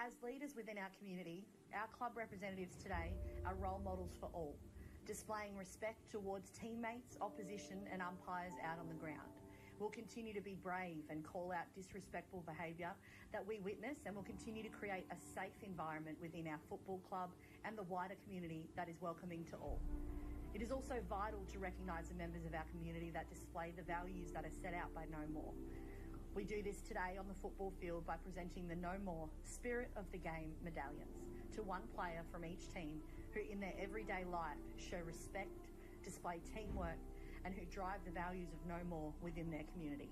As leaders within our community, our club representatives today are role models for all, displaying respect towards teammates, opposition and umpires out on the ground. We'll continue to be brave and call out disrespectful behaviour that we witness, and we'll continue to create a safe environment within our football club and the wider community that is welcoming to all. It is also vital to recognise the members of our community that display the values that are set out by No More. We do this today on the football field by presenting the No More Spirit of the Game medallions to one player from each team who in their everyday life show respect, display teamwork and who drive the values of No More within their community.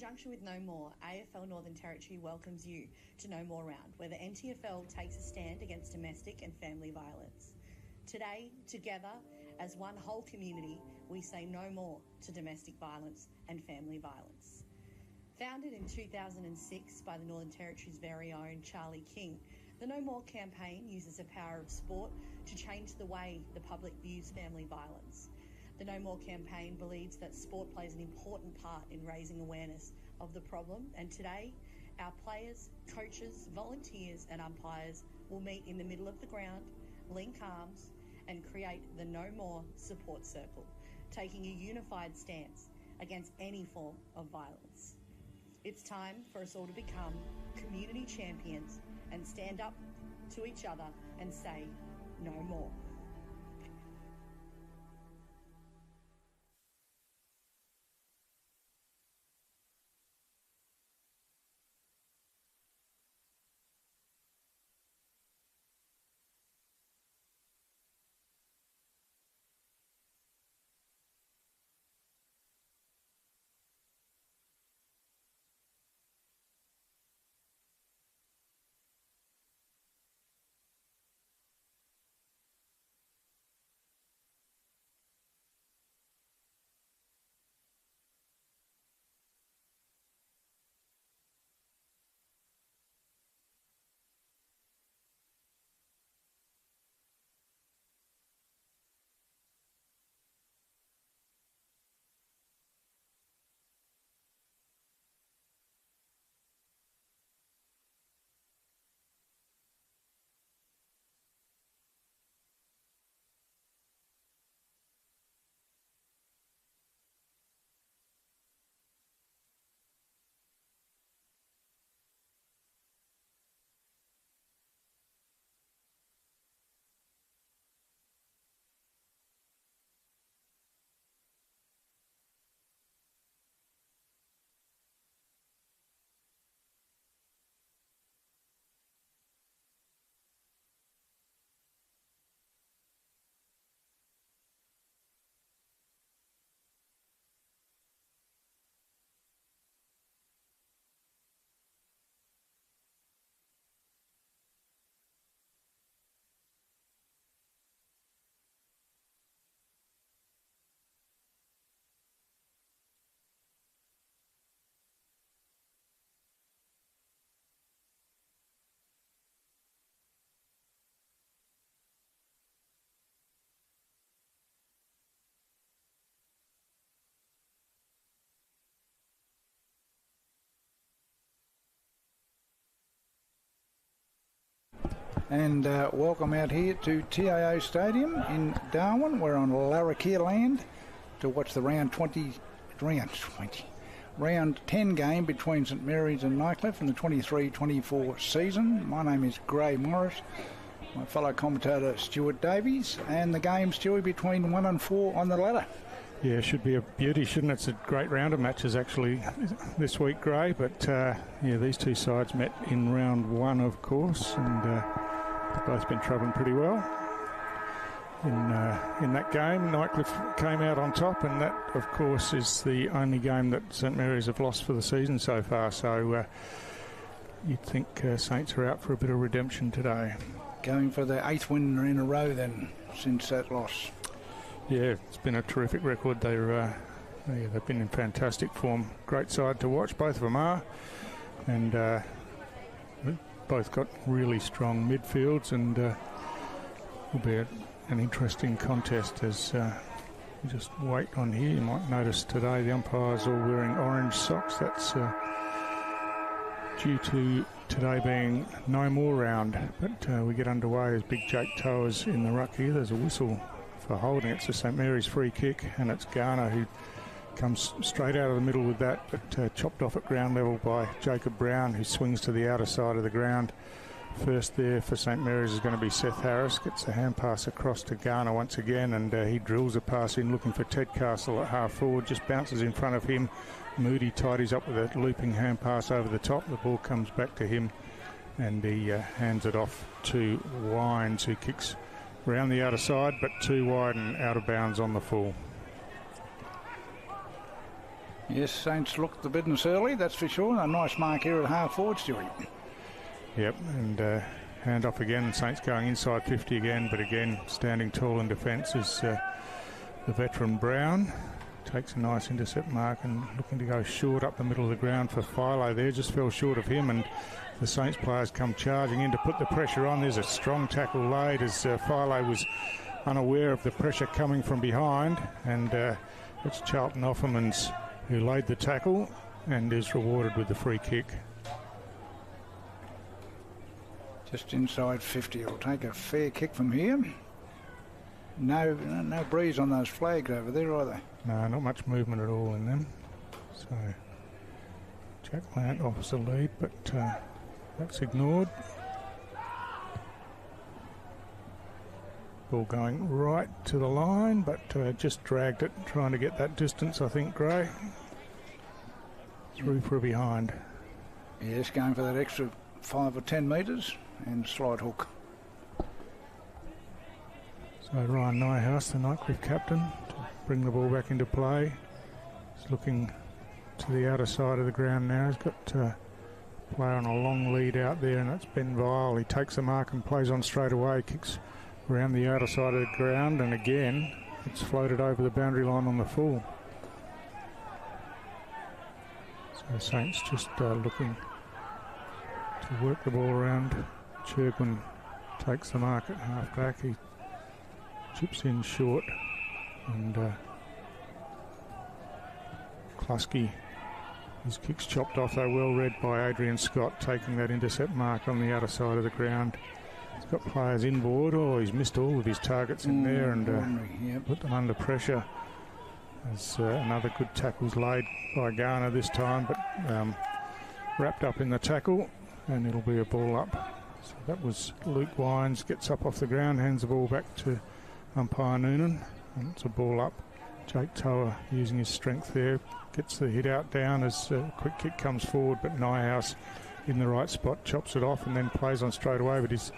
conjunction with No More, AFL Northern Territory welcomes you to No More Round, where the NTFL takes a stand against domestic and family violence. Today, together, as one whole community, we say no more to domestic violence and family violence. Founded in 2006 by the Northern Territory's very own Charlie King, the No More campaign uses the power of sport to change the way the public views family violence. The No More campaign believes that sport plays an important part in raising awareness of the problem, and today our players, coaches, volunteers and umpires will meet in the middle of the ground, link arms and create the No More support circle, taking a unified stance against any form of violence. It's time for us all to become community champions and stand up to each other and say no more. And welcome out here to TIO Stadium in Darwin. We're on Larrakia land to watch the round 10 game between St Mary's and Nightcliff in the 23-24 season. My name is Gray Morris, my fellow commentator Stuart Davies, and the game, Stewie, between 1 and 4 on the ladder. Yeah, it should be a beauty, shouldn't it? It's a great round of matches actually this week, Gray, but yeah, these two sides met in round 1, of course, and they've both been travelling pretty well. In that game, Nightcliff came out on top, and that, of course, is the only game that St Mary's have lost for the season so far. So you'd think Saints are out for a bit of redemption today. Going for the 8th win in a row then since that loss. Yeah, it's been a terrific record. They've been in fantastic form. Great side to watch, both of them are, and both got really strong midfields, and will be an interesting contest as you just wait on here. You might notice today the umpires all wearing orange socks. That's due to today being no more round, but we get underway as Big Jake Towers in the ruck here. There's a whistle for holding. It's a St Mary's free kick, and it's Garner who comes straight out of the middle with that, but chopped off at ground level by Jacob Brown, who swings to the outer side of the ground. First there for St Mary's is going to be Seth Harris. Gets a hand pass across to Garner once again, and he drills a pass in looking for Ted Castle at half forward, just bounces in front of him. Moody tidies up with a looping hand pass over the top. The ball comes back to him, and he hands it off to Wines, who kicks round the outer side, but too wide and out of bounds on the full. Yes, Saints looked the business early, that's for sure. A nice mark here at half forward, Stewie. Yep, and hand off again. Saints going inside 50 again, but again standing tall in defence is the veteran Brown. Takes a nice intercept mark and looking to go short up the middle of the ground for Philo there. Just fell short of him, and the Saints players come charging in to put the pressure on. There's a strong tackle laid as Philo was unaware of the pressure coming from behind, and it's Charlton Offermans who laid the tackle and is rewarded with the free kick. Just inside 50. It'll take a fair kick from here. No breeze on those flags over there either. No, not much movement at all in them. So Jack Lant offers a lead, but that's ignored. Ball going right to the line, but just dragged it, trying to get that distance, I think, Gray. Through for a behind. Yes, going for that extra 5 or 10 metres and slide hook. So Ryan Nyhouse, the Nightcliff captain, to bring the ball back into play. He's looking to the outer side of the ground now. He's got a player on a long lead out there, and that's Ben Vile. He takes the mark and plays on straight away, kicks around the outer side of the ground, and again it's floated over the boundary line on the full. So Saints just looking to work the ball around. Churgwin takes the mark at half back. He chips in short, and Klusky, his kick's chopped off, though well read by Adrian Scott, taking that intercept mark on the outer side of the ground. He's got players inboard. Oh, he's missed all of his targets in there, and put them under pressure. As another good tackle's laid by Garner this time, but wrapped up in the tackle, and it'll be a ball up. So that was Luke Wines, gets up off the ground, hands the ball back to umpire Noonan, and it's a ball up. Jake Toa using his strength there, gets the hit out down as a quick kick comes forward, but Nyhouse in the right spot chops it off and then plays on straight away, but he's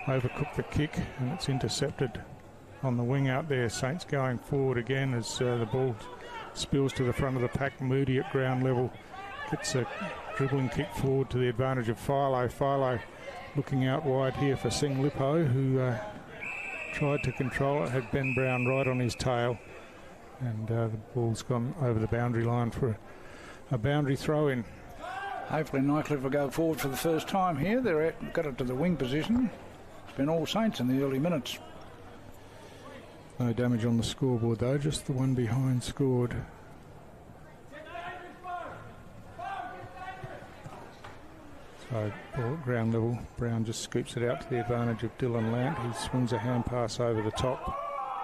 overcooked the kick and it's intercepted on the wing out there. Saints going forward again as the ball spills to the front of the pack. Moody at ground level gets a dribbling kick forward to the advantage of Philo. Philo looking out wide here for Sing Lippo, who tried to control it, had Ben Brown right on his tail, and the ball's gone over the boundary line for a boundary throw in. Hopefully Nightcliff will go forward for the first time here. They've got it to the wing position. It's been all Saints in the early minutes. No damage on the scoreboard though, just the one behind scored. So ball at ground level, Brown just scoops it out to the advantage of Dylan Lant. He swings a hand pass over the top,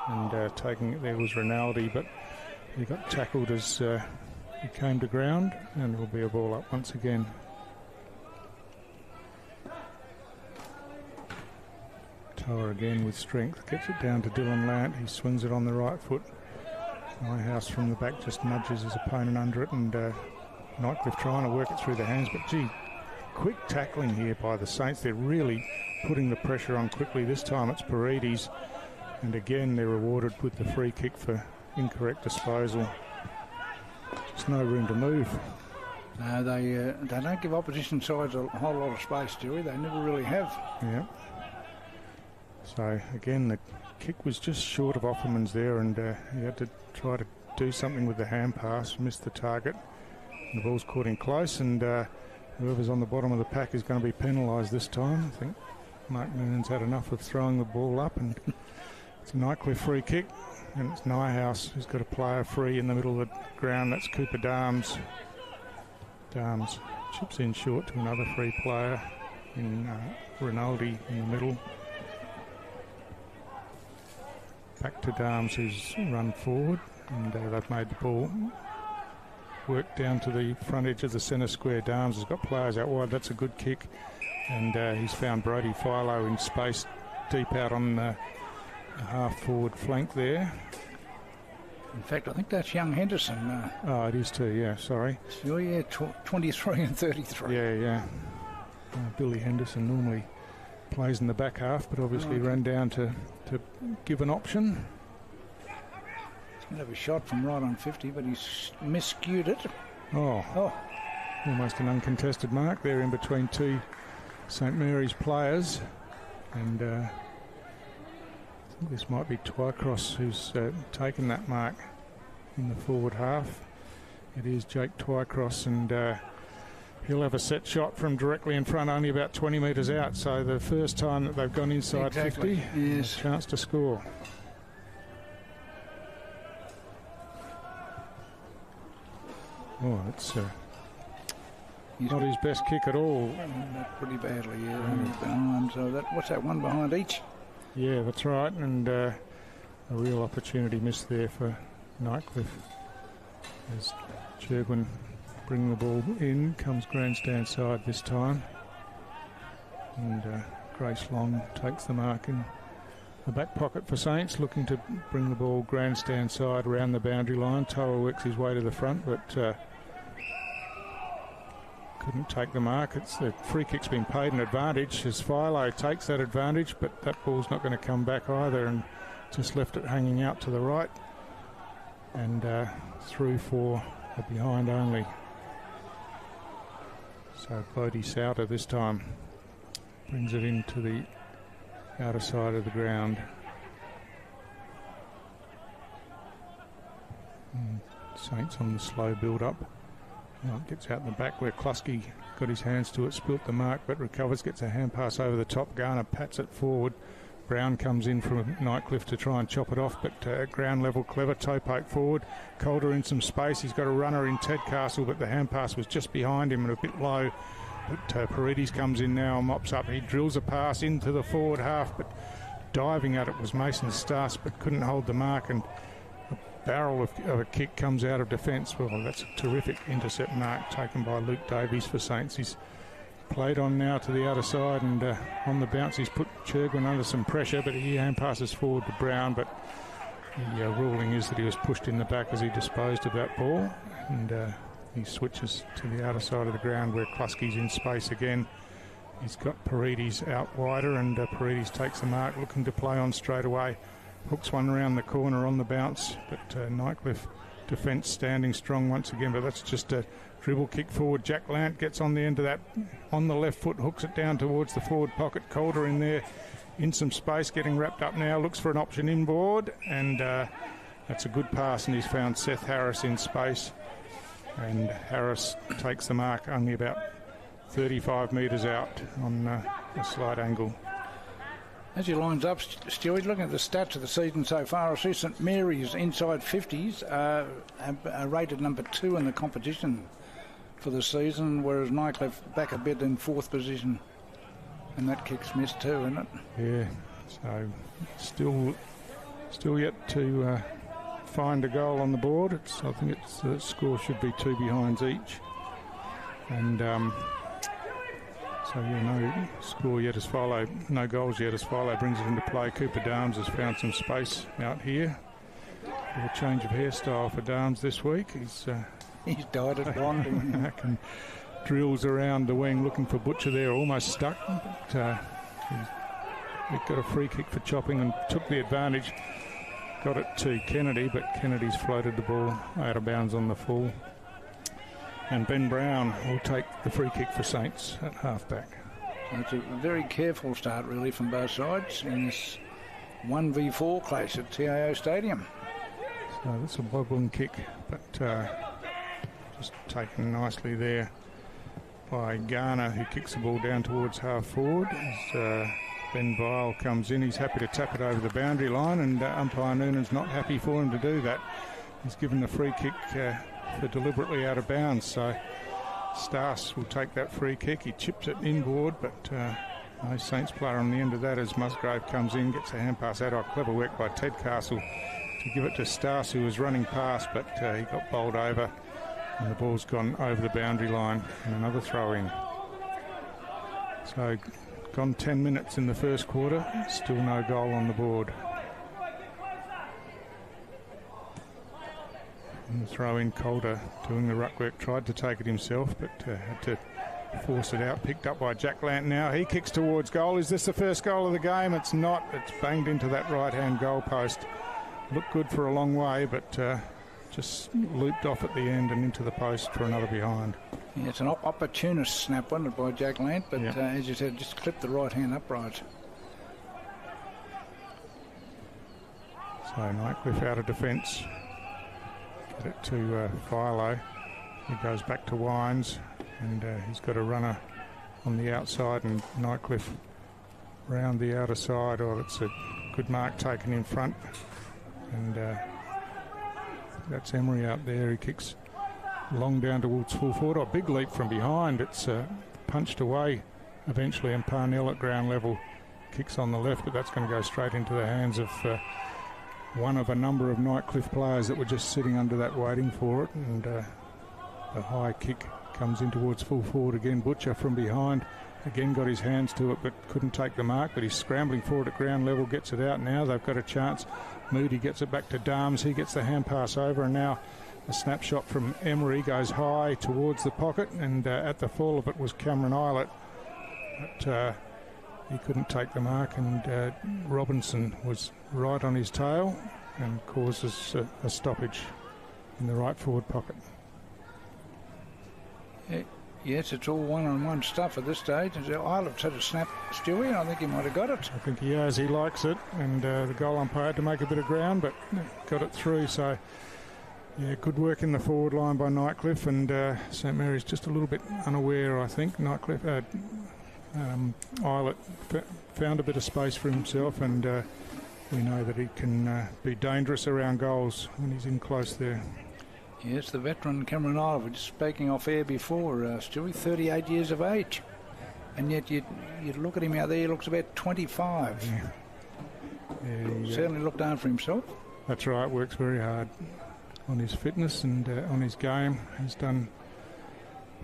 and taking it there was Rinaldi, but he got tackled as he came to ground, and it'll be a ball up once again. Toa again with strength, gets it down to Dylan Lant. He swings it on the right foot. Nyhouse from the back just nudges his opponent under it, and Nightcliff trying to work it through the hands, but gee, quick tackling here by the Saints. They're really putting the pressure on quickly. This time it's Paredes, and again they're rewarded with the free kick for incorrect disposal. Just no room to move. No, they don't give opposition sides a whole lot of space, Stewie. They never really have. Yeah. So again, the kick was just short of Offerman's there, and he had to try to do something with the hand pass, missed the target. And the ball's caught in close, and whoever's on the bottom of the pack is going to be penalised this time. I think Mark Noonan's had enough of throwing the ball up, and it's a Nightcliff free kick, and it's Nyhouse who's got a player free in the middle of the ground. That's Cooper Darms. Darms chips in short to another free player in Rinaldi in the middle. Back to Darms, who's run forward, and they've made the ball work down to the front edge of the centre square. Darms has got players out wide. That's a good kick, and he's found Brody Philo in space deep out on the half forward flank there. In fact, I think that's young Henderson. Oh, it is too, yeah, sorry. So, yeah, 23 and 33. Yeah. Billy Henderson normally plays in the back half, but obviously ran down to give an option. He'll have a shot from right on 50, but he's miscued it. Oh. Almost an uncontested mark there in between two St Mary's players. And I think this might be Twycross who's taken that mark in the forward half. It is Jake Twycross, and he'll have a set shot from directly in front, only about 20 metres out. So the first time that they've gone inside 50, yes, a chance to score. Oh, it's not his best kick at all. Pretty badly, behind. So what's that, one behind each? Yeah, that's right. And a real opportunity missed there for Nightcliff. As Cherwin bring the ball in, comes grandstand side this time. And Grace Long takes the mark in the back pocket for Saints, looking to bring the ball grandstand side around the boundary line. Toa works his way to the front, but couldn't take the mark. It's the free kick's been paid an advantage as Philo takes that advantage, but that ball's not going to come back either, and just left it hanging out to the right. And through for a behind only. So Bodie Souter this time brings it into the outer side of the ground. And Saints on the slow build-up. Gets out in the back where Klusky got his hands to it, spilt the mark, but recovers, gets a hand pass over the top. Garner pats it forward. Brown comes in from Nightcliff to try and chop it off, but ground level, clever toe poke forward. Calder in some space. He's got a runner in Tedcastle, but the hand pass was just behind him and a bit low. But Paredes comes in now and mops up. He drills a pass into the forward half, but diving at it was Mason Stas, but couldn't hold the mark, and barrel of a kick comes out of defence. Well, that's a terrific intercept mark taken by Luke Davies for Saints. He's played on now to the outer side, and on the bounce he's put Cherwin under some pressure, but he hand passes forward to Brown, but the ruling is that he was pushed in the back as he disposed of that ball, and he switches to the outer side of the ground where Klusky's in space again. He's got Paredes out wider, and Paredes takes the mark, looking to play on straight away. Hooks one around the corner on the bounce, but Nightcliff defence standing strong once again, but that's just a dribble kick forward. Jack Lant gets on the end of that on the left foot, hooks it down towards the forward pocket. Calder in there in some space, getting wrapped up now, looks for an option inboard, and that's a good pass, and he's found Seth Harris in space, and Harris takes the mark only about 35 metres out on a slight angle. As he lines up, Stewie, looking at the stats of the season so far, I see St Mary's inside 50s are rated number 2 in the competition for the season, whereas Nightcliff back a bit in 4th position. And that kick's missed too, isn't it? Yeah, so still yet to find a goal on the board. I think the score should be 2 behinds each. And so no score yet as Philo, no goals yet as Philo brings it into play. Cooper Darms has found some space out here. A change of hairstyle for Darms this week. He's dyed it blonde and drills around the wing looking for Butcher there, almost stuck. But he got a free kick for chopping and took the advantage. Got it to Kennedy, but Kennedy's floated the ball out of bounds on the full. And Ben Brown will take the free kick for Saints at half-back. So it's a very careful start, really, from both sides in this 1v4 clash at TIO Stadium. So that's a wobbling kick, but just taken nicely there by Garner, who kicks the ball down towards half-forward. As Ben Vile comes in, he's happy to tap it over the boundary line, and umpire Noonan's not happy for him to do that. He's given the free kick for deliberately out of bounds, so Stas will take that free kick. He chips it inboard, but no Saints player on the end of that as Musgrave comes in, gets a hand pass out. Clever work by Tedcastle to give it to Stas, who was running past, but he got bowled over, and the ball's gone over the boundary line, and another throw in. So gone 10 minutes in the first quarter, still no goal on the board. And the throw in, Calder doing the ruck work, tried to take it himself, but had to force it out. Picked up by Jack Lant now. He kicks towards goal. Is this the first goal of the game? It's not. It's banged into that right-hand goal post. looked good for a long way, but just looped off at the end and into the post for another behind. Yeah, it's an opportunist snap, wasn't it, by Jack Lant, but as you said, just clipped the right hand upright. So Nightcliff out of defence. Get it to Philo. He goes back to Wines, and he's got a runner on the outside, and Nightcliff round the outer side. Oh, it's a good mark taken in front, and that's Emery out there. He kicks long down towards full forward. Oh, big leap from behind. It's punched away eventually, and Parnell at ground level kicks on the left, but that's going to go straight into the hands of one of a number of Nightcliff players that were just sitting under that waiting for it, and the high kick comes in towards full forward again. Butcher from behind again got his hands to it but couldn't take the mark, but he's scrambling forward at ground level, gets it out. Now they've got a chance. Moody gets it back to Darms. He gets the hand pass over, and now a snapshot from Emery goes high towards the pocket, and at the fall of it was Cameron Eilert, but he couldn't take the mark, and Robinson was right on his tail and causes a stoppage in the right forward pocket. Yes, it's all one-on-one stuff at this stage. Eilert's had a snap, Stewie, and I think he might have got it. I think he has. He likes it, and the goal umpire had to make a bit of ground, but got it through. So, yeah, good work in the forward line by Nightcliff, and St Mary's just a little bit unaware, I think. Nightcliff, Eilert found a bit of space for himself, and we know that he can be dangerous around goals when he's in close there. Yes, the veteran Cameron Eilert, we were just speaking off air before, Stewie, 38 years of age. And yet you'd look at him out there, he looks about 25. Yeah. Certainly looked after himself. That's right, works very hard on his fitness and on his game. He's done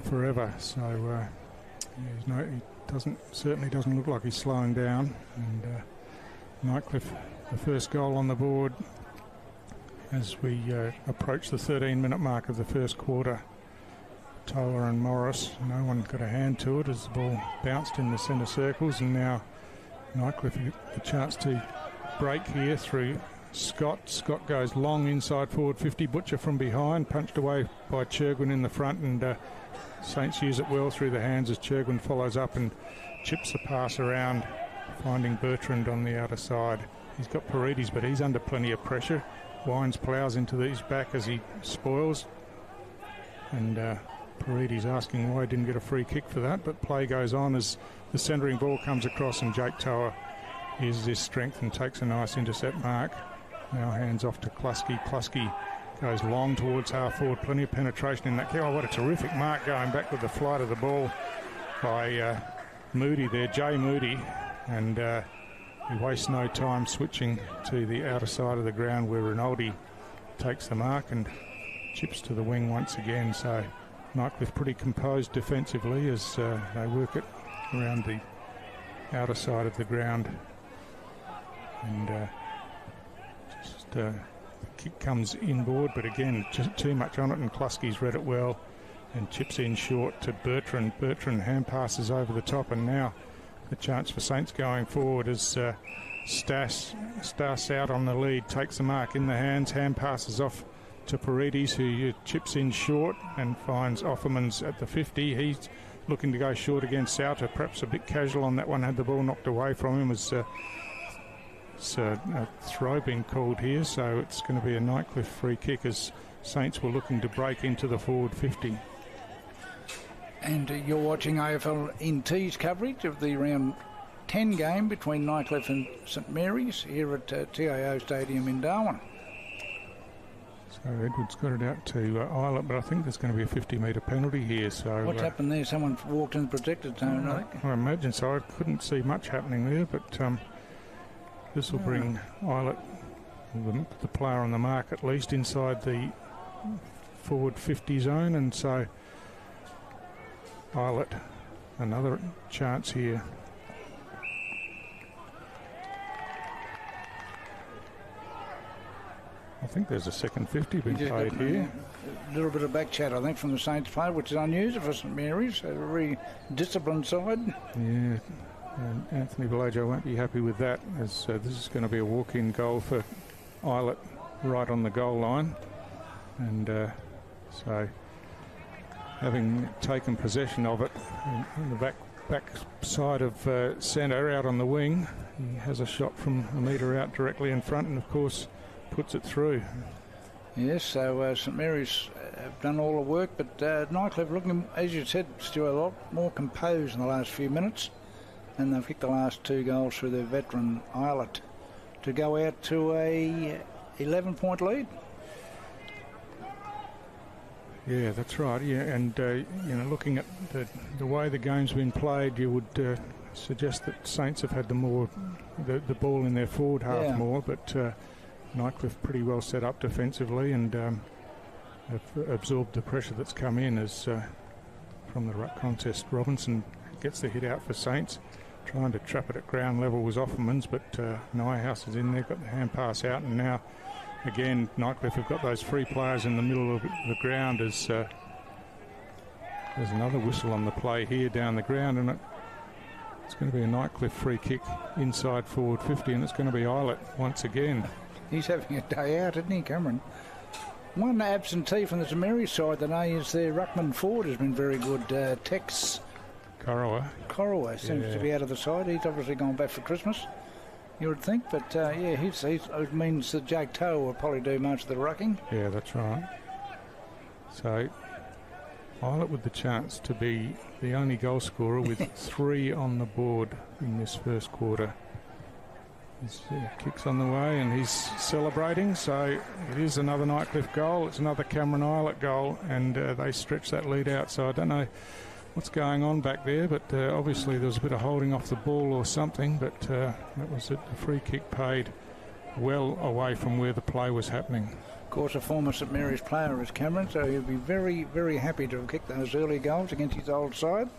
forever, so he certainly doesn't look like he's slowing down. And Nightcliff, the first goal on the board as we approach the 13-minute mark of the first quarter. Toa and Morris, no one got a hand to it as the ball bounced in the centre circles, and now Nightcliff a chance to break here through Scott. Scott goes long inside forward 50. Butcher from behind, punched away by Churgwin in the front, and Saints use it well through the hands as Churgwin follows up and chips the pass around, finding Bertrand on the outer side. He's got Paredes, but he's under plenty of pressure. Wines ploughs into his back as he spoils, and Paredes asking why he didn't get a free kick for that, but play goes on as the centering ball comes across, and Jake Toa uses his strength and takes a nice intercept mark. Now hands off to Klusky. Klusky goes long towards half forward, plenty of penetration in that kick. Oh, what a terrific mark going back with the flight of the ball by Moody there, Jay Moody, and he wastes no time switching to the outer side of the ground where Rinaldi takes the mark and chips to the wing once again. So Nightcliff pretty composed defensively as they work it around the outer side of the ground. And the kick comes inboard, but again, just too much on it, and Klusky's read it well and chips in short to Bertrand. Bertrand hand passes over the top, and now the chance for Saints going forward as Stas out on the lead, takes the mark in the hands, hand passes off to Paredes, who chips in short and finds Offermans at the 50. He's looking to go short against Sauter, perhaps a bit casual on that one, had the ball knocked away from him as a throw being called here, so it's going to be a Nightcliff free kick as Saints were looking to break into the forward 50. And you're watching AFL NT's coverage of the round 10 game between Nightcliff and St Mary's here at TIO Stadium in Darwin. So Edwards got it out to Eilert, but I think there's going to be a 50-metre penalty here. So what's happened there? Someone walked in the protected zone, I think. I imagine so. I couldn't see much happening there, but this will bring Eilert, the player on the mark, at least inside the forward 50 zone, and so Eilert, another chance here. I think there's a second 50 being played here. A little bit of back chat, I think, from the Saints player, which is unusual for St Mary's, a very disciplined side. Yeah, and Anthony Bellaggio won't be happy with that, as this is going to be a walk-in goal for Eilert right on the goal line. And so having taken possession of it in the back side of centre out on the wing, he has a shot from a metre out directly in front and, of course, puts it through. Yes, so St Mary's have done all the work, but Nightcliff looking, as you said, Stuart, a lot more composed in the last few minutes, and they've kicked the last 2 goals through their veteran Eilert to go out to a 11-point lead. Yeah, that's right. Yeah, and looking at the way the game's been played, you would suggest that Saints have had the ball in their forward half more, but Nightcliff pretty well set up defensively and have absorbed the pressure that's come in as from the ruck contest. Robinson gets the hit out for Saints, trying to trap it at ground level was Offerman's, but Nyhouse is in there, got the hand pass out, and now again Nightcliff have got those 3 players in the middle of the ground as there's another whistle on the play here down the ground, and it's going to be a Nightcliff free kick inside forward 50, and it's going to be Eilert once again. He's having a day out, isn't he, Cameron? One absentee from the St Mary's side today is their ruckman forward has been very good. Tex Corowa seems to be out of the side. He's obviously gone back for Christmas, you would think, but it means that Jake Toe will probably do most of the rucking. Yeah, that's right. So Eilert with the chance to be the only goal scorer with 3 on the board in this first quarter. His kick's on the way and he's celebrating, so it is another Nightcliff goal. It's another Cameron Eilert goal, and they stretch that lead out, so I don't know what's going on back there, but obviously there was a bit of holding off the ball or something, but that was a free kick paid well away from where the play was happening. Of course, a former St Mary's player is Cameron, so he'll be very, very happy to have kicked those early goals against his old side.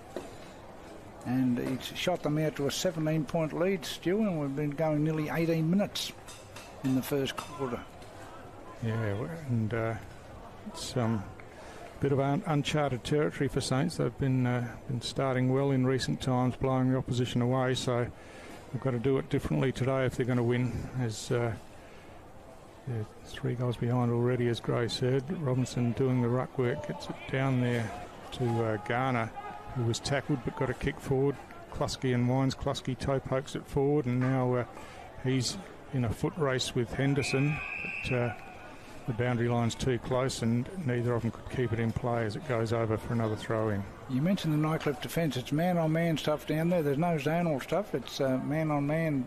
And he's shot them out to a 17-point lead, Stu, and we've been going nearly 18 minutes in the first quarter. Yeah, and it's a bit of uncharted territory for Saints. They've been starting well in recent times, blowing the opposition away, so they've got to do it differently today if they're going to win. As 3 goals behind already, as Gray said. Robinson doing the ruck work, gets it down there to Garner, who was tackled but got a kick forward. Klusky and Wines. Klusky toe pokes it forward, and now he's in a foot race with Henderson, but the boundary line's too close and neither of them could keep it in play as it goes over for another throw-in. You mentioned the Nightcliff defence. It's man-on-man stuff down there. There's no zonal stuff. It's man-on-man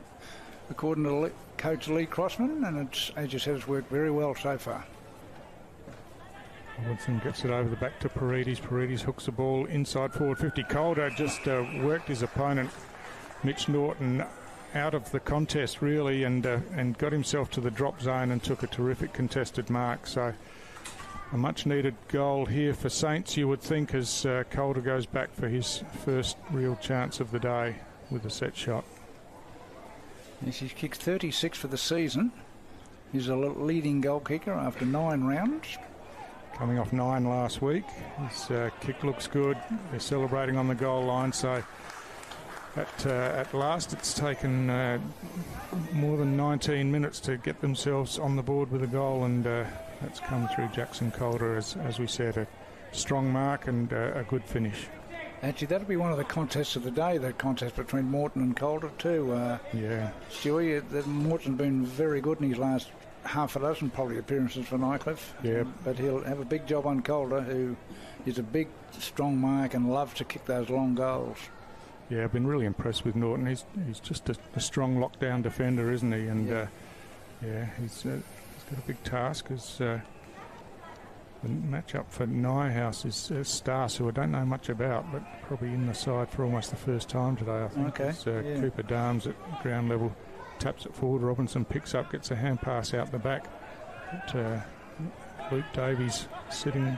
according to coach Lee Crossman, and it's, as you said, it's worked very well so far. Robinson gets it over the back to Paredes. Paredes hooks the ball inside forward 50. Calder just worked his opponent, Mitch Norton, out of the contest really, and got himself to the drop zone and took a terrific contested mark. So a much needed goal here for Saints, you would think, as Calder goes back for his first real chance of the day with a set shot. Yes, he's kicked 36 for the season. He's a leading goal kicker after 9 rounds. Coming off 9 last week. His kick looks good. They're celebrating on the goal line, so at last it's taken more than 19 minutes to get themselves on the board with a goal, and that's come through Jackson Calder, as we said, a strong mark and a good finish. Actually, that'll be one of the contests of the day, the contest between Morton and Calder too. Stewie, Morton's been very good in his last half a dozen probably appearances for Nightcliff. Yeah. But he'll have a big job on Calder, who is a big, strong mark and loves to kick those long goals. Yeah, I've been really impressed with Norton. He's just a strong lockdown defender, isn't he? And he's got a big task as the match-up for Nyhouse is Stas, who I don't know much about, but probably in the side for almost the first time today, I think. Okay. It's Cooper Darms at ground level. Taps it forward. Robinson picks up, gets a hand pass out the back. But, Luke Davies sitting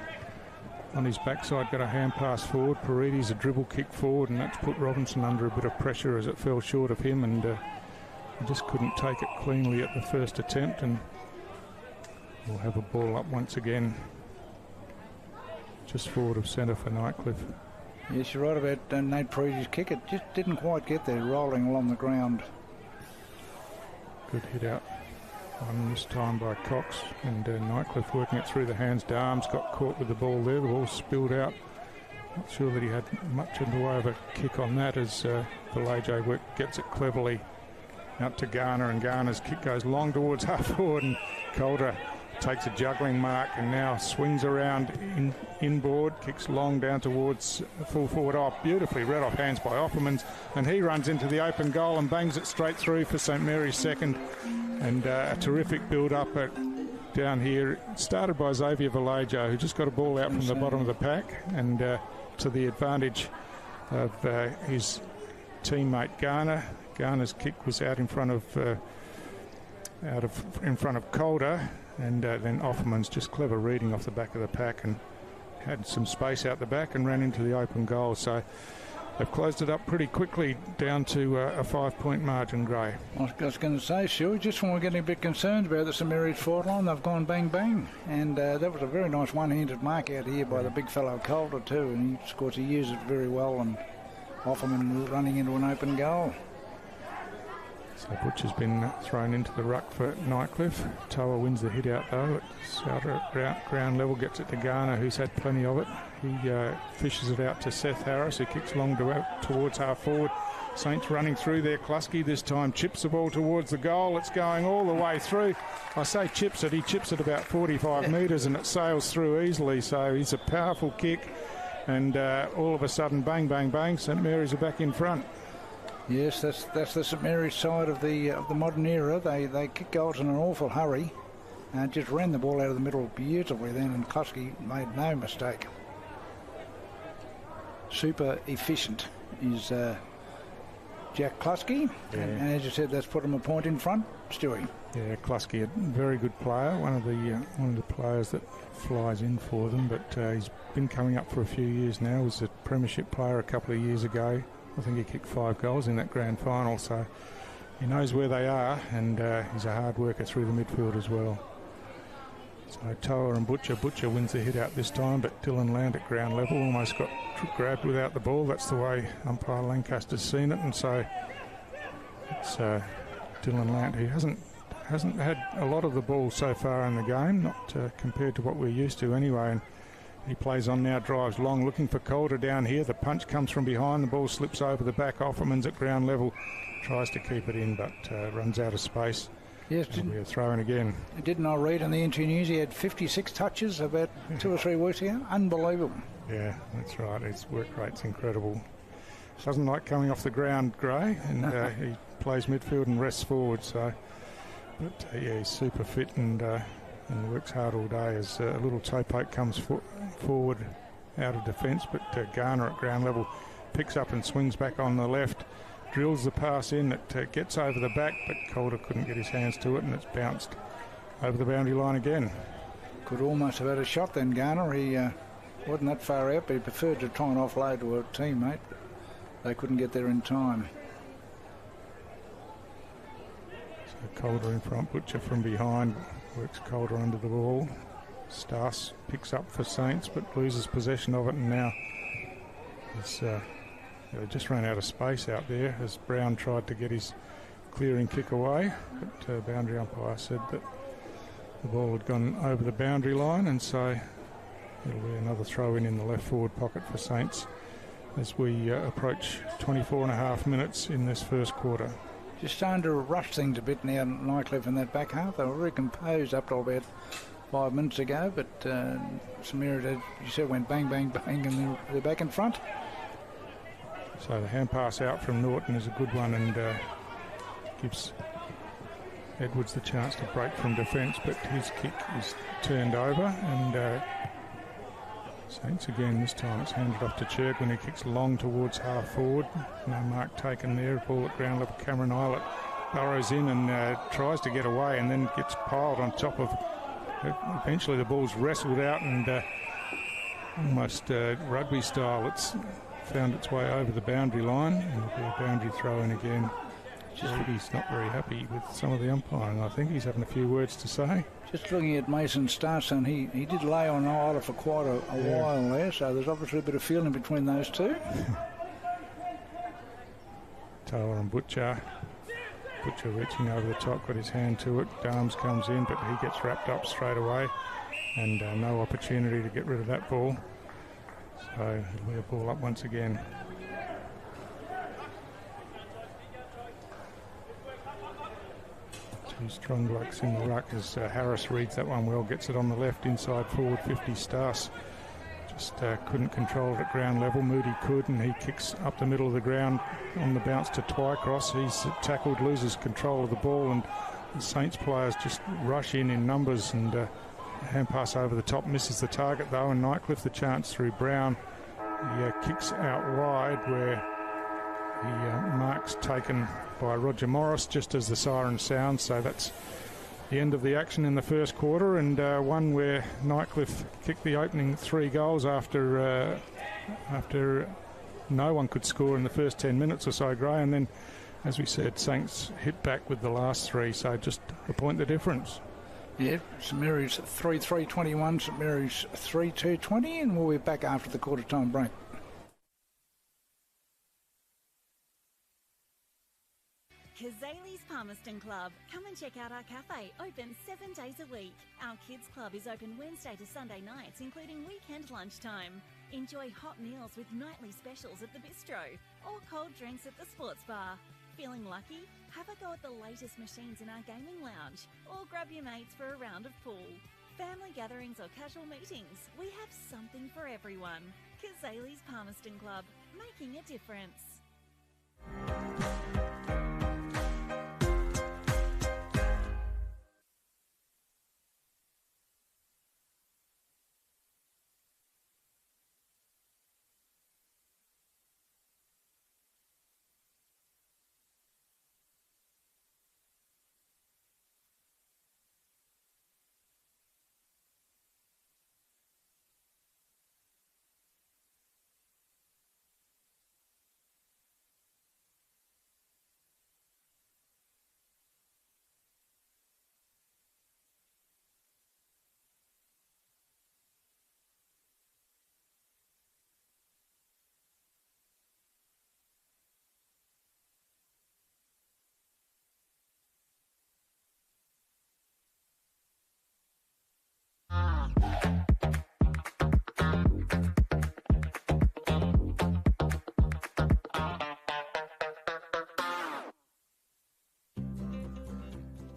on his backside, got a hand pass forward. Paredes a dribble kick forward, and that's put Robinson under a bit of pressure as it fell short of him, and he just couldn't take it cleanly at the first attempt, and we'll have a ball up once again just forward of centre for Nightcliff. Yes, you're right about Nate Paredes' kick. It just didn't quite get there, rolling along the ground. Good hit out One this time by Cox, and Nightcliff working it through the hands. Darms got caught with the ball there. The ball spilled out. Not sure that he had much in the way of a kick on that, as Vallejo gets it cleverly out to Garner, and Garner's kick goes long towards half forward, and Calder takes a juggling mark and now swings around inboard, kicks long down towards full forward. Oh, beautifully read off hands by Offermans, and he runs into the open goal and bangs it straight through for St Mary's second. And a terrific build-up down here. It started by Xavier Vallejo, who just got a ball out from the bottom of the pack, and to the advantage of his teammate Garner. Garner's kick was out in front of Calder, and then Offerman's just clever reading off the back of the pack and had some space out the back and ran into the open goal. So they've closed it up pretty quickly down to a 5-point margin, Gray. I was going to say, Stu, just when we're getting a bit concerned about the St Mary's forward line, they've gone bang bang, and that was a very nice one-handed mark out here by the big fellow Calder too, and he, of course, he used it very well, and Offerman running into an open goal. So Butcher's been thrown into the ruck for Nightcliff. Toa wins the hit out though. It's out at ground level, gets it to Garner, who's had plenty of it. He fishes it out to Seth Harris, who kicks long towards half forward. Saints running through there. Klusky this time chips the ball towards the goal. It's going all the way through. I say chips it. He chips it about 45 metres and it sails through easily. So he's a powerful kick. And all of a sudden, bang, bang, bang, St Mary's are back in front. Yes, that's the St Mary's side of the modern era. They kick goals in an awful hurry and just ran the ball out of the middle beautifully then, and Klusky made no mistake. Super efficient is Jack Klusky, yeah. and as you said, that's put him a point in front. Stewie. Yeah, Klusky, a very good player, one of the players that flies in for them, but he's been coming up for a few years now. Was a premiership player a couple of years ago. I think he kicked 5 goals in that grand final, so he knows where they are, and he's a hard worker through the midfield as well. So Toa and Butcher wins the hit out this time, but Dylan Land at ground level almost got grabbed without the ball. That's the way umpire Lancaster's seen it, and so it's Dylan Land, who hasn't had a lot of the ball so far in the game, not compared to what we're used to anyway. And he plays on now, drives long, looking for Calder down here. The punch comes from behind, the ball slips over the back. Offerman's at ground level, tries to keep it in, but runs out of space. Yes, we're throwing again. Didn't I read on the entry news he had 56 touches about 2 or 3 weeks ago? Unbelievable. Yeah, that's right. His work rate's incredible. Doesn't like coming off the ground, Gray, and he plays midfield and rests forward. So, but yeah, he's super fit and works hard all day. As a little toe poke comes forward out of defence, but Garner at ground level picks up and swings back on the left, drills the pass in. It gets over the back, but Calder couldn't get his hands to it, and it's bounced over the boundary line again. Could almost have had a shot then, Garner. He wasn't that far out, but he preferred to try and offload to a teammate. They couldn't get there in time. So Calder in front, Butcher from behind, works Calder under the ball. Stas picks up for Saints but loses possession of it, and now they just ran out of space out there as Brown tried to get his clearing kick away, but boundary umpire said that the ball had gone over the boundary line, and so it'll be another throw in the left forward pocket for Saints as we approach 24 and a half minutes in this first quarter. Just starting to rush things a bit now, Nightcliff in that back half. They were very composed up to about 5 minutes ago, but Samira, as you said, went bang, bang, bang, and they're back in front. So the hand pass out from Norton is a good one, and gives Edwards the chance to break from defence, but his kick is turned over, and Saints again. This time it's handed off to Chirk when he kicks long towards half forward. No mark taken there. Ball at ground level. Cameron Eilert burrows in and tries to get away, and then gets piled on top of. Eventually the ball's wrestled out, and almost rugby style, it's found its way over the boundary line, and it'll be a boundary throw in again. He's not very happy with some of the umpiring. I think he's having a few words to say. Just looking at Mason Starson, he did lay on Eilert for quite a while there, so there's obviously a bit of feeling between those two. Taylor and Butcher Butcher reaching over the top, got his hand to it. Darms comes in, but he gets wrapped up straight away, and no opportunity to get rid of that ball. So it'll be a ball up once again. Two strong blokes in the ruck as Harris reads that one well, gets it on the left, inside forward 50 Stas. Just couldn't control it at ground level. Moody could, and he kicks up the middle of the ground on the bounce to Twycross. He's tackled, loses control of the ball, and the Saints players just rush in numbers, and hand pass over the top, misses the target though, and Nightcliff the chance through Brown. He kicks out wide where the mark's taken by Roger Morris just as the siren sounds. So that's the end of the action in the first quarter, and one where Nightcliff kicked the opening 3 goals after no one could score in the first 10 minutes or so, Gray, and then, as we said, Saints hit back with the last 3, so just a point the difference. Yeah, St Mary's 3-3-21, St Mary's 3-2-20, and we'll be back after the quarter time break. Kazali's Palmerston Club. Come and check out our cafe, open 7 days a week. Our kids club is open Wednesday to Sunday nights, including weekend lunchtime. Enjoy hot meals with nightly specials at the bistro, or cold drinks at the sports bar. Feeling lucky? Have a go at the latest machines in our gaming lounge, or grab your mates for a round of pool. Family gatherings or casual meetings, we have something for everyone. Kazali's Palmerston Club, making a difference.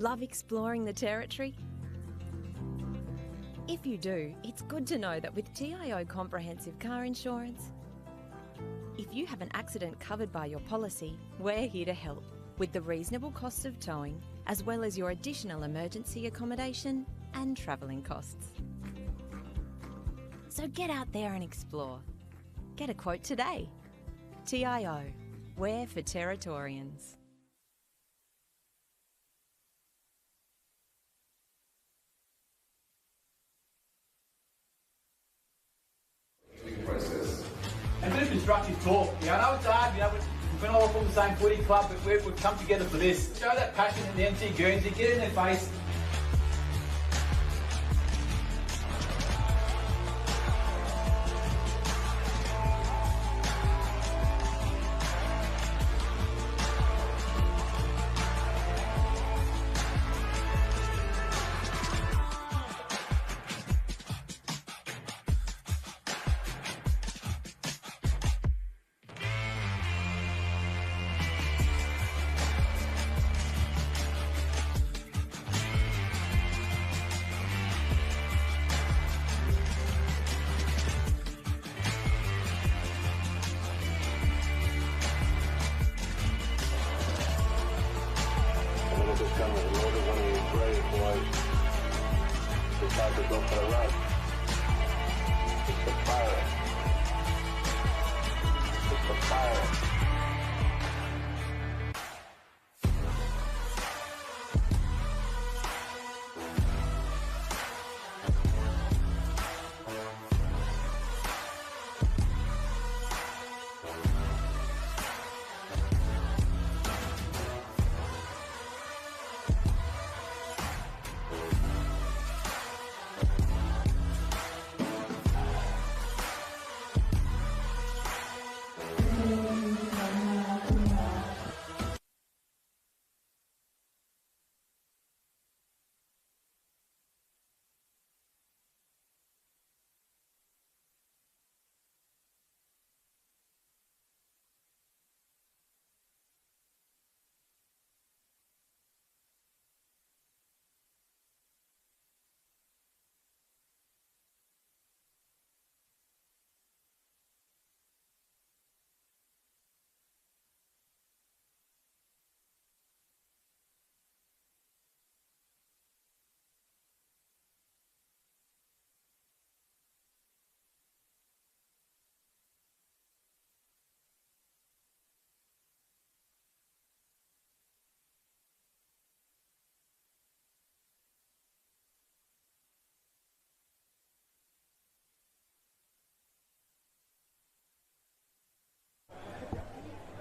Love exploring the territory? If you do, it's good to know that with TIO Comprehensive Car Insurance, if you have an accident covered by your policy, we're here to help with the reasonable costs of towing, as well as your additional emergency accommodation and travelling costs. So get out there and explore. Get a quote today. TIO, we're for Territorians. And a bit of constructive talk. I know it's hard, we've been all from the same footy club, but we've come together for this. Show that passion in the MC Guernsey, get in their face.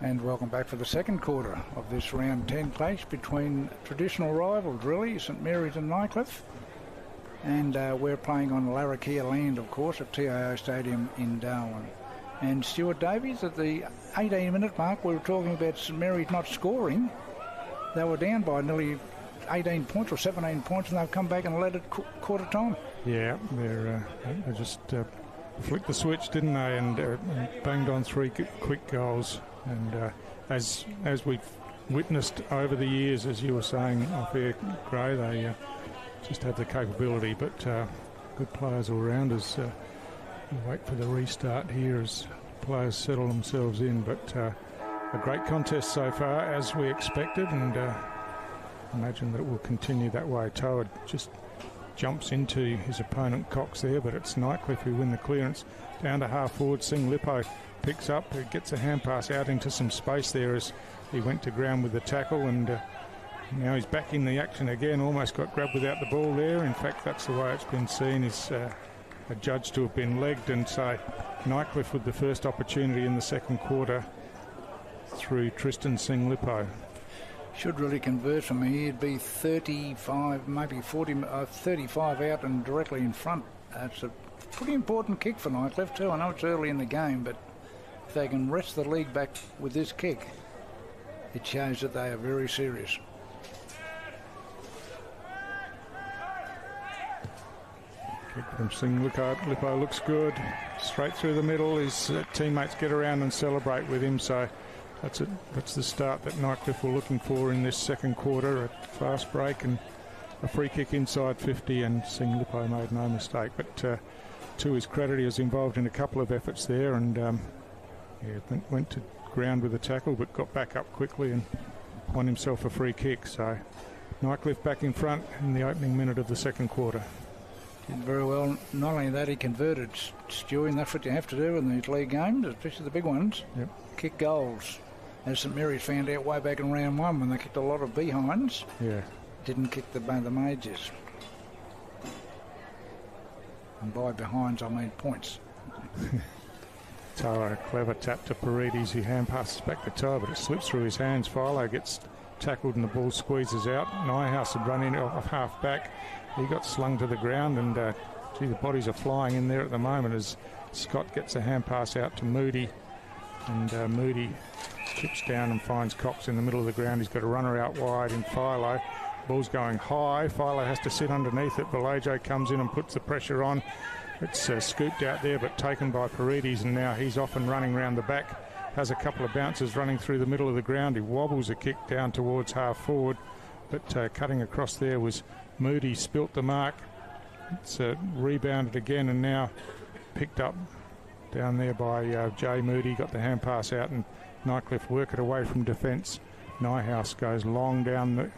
And welcome back for the second quarter of this round 10 clash between traditional rivals, really, St Mary's and Nightcliff. And we're playing on Larrakia land, of course, at TIO Stadium in Darwin. And Stuart Davies, at the 18-minute mark, we were talking about St Mary's not scoring. They were down by nearly 18 points or 17 points, and they've come back and led at quarter time. Yeah, they just flicked the switch, didn't they, and banged on 3 quick goals. And as we've witnessed over the years, as you were saying off air, Gray, they just have the capability, but good players all round us. We'll wait for the restart here as players settle themselves in, but a great contest so far, as we expected, and imagine that it will continue that way. Toad just jumps into his opponent Cox there, but it's Nightcliff who win the clearance. Down to half forward, Sing Lippo picks up, gets a hand pass out into some space there as he went to ground with the tackle, and now he's back in the action again. Almost got grabbed without the ball there. In fact, that's the way it's been seen, is adjudged to have been legged, and so Nightcliff with the first opportunity in the second quarter through Tristan Sing Lippo. Should really convert from here. He'd be 35, maybe 40, 35 out and directly in front. It's a pretty important kick for Nightcliff too. I know it's early in the game, but if they can wrest the league back with this kick, it shows that they are very serious. Kick from Sing Lippo looks good. Straight through the middle. His teammates get around and celebrate with him, so that's it. That's the start that Nightcliff were looking for in this second quarter. A fast break and a free kick inside 50, and Sing Lippo made no mistake. But to his credit, he was involved in a couple of efforts there, and went to ground with a tackle, but got back up quickly and won himself a free kick. So Nightcliff back in front in the opening minute of the second quarter. Did very well. Not only that, he converted, Stewie, and that's what you have to do in these league games, especially the big ones. Yep. Kick goals. As St Mary's found out way back in round 1 when they kicked a lot of behinds. Yeah. Didn't kick the majors. And by behinds, I mean points. Toa, a clever tap to Paredes. He hand passes back to Toa, but it slips through his hands. Philo gets tackled and the ball squeezes out. Nyhouse had run in off half back. He got slung to the ground, and the bodies are flying in there at the moment as Scott gets a hand pass out to Moody, and Moody chips down and finds Cox in the middle of the ground. He's got a runner out wide in Philo. Ball's going high. Philo has to sit underneath it. Vallejo comes in and puts the pressure on. It's scooped out there, but taken by Paredes, and now he's off and running round the back. Has a couple of bounces running through the middle of the ground. He wobbles a kick down towards half forward, but cutting across there was Moody. Spilt the mark. It's rebounded again and now picked up down there by Jay Moody. Got the hand pass out, and Nightcliff work it away from defence. Nyhouse goes long down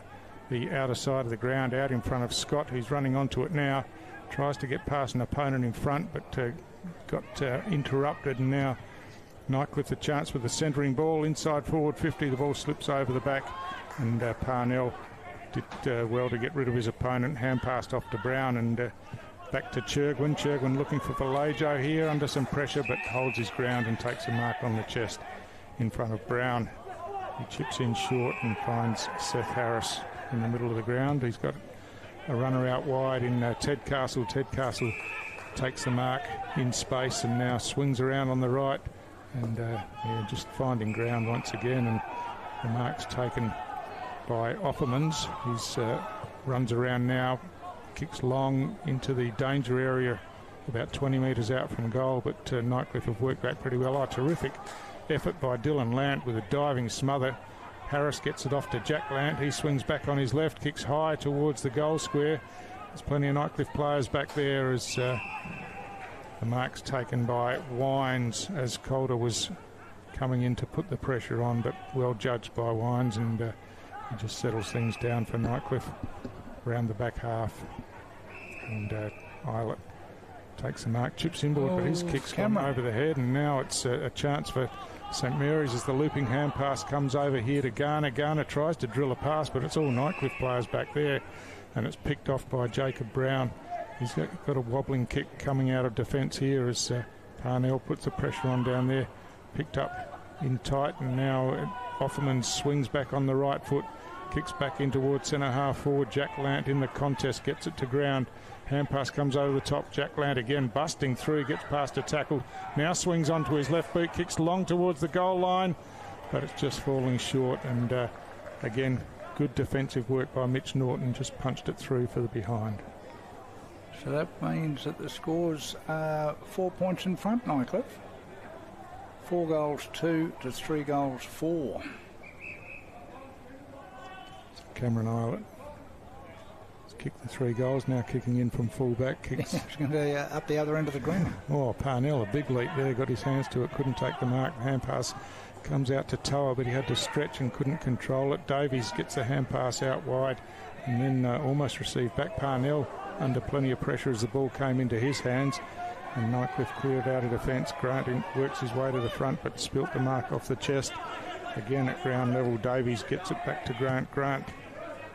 the outer side of the ground, out in front of Scott, who's running onto it now. Tries to get past an opponent in front, but got interrupted, and now Nightcliff a chance with the centering ball inside forward 50. The ball slips over the back, and Parnell did well to get rid of his opponent. Hand passed off to Brown, and back to Churgwin. Churgwin looking for Vallejo here under some pressure, but holds his ground and takes a mark on the chest in front of Brown. He chips in short and finds Seth Harris in the middle of the ground. He's got a runner out wide in Ted Castle. Ted Castle takes the mark in space and now swings around on the right, and just finding ground once again, and the mark's taken by Offermans. He's runs around now, kicks long into the danger area about 20 metres out from goal, but Nightcliff have worked back pretty well. Terrific effort by Dylan Lant with a diving smother. Harris gets it off to Jack Lant. He swings back on his left, kicks high towards the goal square. There's plenty of Nightcliff players back there as the mark's taken by Wines as Calder was coming in to put the pressure on, but well judged by Wines, and he just settles things down for Nightcliff around the back half. And Eilert takes the mark, chips into it, but his kick's gone over the head, and now it's a chance for St Mary's as the looping hand pass comes over here to Garner. Garner tries to drill a pass, but it's all Nightcliff players back there, and it's picked off by Jacob Brown. He's got a wobbling kick coming out of defence here as Parnell puts the pressure on down there. Picked up in tight, and now Offerman swings back on the right foot, kicks back in towards centre half forward. Jack Lant in the contest, gets it to ground. Hand pass comes over the top. Jack Lant again busting through, gets past a tackle. Now swings onto his left boot, kicks long towards the goal line, but it's just falling short. And again, good defensive work by Mitch Norton, just punched it through for the behind. So that means that the score's 4 points in front, Nightcliff. 4 goals 2 to 3 goals 4. Cameron Eilert has kicked the 3 goals, now kicking in from full-back. Kicks. He's going to be up the other end of the ground. Oh, Parnell, a big leap there, got his hands to it, couldn't take the mark. Hand pass comes out to Toa, but he had to stretch and couldn't control it. Davies gets the hand pass out wide and then almost received back. Parnell under plenty of pressure as the ball came into his hands, and Nightcliff cleared out of defence. Grant works his way to the front but spilt the mark off the chest. Again at ground level, Davies gets it back to Grant. Grant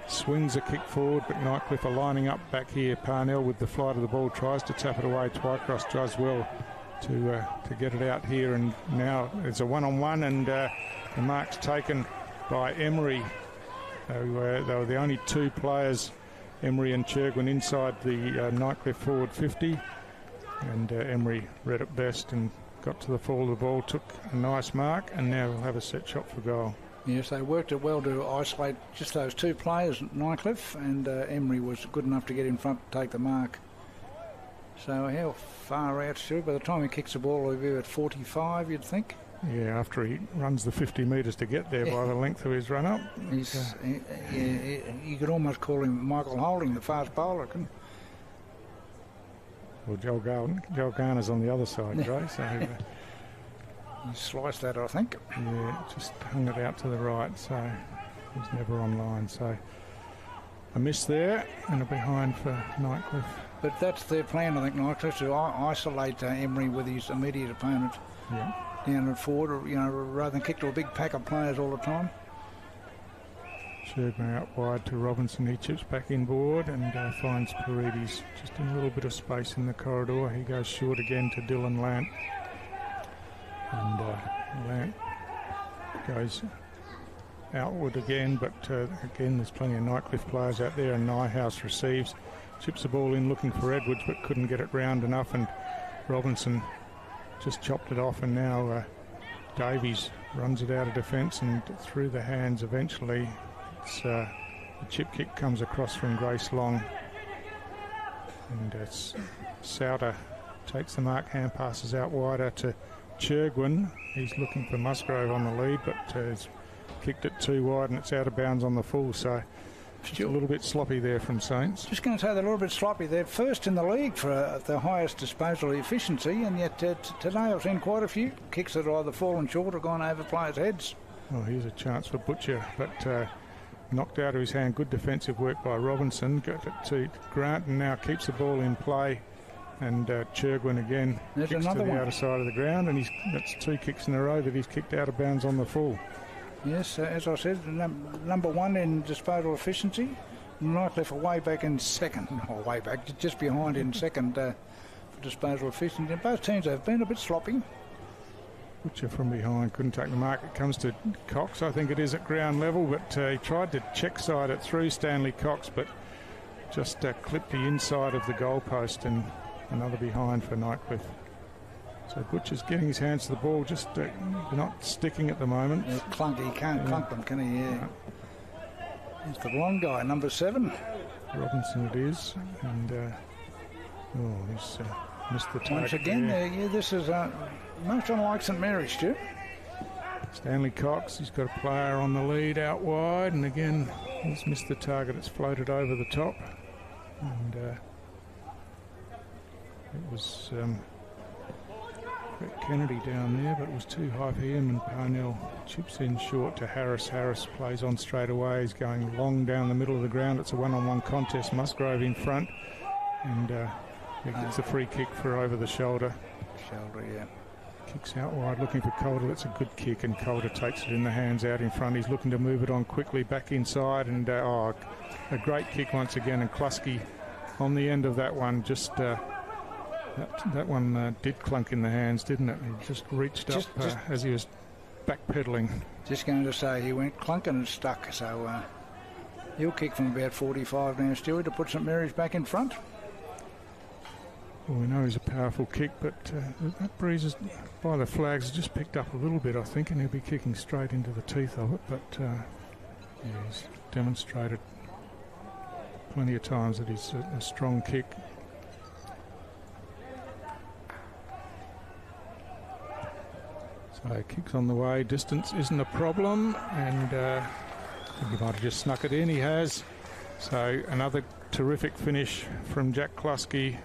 swings a kick forward, but Nightcliff are lining up back here. Parnell with the flight of the ball tries to tap it away. Twycross does well to get it out here, and now it's a one-on-one, and the mark's taken by Emery. They were the only 2 players, Emery and Churgwin, inside the Nightcliff forward 50, and Emery read it best and got to the fall of the ball, took a nice mark, and now we'll have a set shot for goal. Yes, they worked it well to isolate just those 2 players, Nightcliff, and Emery was good enough to get in front to take the mark. So how far out, Stuart? By the time he kicks the ball, he'll be at 45, you'd think? Yeah, after he runs the 50 metres to get there by the length of his run-up. You could almost call him Michael Holding, the fast bowler. Well, Joel Garner's on the other side, Gray, so... he sliced that, I think. Yeah, just hung it out to the right, so he was never online. So a miss there and a behind for Nightcliff. But that's their plan, I think, Nightcliff, to isolate Emery with his immediate opponent down and forward, or, rather than kick to a big pack of players all the time. Churgwin out wide to Robinson. He chips back inboard and finds Paredes just in a little bit of space in the corridor. He goes short again to Dylan Lant. And Lant goes outward again, but again there's plenty of Nightcliff players out there, and Nyhouse receives, chips the ball in looking for Edwards but couldn't get it round enough, and Robinson just chopped it off, and now Davies runs it out of defence and through the hands eventually. It's the chip kick comes across from Grace Long, and it's Souter takes the mark. Hand passes out wider to Churgwin. He's looking for Musgrove on the lead, but has kicked it too wide and it's out of bounds on the full, so it's a little bit sloppy there from Saints. Just going to say they're a little bit sloppy. They're first in the league for the highest disposal efficiency, and yet today I've seen quite a few kicks that have either fallen short or gone over players' heads. Well, here's a chance for Butcher, but knocked out of his hand. Good defensive work by Robinson. Got it to Grant and now keeps the ball in play. And Churgwin again kicks to the outer side of the ground, and that's 2 kicks in a row that he's kicked out of bounds on the full. Yes, as I said, number 1 in disposal efficiency. Nightcliff are way back in second, or way back, just behind in second for disposal efficiency. And both teams have been a bit sloppy. Butcher from behind couldn't take the mark. It comes to Cox, I think it is, at ground level, but he tried to check side it through Stanley Cox, but just clipped the inside of the goalpost, and another behind for Nightcliff. So Butcher's getting his hands to the ball, just not sticking at the moment. Yeah, clunky, he can't clunk them, can he? Yeah. He's the blonde guy, number 7. Robinson it is, and he's missed the target. Once again, this is most unlike St Mary's, Stu. Stanley Cox, he's got a player on the lead out wide, and again he's missed the target. It's floated over the top, and it was Brett Kennedy down there, but it was too high for him, and Parnell chips in short to Harris. Harris plays on straight away. He's going long down the middle of the ground. It's a one-on-one contest. Musgrove in front, and he gets a free kick for over the shoulder. Yeah. Kicks out wide, looking for Calder. That's a good kick, and Calder takes it in the hands out in front. He's looking to move it on quickly back inside, and a great kick once again, and Klusky on the end of that one. Just that one did clunk in the hands, didn't it? He just reached up as he was backpedaling. Just going to say he went clunking and stuck, so he'll kick from about 45 now, Stewie, to put St Mary's back in front. Well, we know he's a powerful kick, but that breeze is, by the flags, has just picked up a little bit, I think, and he'll be kicking straight into the teeth of it. But he's demonstrated plenty of times that he's a strong kick. So kicks on the way, distance isn't a problem, and I think he might have just snuck it in. He has. So another terrific finish from Jack Kluski.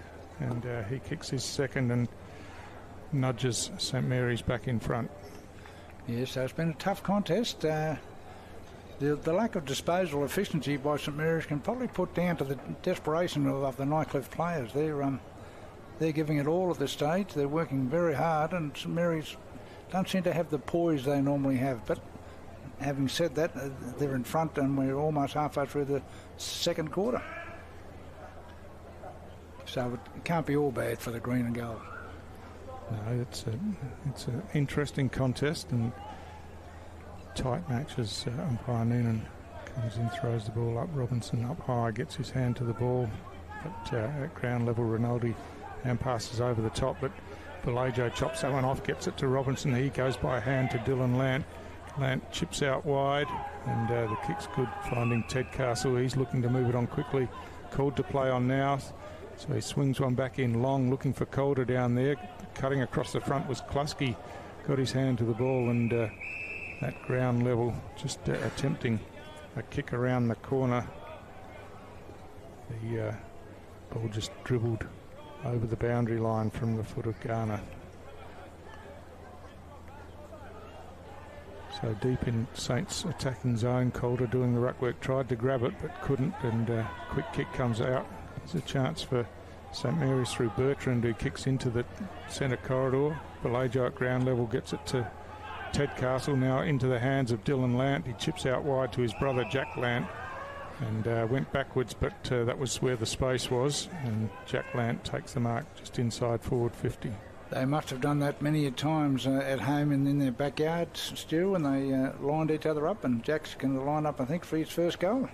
And he kicks his second and nudges St Mary's back in front. Yes, so it's been a tough contest. The lack of disposal efficiency by St Mary's can probably put down to the desperation of the Nightcliff players. They're giving it all at this stage. They're working very hard, and St Mary's don't seem to have the poise they normally have. But having said that, they're in front, and we're almost halfway through the second quarter. So it can't be all bad for the green and gold. No, it's an interesting contest and tight matches. Umpire Noonan comes in, throws the ball up. Robinson up high, gets his hand to the ball. But at ground level, Rinaldi hand passes over the top. But Belejo chops that one off, gets it to Robinson. He goes by hand to Dylan Lant. Lant chips out wide, and the kick's good, finding Ted Castle. He's looking to move it on quickly. Called to play on now. So he swings one back in long, looking for Calder down there. Cutting across the front was Kluski. Got his hand to the ball, and at ground level, just attempting a kick around the corner. The ball just dribbled over the boundary line from the foot of Garner. So deep in Saints' attacking zone, Calder doing the ruck work, tried to grab it but couldn't, and quick kick comes out. There's a chance for St Mary's through Bertrand, who kicks into the centre corridor. Belejo at ground level gets it to Ted Castle, now into the hands of Dylan Lant. He chips out wide to his brother Jack Lant and went backwards, but that was where the space was, and Jack Lant takes the mark just inside forward 50. They must have done that many times at home and in their backyard, Stu, and they lined each other up, and Jack's going to line up, I think, for his first goal.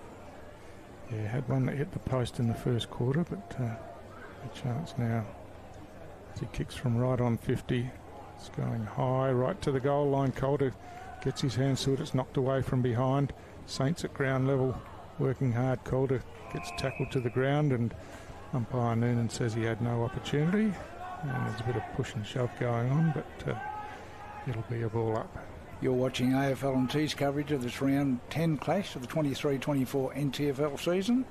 Yeah, had one that hit the post in the first quarter, but a chance now as he kicks from right on 50. It's going high, right to the goal line. Calder gets his hands to it. It's knocked away from behind. Saints at ground level, working hard. Calder gets tackled to the ground, and umpire Noonan says he had no opportunity. And there's a bit of push and shove going on, but it'll be a ball up. You're watching AFL&T's coverage of this round 10 clash of the 23-24 NTFL season.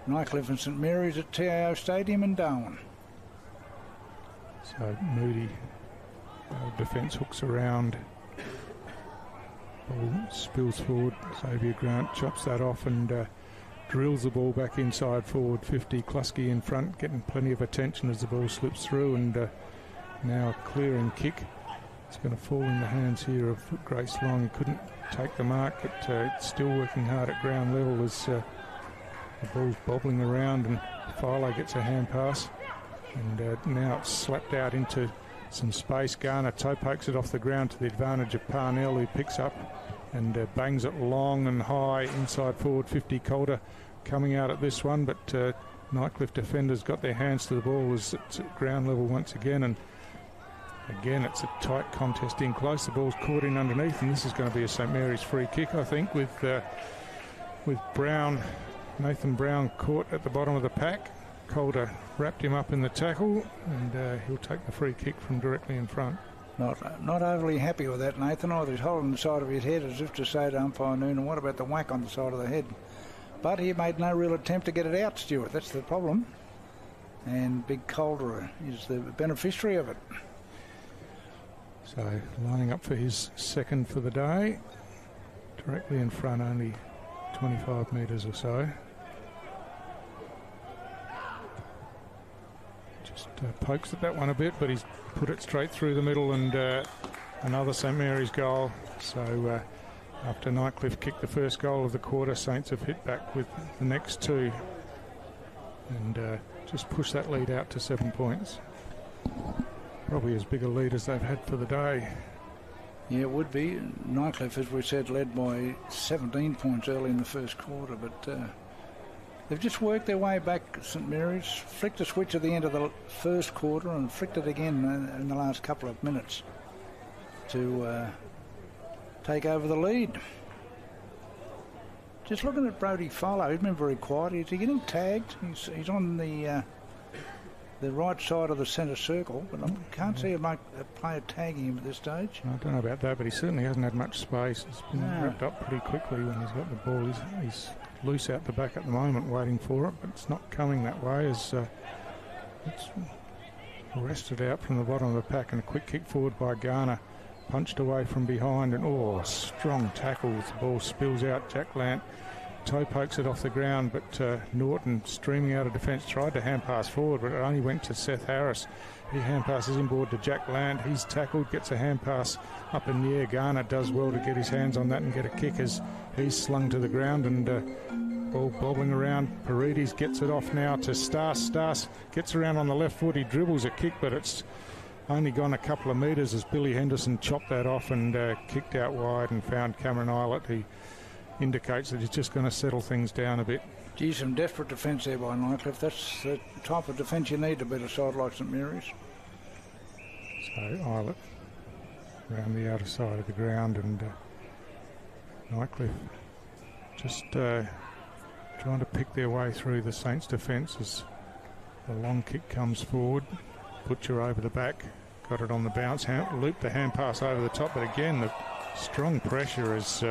Nightcliff and St Mary's at TIO Stadium in Darwin. So Moody, defence hooks around. Ball spills forward. Xavier Grant chops that off and drills the ball back inside forward 50. Kluski in front, getting plenty of attention as the ball slips through, and now a clearing kick. It's going to fall in the hands here of Grace Long. He couldn't take the mark, but it's still working hard at ground level as the ball's bobbling around, and Philo gets a hand pass, and now it's slapped out into some space. Garner toe pokes it off the ground to the advantage of Parnell, who picks up and bangs it long and high inside forward 50. Calder coming out at this one, but Nightcliff defenders got their hands to the ball as it's at ground level once again, and again it's a tight contest in close. The ball's caught in underneath, and this is going to be a St Mary's free kick, I think, with Brown, Nathan Brown caught at the bottom of the pack. Calder wrapped him up in the tackle, and he'll take the free kick from directly in front. Not overly happy with that, Nathan. Either he's holding the side of his head as if to say to umpire Noonan, what about the whack on the side of the head? But he made no real attempt to get it out, Stuart. That's the problem. And Big Calder is the beneficiary of it. So lining up for his second for the day. Directly in front, only 25 metres or so. Just pokes at that one a bit, but he's put it straight through the middle, and another St Mary's goal. So after Nightcliff kicked the first goal of the quarter, Saints have hit back with the next two and just push that lead out to 7 points. Probably as big a lead as they've had for the day. Yeah, it would be. Nightcliff, as we said, led by 17 points early in the first quarter, but they've just worked their way back. St Mary's flicked a switch at the end of the first quarter and flicked it again in the last couple of minutes to take over the lead. Just looking at Brodie Follow, he's been very quiet. Is he getting tagged? He's on the right side of the centre circle, but I can't see a player tagging him at this stage. I don't know about that, but he certainly hasn't had much space. He's been wrapped up pretty quickly when he's got the ball. He's loose out the back at the moment, waiting for it, but it's not coming that way as it's wrested out from the bottom of the pack, and a quick kick forward by Garner, punched away from behind, and strong tackle. The ball spills out. Jack Lant toe pokes it off the ground, but Norton, streaming out of defence, tried to hand pass forward, but it only went to Seth Harris. He hand passes inboard to Jack Lant. He's tackled, gets a hand pass up in the air. Garner does well to get his hands on that and get a kick as he's slung to the ground, and ball bobbling around. Paredes gets it off now to Stas. Stas gets around on the left foot. He dribbles a kick, but it's only gone a couple of metres as Billy Henderson chopped that off and kicked out wide and found Cameron Eilert. He indicates that he's just going to settle things down a bit. Gee, some desperate defence there by Nightcliff. That's the type of defence you need to beat a side like St Mary's. So Eilert around the outer side of the ground, and Nightcliff just trying to pick their way through the Saints' defence as the long kick comes forward. Butcher over the back, got it on the bounce, looped the hand pass over the top, but again the strong pressure as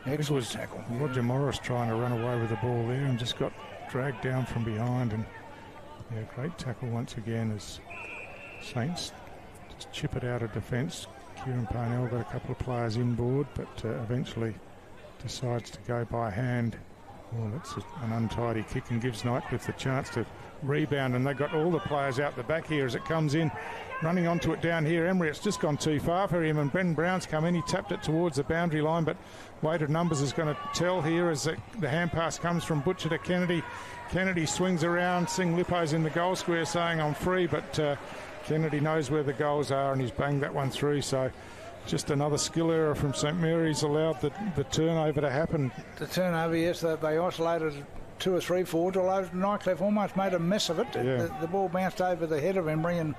this was tackle. Roger Morris trying to run away with the ball there and just got dragged down from behind, and great tackle once again as Saints just chip it out of defence. Kieran Parnell got a couple of players inboard, but eventually decides to go by hand. That's an untidy kick and gives Nightcliff the chance to rebound, and they've got all the players out the back here as it comes in. Running onto it down here, Emery, it's just gone too far for him, and Ben Brown's come in. He tapped it towards the boundary line, but weight of numbers is going to tell here as the hand pass comes from Butcher to Kennedy. Kennedy swings around. Sing Lippo's in the goal square saying I'm free, but Kennedy knows where the goals are, and he's banged that one through. So just another skill error from St Mary's allowed the turnover to happen. The turnover, yes, they isolated 2 or 3 forwards, although Nightcliff almost made a mess of it. Yeah. The ball bounced over the head of Emery and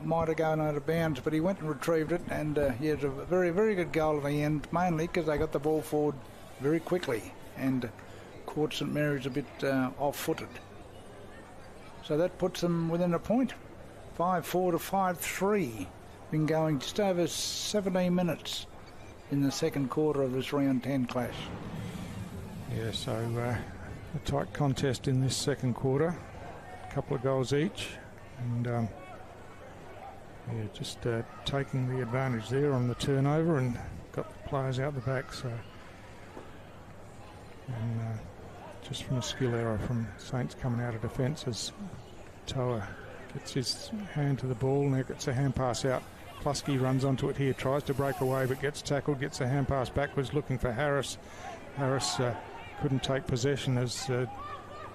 might have gone out of bounds, but he went and retrieved it, and it's a very, very good goal at the end, mainly because they got the ball forward very quickly and caught St Mary's a bit off-footed. So that puts them within a point, 5-4 to 5-3. Been going just over 17 minutes in the second quarter of this round 10 clash. Yeah, so a tight contest in this second quarter, a couple of goals each, and just taking the advantage there on the turnover and got the players out the back. So, and just from a skill error from Saints coming out of defence as Toa gets his hand to the ball, now gets a hand pass out. Plusky runs onto it here, tries to break away but gets tackled, gets a hand pass backwards looking for Harris. Harris couldn't take possession as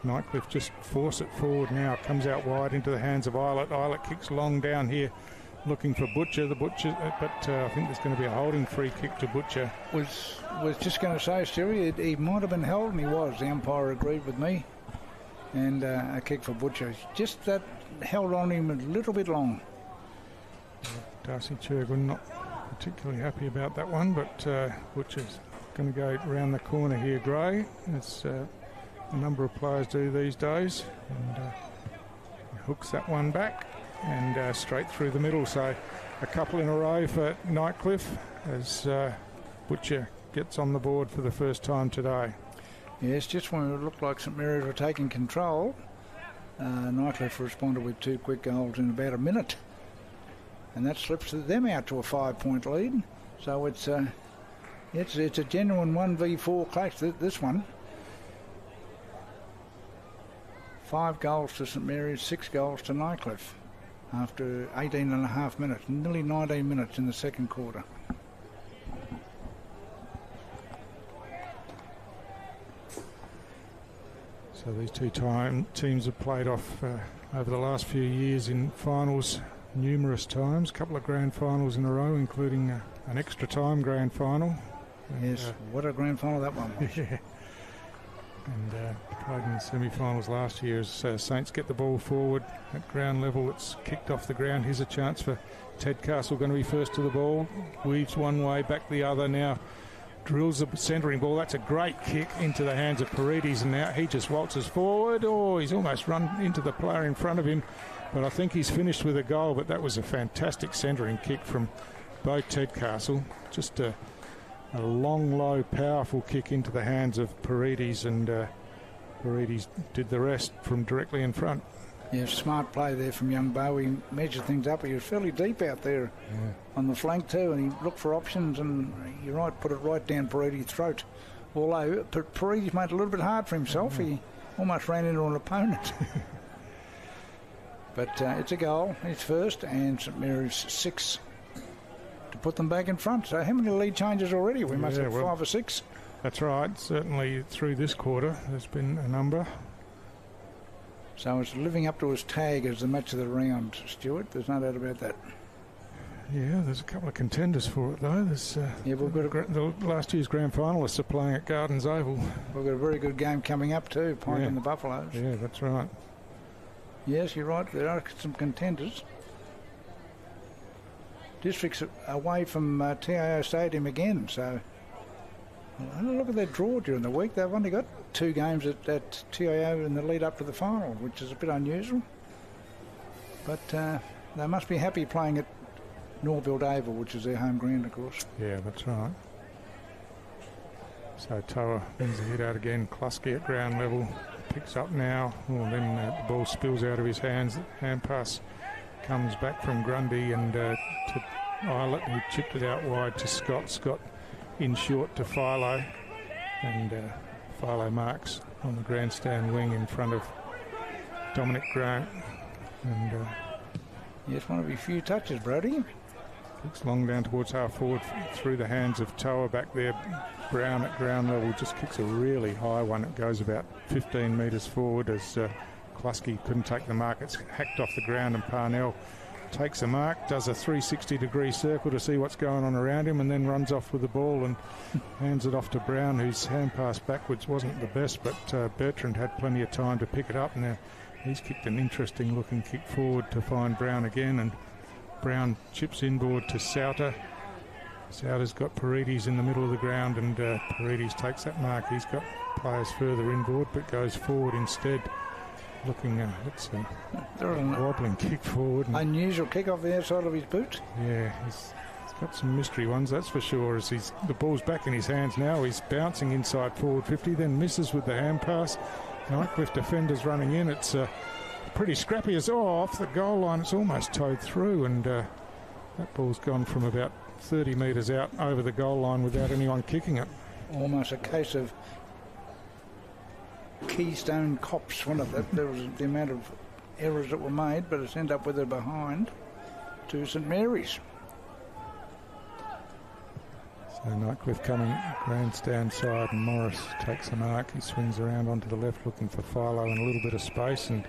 Nightcliff just force it forward now. It comes out wide into the hands of Eilert. Eilert kicks long down here looking for Butcher. But I think there's going to be a holding free kick to Butcher. Was just going to say, Stewie, he might have been held, and he was. The umpire agreed with me. And a kick for Butcher. Just that held on him a little bit long. Darcy Churgwin not particularly happy about that one, but Butcher's going to go round the corner here, Gray. It's a number of players do these days, and he hooks that one back and straight through the middle. So a couple in a row for Nightcliff as Butcher gets on the board for the first time today. Yes, just when it looked like St Mary's were taking control, Nightcliff responded with 2 quick goals in about a minute, and that slips them out to a 5-point lead. So it's a genuine 1v4 clash, this one. 5 goals to St Mary's, 6 goals to Nightcliff after 18 and a half minutes, nearly 19 minutes in the second quarter. So these two teams have played off over the last few years in finals numerous times, a couple of grand finals in a row, including an extra time grand final. Yes, what a grand final that one was. Yeah. And played in the semi-finals last year as Saints get the ball forward at ground level. It's kicked off the ground. Here's a chance for Ted Castle, going to be first to the ball. Weaves one way, back the other. Now drills the centering ball. That's a great kick into the hands of Paredes, and now he just waltzes forward. Oh, he's almost run into the player in front of him, but I think he's finished with a goal. But that was a fantastic centering kick from both Ted Castle. Just a long, low, powerful kick into the hands of Paredes, and Paredes did the rest from directly in front. Yeah, smart play there from young Bo. He measured things up. He was fairly deep out there on the flank too, and he looked for options, and you're right, put it right down Paredes' throat. Although Paredes made it a little bit hard for himself. He almost ran into an opponent. But it's a goal. It's first, and St Mary's 6 to put them back in front. So how many lead changes already? We must have 5 or 6. That's right. Certainly through this quarter there's been a number. So it's living up to his tag as the match of the round, Stuart. There's no doubt about that. Yeah, there's a couple of contenders for it though. There's we've got the last year's grand finalists are playing at Gardens Oval. We've got a very good game coming up too, Pint and the Buffaloes. Yeah, that's right. Yes, you're right. There are some contenders. Districts away from TIO Stadium again, so look at their draw during the week. They've only got 2 games at TIO in the lead up to the final, which is a bit unusual. But they must be happy playing at Norbuild Oval, which is their home ground, of course. Yeah, that's right. So Toa wins the hit out again. Klusky at ground level picks up now. Well, then the ball spills out of his hands. Hand pass comes back from Grundy and to Eilert, who chipped it out wide to Scott. Scott in short to Philo, and Philo marks on the grandstand wing in front of Dominic Grant. And yes, one of your few touches, Brody. Kicks long down towards half forward through the hands of Toa back there. Brown at ground level just kicks a really high one. It goes about 15 metres forward as Klusky couldn't take the mark. It's hacked off the ground, and Parnell takes the mark, does a 360-degree circle to see what's going on around him, and then runs off with the ball and hands it off to Brown, whose hand pass backwards wasn't the best, but Bertrand had plenty of time to pick it up. Now he's kicked an interesting-looking kick forward to find Brown again, and Brown chips inboard to Sauter. Sauter's got Paredes in the middle of the ground, and Paredes takes that mark. He's got players further inboard, but goes forward instead. Looking, it's a wobbling kick forward. Unusual kick off the outside of his boot. Yeah, he's got some mystery ones, that's for sure. As the ball's back in his hands now, he's bouncing inside forward 50, then misses with the hand pass. Nightcliff defenders running in. It's pretty scrappy as off the goal line. It's almost towed through, and that ball's gone from about 30 metres out over the goal line without anyone kicking it. Almost a case of Keystone Cops, wasn't it? There was the amount of errors that were made, but it's ended up with it behind to St Mary's. So Nightcliff coming grandstand side, and Morris takes the mark. He swings around onto the left looking for Philo in a little bit of space and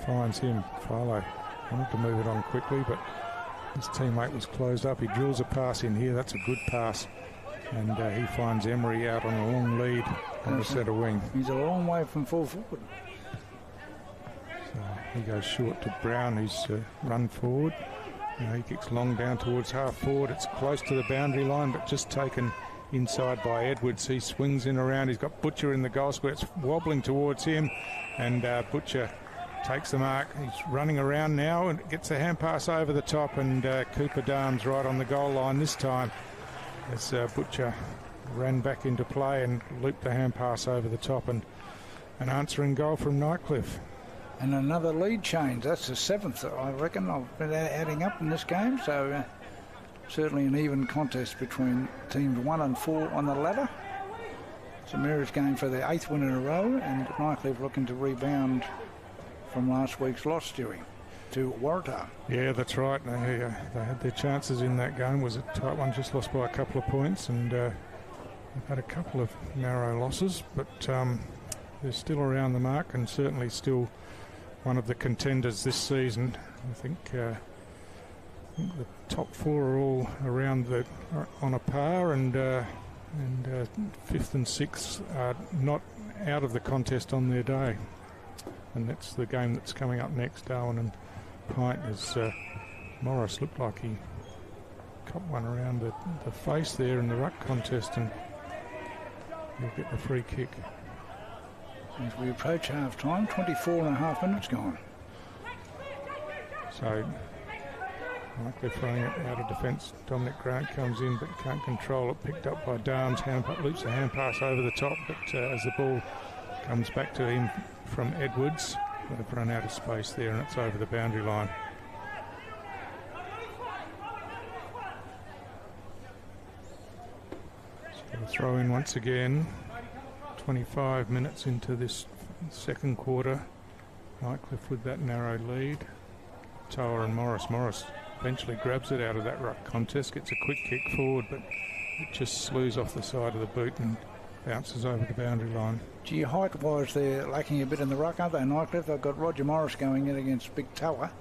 finds him. Philo wanted to move it on quickly, but his teammate was closed up. He drills a pass in here. That's a good pass. And he finds Emery out on a long lead on the centre wing. He's a long way from full forward. So he goes short to Brown, who's run forward. He kicks long down towards half forward. It's close to the boundary line, but just taken inside by Edwards. He swings in around. He's got Butcher in the goal square. It's wobbling towards him, and Butcher takes the mark. He's running around now and gets a hand pass over the top, and Cooper Darms right on the goal line this time, as Butcher ran back into play and looped the hand pass over the top, and an answering goal from Nightcliff. And another lead change. That's the 7th, I reckon. I've been adding up in this game, so certainly an even contest between teams 1 and 4 on the ladder. St Mary's going for their 8th win in a row, and Nightcliff looking to rebound from last week's loss, Stewie, to Waratah. Yeah, that's right. They had their chances in that game. It was a tight one, just lost by a couple of points, and they've had a couple of narrow losses, but they're still around the mark and certainly still one of the contenders this season. I think think the top four are all around on a par, and fifth and sixth are not out of the contest on their day. And that's the game that's coming up next, Darwin and Pint, as Morris looked like he got one around the face there in the ruck contest, and he'll get the free kick. As we approach half-time, 24.5 minutes gone. So, Nightcliff throwing it out of defence. Dominic Grant comes in but can't control it. Picked up by Darms. Loops the hand pass over the top, but as the ball comes back to him from Edwards, they've run out of space there and it's over the boundary line. So the throw in once again. 25 minutes into this second quarter. Nightcliff with that narrow lead. Toa and Morris. Morris eventually grabs it out of that ruck contest, gets a quick kick forward, but it just slews off the side of the boot and bounces over the boundary line. Gee, height-wise, they're lacking a bit in the ruck, aren't they, Nightcliff? They've got Roger Morris going in against Big Toa.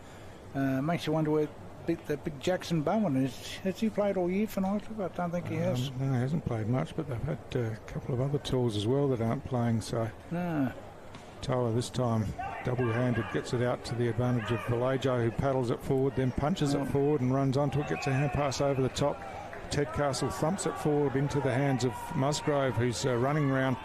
Makes you wonder where the big Jackson Bowen is. Has he played all year for Nightcliff? I don't think he has. No, he hasn't played much, but they've had a couple of other tools as well that aren't playing, so... No. Toa this time double-handed, gets it out to the advantage of Vallejo, who paddles it forward, then punches it forward and runs onto it, gets a hand pass over the top. Tedcastle thumps it forward into the hands of Musgrove, who's running around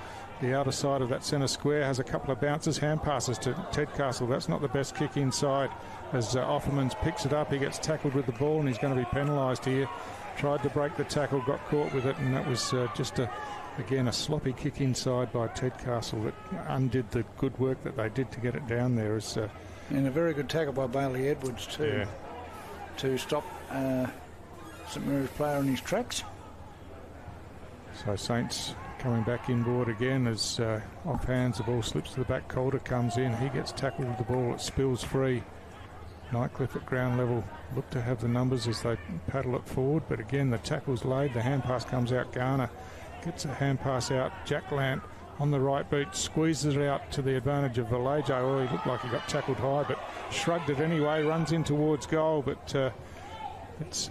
the outer side of that centre square, has a couple of bounces, hand passes to Tedcastle. That's not the best kick inside, as Offermans picks it up. He gets tackled with the ball and he's going to be penalised here. Tried to break the tackle, got caught with it, and that was just again a sloppy kick inside by Tedcastle that undid the good work that they did to get it down there. And a very good tackle by Bailey Edwards too, to stop St Mary's player in his tracks. So Saints coming back inboard again as off hands, the ball slips to the back. Calder comes in, he gets tackled with the ball, it spills free. Nightcliff at ground level look to have the numbers as they paddle it forward, but again the tackle's laid, the hand pass comes out. Garner gets a hand pass out. Jack Lant on the right boot squeezes it out to the advantage of Vallejo. Oh, he looked like he got tackled high, but shrugged it anyway, runs in towards goal, but it's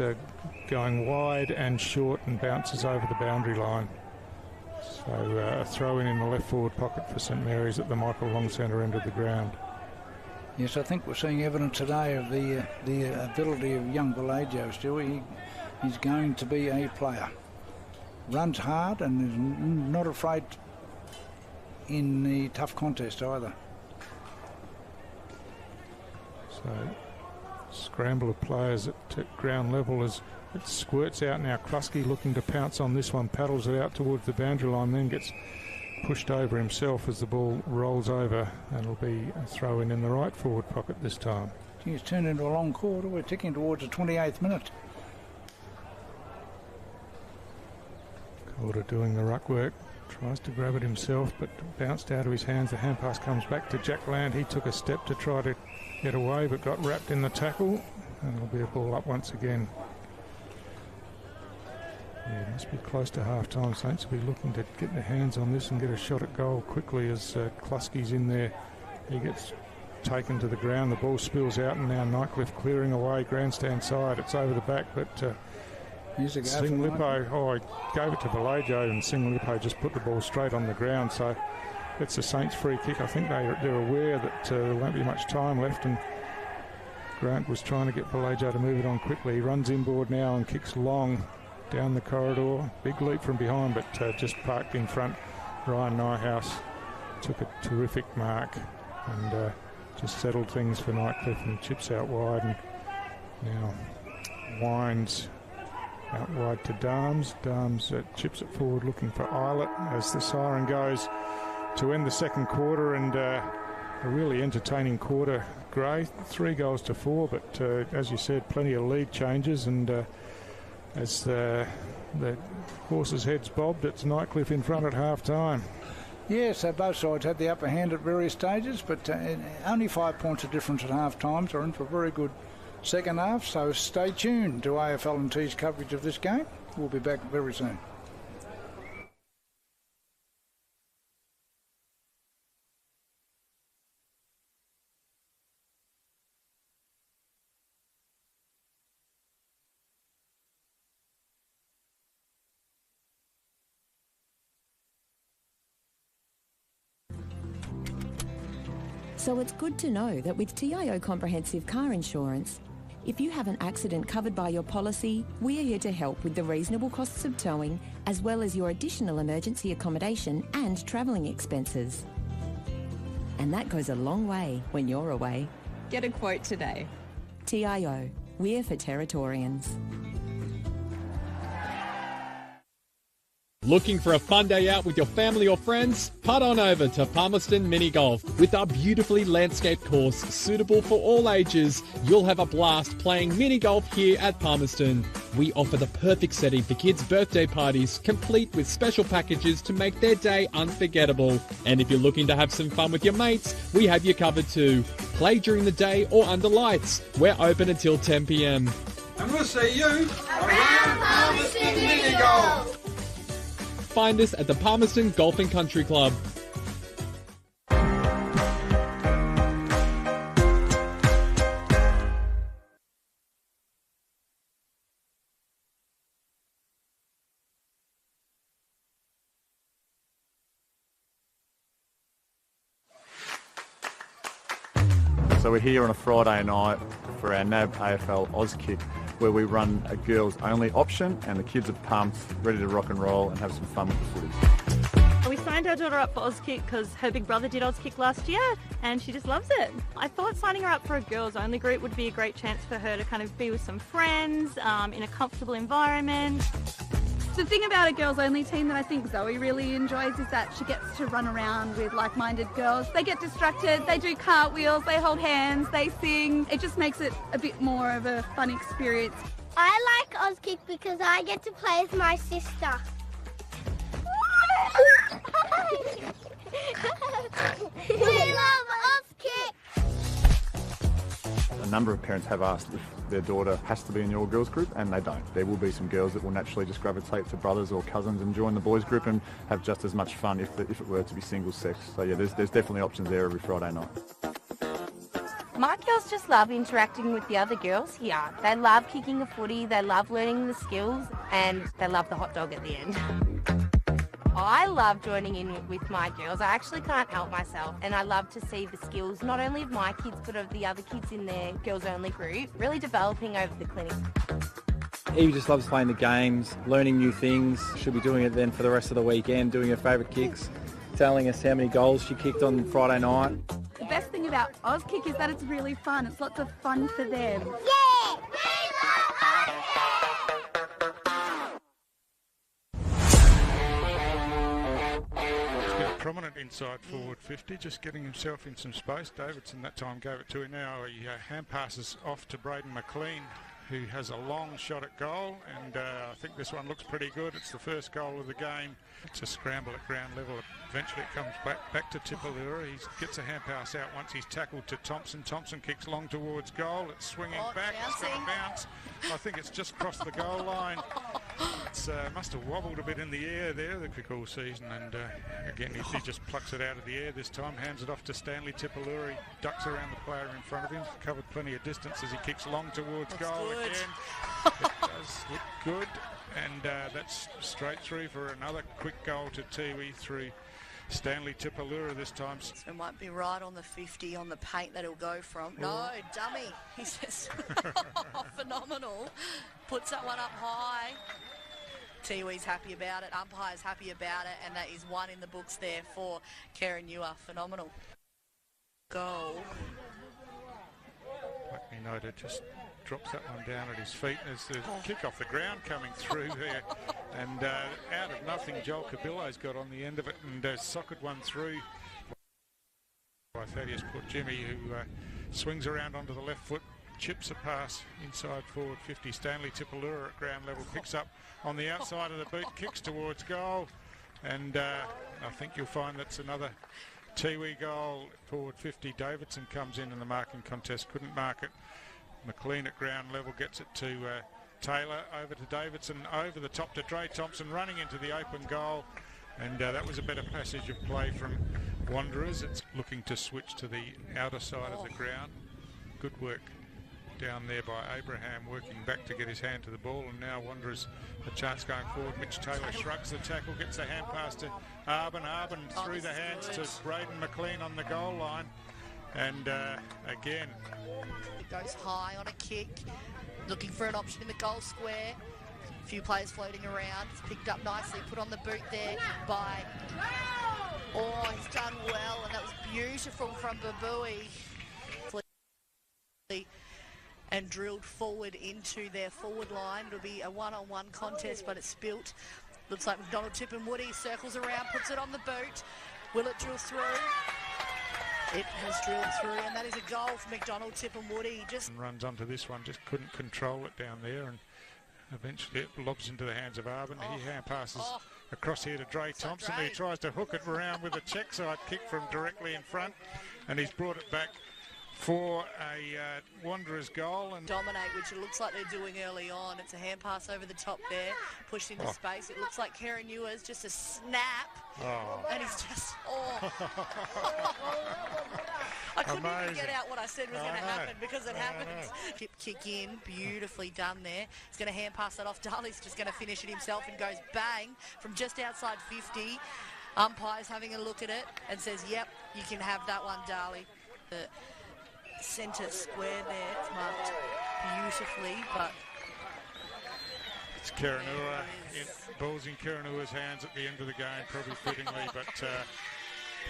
going wide and short and bounces over the boundary line. So a throw in the left forward pocket for St Mary's at the Michael Long Centre end of the ground. Yes, I think we're seeing evidence today of the ability of young Vallejo still. He's going to be a player. Runs hard and is not afraid in the tough contest either. So scramble of players at ground level as it squirts out now. Klusky looking to pounce on this one, paddles it out towards the boundary line, then gets pushed over himself as the ball rolls over, and it'll be a throw in the right forward pocket this time. He's turned into a long quarter. We're ticking towards the 28th minute. Calder doing the ruck work, tries to grab it himself, but bounced out of his hands. The hand pass comes back to Jack Land. He took a step to try to get away, but got wrapped in the tackle, and it'll be a ball up once again. Yeah, it must be close to half-time. Saints will be looking to get their hands on this and get a shot at goal quickly as Klusky's in there. He gets taken to the ground. The ball spills out, and now Nightcliff clearing away grandstand side. It's over the back, but Sing Lippo, he gave it to Vallejo, and Sing Lippo just put the ball straight on the ground. So it's a Saints free kick. I think they're aware that there won't be much time left, and Grant was trying to get Vallejo to move it on quickly. He runs inboard now and kicks long down the corridor. Big leap from behind, but just parked in front. Ryan Nyhouse took a terrific mark and just settled things for Nightcliff, and chips out wide, and now winds out wide to Darms. Darms chips it forward looking for Eilert as the siren goes to end the second quarter, and a really entertaining quarter, Gray. 3 goals to 4, but as you said, plenty of lead changes, and as the horses' heads bobbed, it's Nightcliff in front at half-time. Yes, so both sides had the upper hand at various stages, but only 5 points of difference at half-time, so we're in for a very good second half. So stay tuned to AFL&T's coverage of this game. We'll be back very soon. So it's good to know that with TIO Comprehensive Car Insurance, if you have an accident covered by your policy, we are here to help with the reasonable costs of towing, as well as your additional emergency accommodation and travelling expenses. And that goes a long way when you're away. Get a quote today. TIO, we're for Territorians. Looking for a fun day out with your family or friends? Putt on over to Palmerston Mini Golf. With our beautifully landscaped course suitable for all ages, you'll have a blast playing mini golf here at Palmerston. We offer the perfect setting for kids' birthday parties, complete with special packages to make their day unforgettable. And if you're looking to have some fun with your mates, we have you covered too. Play during the day or under lights. We're open until 10 p.m. And we'll see you around Palmerston Mini Golf. Find us at the Palmerston Golf and Country Club. So we're here on a Friday night for our NAB AFL Auskick, where we run a girls-only option, and the kids are pumped, ready to rock and roll and have some fun with the footies. We signed our daughter up for Auskick because her big brother did Auskick last year and she just loves it. I thought signing her up for a girls-only group would be a great chance for her to kind of be with some friends in a comfortable environment. The thing about a girls-only team that I think Zoe really enjoys is that she gets to run around with like-minded girls. They get distracted, they do cartwheels, they hold hands, they sing. It just makes it a bit more of a fun experience. I like Auskick because I get to play with my sister. We love Auskick! A number of parents have asked if their daughter has to be in your girls group, and they don't. There will be some girls that will naturally just gravitate to brothers or cousins and join the boys group and have just as much fun if it were to be single sex. So yeah, there's definitely options there every Friday night. My girls just love interacting with the other girls here. They love kicking a footy, they love learning the skills, and they love the hot dog at the end. I love joining in with my girls. I actually can't help myself, and I love to see the skills not only of my kids but of the other kids in their girls-only group really developing over the clinic. Evie just loves playing the games, learning new things. She'll be doing it then for the rest of the weekend, doing her favourite kicks, telling us how many goals she kicked on Friday night. The best thing about Auskick is that it's really fun. It's lots of fun for them. Yeah! Prominent inside forward 50, just getting himself in some space. Davidson that time gave it to him. Now he hand passes off to Braden McLean, who has a long shot at goal, and I think this one looks pretty good. It's the first goal of the game. It's a scramble at ground level. Eventually it comes back to Tipalura. He gets a hand pass out once he's tackled to Thompson. Thompson kicks long towards goal. It's swinging back. It's going to bounce. I think it's just crossed the goal line. It must have wobbled a bit in the air there, the kick all season, and again he just plucks it out of the air this time, hands it off to Stanley Tipalura. He ducks around the player in front of him, covered plenty of distance as he kicks long towards goal again. It does look good, and that's straight through for another quick goal to Tiwi through Stanley Tipalura this time. So it might be right on the 50 on the paint that he'll go from. No, dummy. He says, phenomenal. Puts that one up high. Tiwi's happy about it, umpire's happy about it, and that is one in the books there for Karen Ewer. Phenomenal goal. Like we noted, just drops that one down at his feet as the kick off the ground coming through there. And out of nothing, Joel Cabillo's got on the end of it and socket one through by Thaddeus Port Jimmy, who swings around onto the left foot, chips a pass inside forward 50. Stanley Tipalura at ground level picks up on the outside of the boot, kicks towards goal, and I think you'll find that's another Tiwi goal. Forward 50, Davidson comes in the marking contest, couldn't mark it. McLean at ground level gets it to Taylor, over to Davidson, over the top to Dre Thompson, running into the open goal, and that was a better passage of play from Wanderers. It's looking to switch to the outer side of the ground. Good work down there by Abraham, working back to get his hand to the ball, and now Wanderers a chance going forward. Mitch Taylor shrugs the tackle, gets the hand pass to Arbin through the hands to Braden McLean on the goal line, And again, It goes high on a kick, looking for an option in the goal square. A few players floating around. It's picked up nicely, put on the boot there by... Oh, he's done well, and that was beautiful from Babui. And drilled forward into their forward line. It'll be a one-on-one contest, but it's spilt. Looks like McDonald Tipperwoody circles around, puts it on the boot. Will it drill through? It has drilled through, and that is a goal for McDonald Tipperwoody. Just runs onto this one, just couldn't control it down there, and eventually it lobs into the hands of Arbin. He hand passes across here to Dre Thompson. He tries to hook it around with a check side kick from directly in front, and he's brought it back for a Wanderers goal. And dominate, which it looks like they're doing early on. It's a hand pass over the top there, pushed into space. It looks like Karen Ewers, just a snap, and he's just, I couldn't even get out what I said was going to happen, because it happens. Kick in, beautifully done there. He's going to hand pass that off. Darley's just going to finish it himself and goes bang from just outside 50. Umpire's having a look at it and says, yep, you can have that one, Darley. The centre square there, it's marked beautifully, but it's Karanua. Ball's in Karanua's hands at the end of the game, probably fittingly, but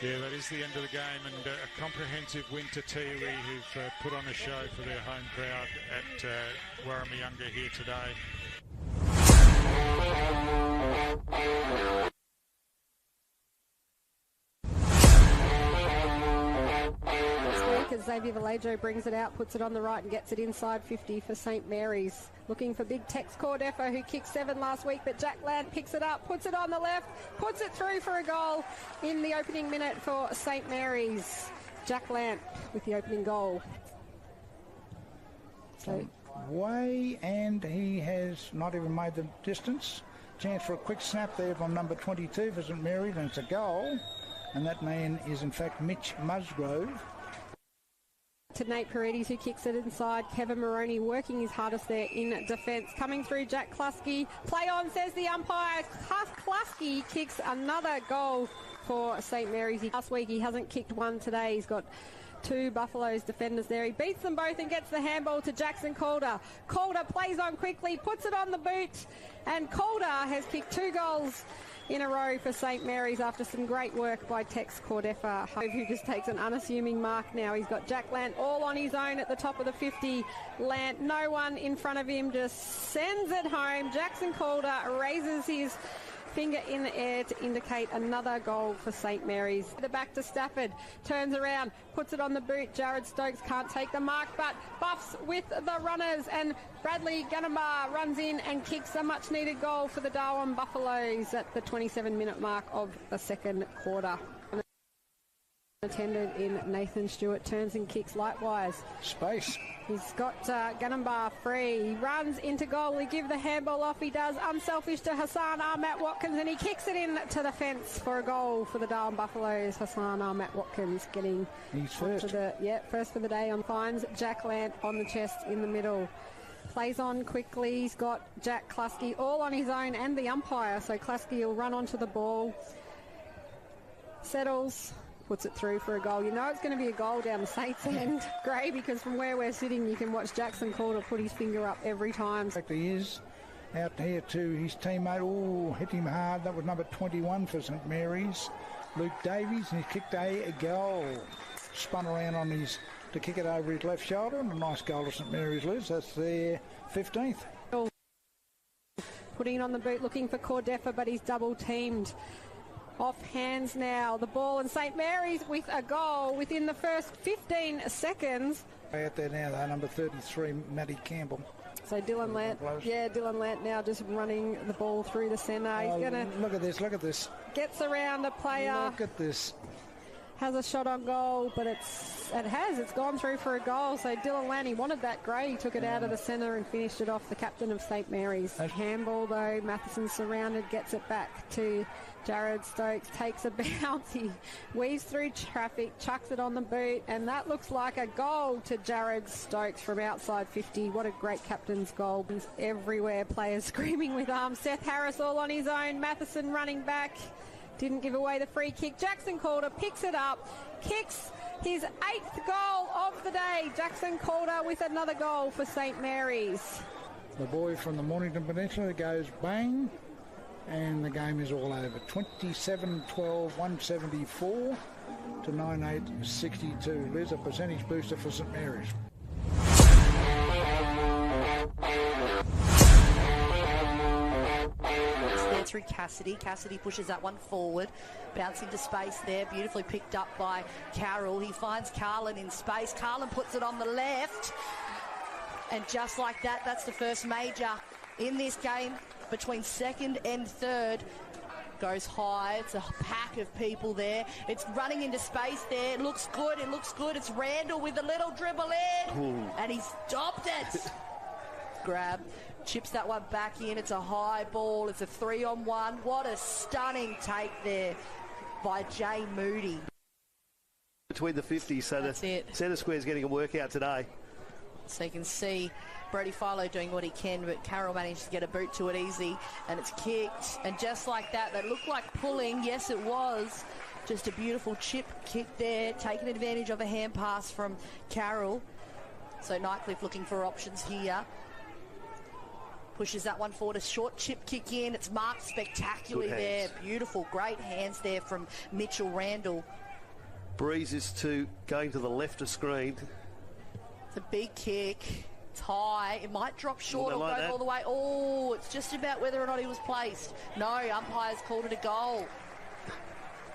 yeah, that is the end of the game, and a comprehensive win to Tiwi, who've put on a show for their home crowd at Warramayunga here today. Xavier Vallejo brings it out, puts it on the right and gets it inside 50 for St Mary's. Looking for big Tex Cordefo, who kicked 7 last week, but Jack Lant picks it up, puts it on the left, puts it through for a goal in the opening minute for St Mary's. Jack Lant with the opening goal. So way, and he has not even made the distance. Chance for a quick snap there from number 22 for St Mary's, and it's a goal. And that man is in fact Mitch Musgrove. To Nate Paredes, who kicks it inside. Kevin Moroney working his hardest there in defence. Coming through, Jack Kluski. Play on, says the umpire. Kluski kicks another goal for St Mary's. Last week he hasn't kicked one today. He's got 2 Buffaloes defenders there. He beats them both and gets the handball to Jackson Calder. Calder plays on quickly, puts it on the boot, and Calder has kicked 2 goals in a row for St Mary's after some great work by Tex Cordefa, who just takes an unassuming mark now. He's got Jack Lant all on his own at the top of the 50. Lant, no one in front of him, just sends it home. Jackson Calder raises his finger in the air to indicate another goal for St Mary's. The back to Stafford, turns around, puts it on the boot. Jared Stokes can't take the mark, but buffs with the runners, and Bradley Gunnabar runs in and kicks a much needed goal for the Darwin Buffaloes at the 27-minute mark of the second quarter. Attended in Nathan Stewart, turns and kicks likewise. Space. He's got Gunnabar free. He runs into goal. He give the handball off. He does. Unselfish to Hassan Ahmat Watkins, and he kicks it in to the fence for a goal for the Darwin Buffaloes. Hassan Ahmat Watkins getting first. First for the day on fines. Jack Lant on the chest in the middle. Plays on quickly. He's got Jack Kluski all on his own and the umpire. So Kluski will run onto the ball. Settles. Puts it through for a goal. You know it's going to be a goal down the Saints end, Gray, because from where we're sitting you can watch Jackson Calder put his finger up every time. He is out here to his teammate. Oh, hit him hard. That was number 21 for St Mary's, Luke Davies, and he kicked a goal. Spun around on his to kick it over his left shoulder, and a nice goal to St Mary's, Liz. That's their 15th. Putting it on the boot, looking for Cordefa, but he's double teamed. Off hands now, the ball, and St Mary's with a goal within the first 15 seconds. Out there now, though, number 33, Matty Campbell. So Dylan Lant now just running the ball through the centre. He's gonna look at this. Gets around a player. Look at this. Has a shot on goal, but it's gone through for a goal. So Dylan Lant, he wanted that Gray. He took it out of the centre and finished it off, the captain of St Mary's. Handball though, Matheson surrounded, gets it back to Jared Stokes, takes a bounce, he weaves through traffic, chucks it on the boot, and that looks like a goal to Jared Stokes from outside 50. What a great captain's goal. Everywhere, players screaming with arms. Seth Harris all on his own, Matheson running back. Didn't give away the free kick. Jackson Calder picks it up, kicks his 8th goal of the day. Jackson Calder with another goal for St Mary's. The boy from the Mornington Peninsula goes bang, and the game is all over. 27-12, 174 to 98-62. Liz, a percentage booster for St Mary's. There through Cassidy. Cassidy pushes that one forward, bouncing to space there, beautifully picked up by Carroll. He finds Carlin in space. Carlin puts it on the left, and just like that, that's the first major in this game between second and third. Goes high. It's a pack of people there. It's running into space there. It looks good. It looks good. It's Randall with a little dribble in. Ooh. And he stopped it. Grab. Chips that one back in. It's a high ball. It's a 3-on-1. What a stunning take there by Jay Moody. Between the 50s, so that's the it. Centre Square's getting a workout today. So you can see Brody Philo doing what he can, but Carroll managed to get a boot to it easy, and it's kicked. And just like that, that looked like pulling. Yes, it was. Just a beautiful chip kick there, taking advantage of a hand pass from Carroll. So Nightcliff looking for options here. Pushes that one forward, a short chip kick in. It's marked spectacularly there. Beautiful, great hands there from Mitchell Randall. Breeze is going to the left of screen. It's a big kick. It's high. It might drop short or like go that. all the way. Oh, it's just about whether or not he was placed. No, umpires called it a goal.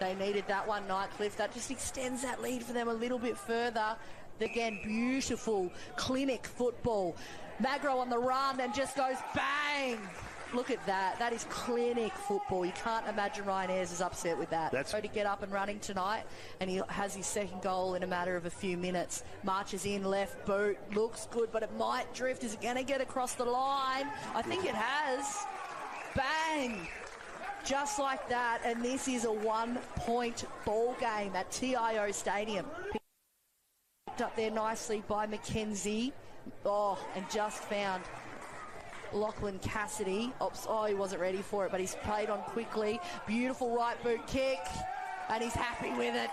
They needed that one, Nightcliff. That just extends that lead for them a little bit further. Again, beautiful clinic football. Magro on the run and just goes bang. Look at that. That is clinic football. You can't imagine Ryan Ayres is upset with that. That's to get up and running tonight, and he has his second goal in a matter of a few minutes. Marches in, left boot. Looks good, but it might drift. Is it going to get across the line? I think it has. Bang. Just like that, and this is a 1-point ball game at TIO Stadium. Picked up there nicely by Mackenzie. Oh, and just found Lachlan Cassidy. Oops, oh, he wasn't ready for it, but he's played on quickly. Beautiful right boot kick, and he's happy with it.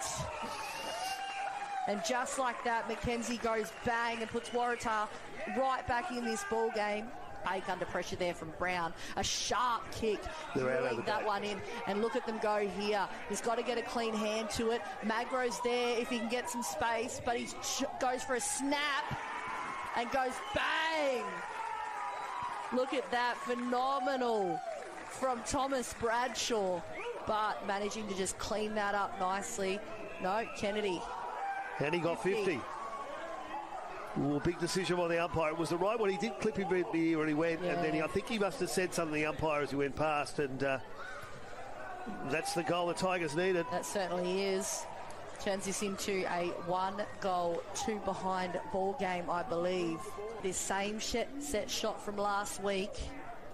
And just like that, Mackenzie goes bang and puts Waratah right back in this ball game. Bake under pressure there from Brown. A sharp kick, drilling that one in. And look at them go here. He's got to get a clean hand to it. Magro's there if he can get some space, but he goes for a snap and goes bang. Look at that, phenomenal from Thomas Bradshaw, but managing to just clean that up nicely. No, Kennedy. And he got 50. Ooh, big decision by the umpire. It was the right one. He did clip him in the ear and he went, and then I think he must have said something to the umpire as he went past, and that's the goal the Tigers needed. That certainly is. Turns this into a 1-goal, 2-behind ball game, I believe. This same set shot from last week.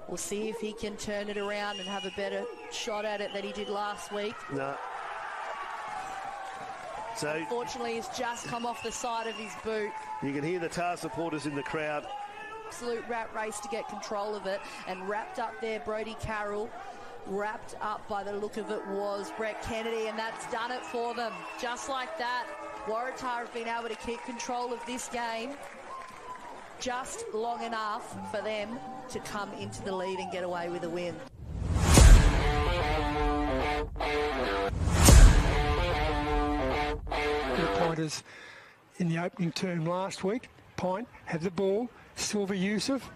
We'll see if he can turn it around and have a better shot at it than he did last week. No. So unfortunately, he's just come off the side of his boot. You can hear the TAR supporters in the crowd. Absolute rat race to get control of it, and wrapped up there, Brody Carroll. Wrapped up by the look of it was Brett Kennedy, and that's done it for them. Just like that, Waratah have been able to keep control of this game just long enough for them to come into the lead and get away with a win. The pointers in the opening term last week. Point, have the ball. Silver Yusuf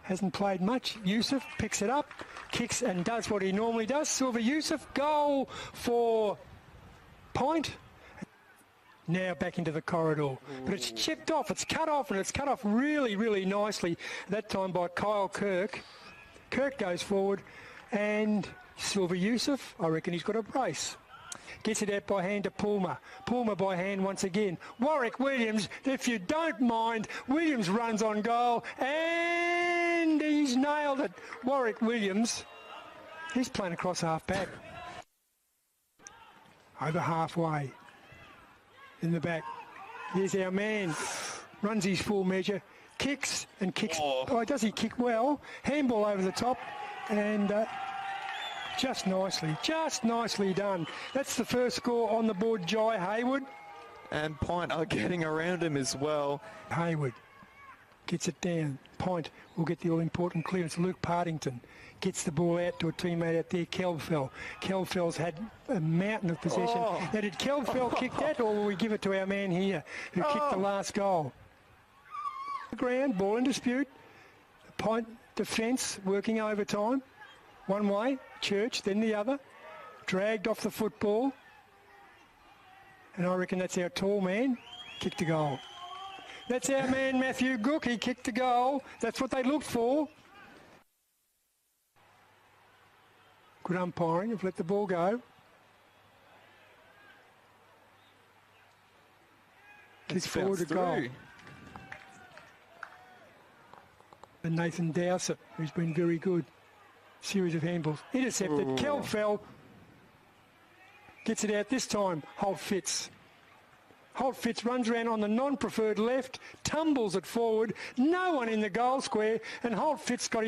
hasn't played much. Yusuf picks it up, kicks and does what he normally does. Silver Yusuf, goal for Point. Now back into the corridor. But it's chipped off, it's cut off, and it's cut off really, really nicely. That time by Kyle Kirk. Kirk goes forward, and Silver Yusuf, I reckon he's got a brace. Gets it out by hand to Pulmer. Pulmer by hand once again. Warwick Williams, if you don't mind, Williams runs on goal, and he's nailed it. Warwick Williams, he's playing across half back. Over halfway. In the back. Here's our man. Runs his full measure. Kicks and kicks. Oh, does he kick well? Handball over the top. And Just nicely done. That's the first score on the board, Jai Hayward. And Pint are getting around him as well. Hayward gets it down. Pint will get the all-important clearance. Luke Partington gets the ball out to a teammate out there, Kelfell. Kelfell's had a mountain of possession. Now, did Kelfell kick that, or will we give it to our man here who kicked the last goal? Ground, ball in dispute. Pint defence working overtime. One way, Church, then the other. Dragged off the football. And I reckon that's our tall man. Kicked the goal. That's our man, Matthew Gook. He kicked the goal. That's what they looked for. Good umpiring. Have let the ball go. Kick forward to goal. And Nathan Dowsett, who's been very good. Series of handballs. Intercepted. Kelfell gets it out this time. Holt Fitz. Holt Fitz runs around on the non-preferred left, tumbles it forward. No one in the goal square, and Holt Fitz got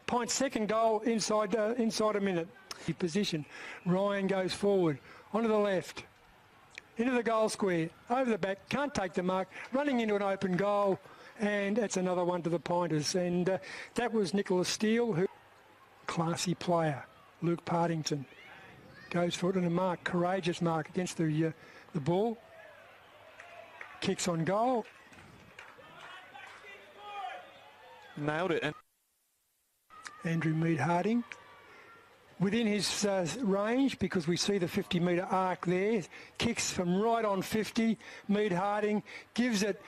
Pint's second goal inside a minute. Position. Ryan goes forward onto the left, into the goal square, over the back. Can't take the mark. Running into an open goal, and that's another one to the Pointers. And that was Nicholas Steele, who. Classy player, Luke Partington, goes for it in a mark, courageous mark against the ball. Kicks on goal. Nailed it. Andrew Mead-Harding within his range, because we see the 50-metre arc there. Kicks from right on 50. Mead-Harding gives it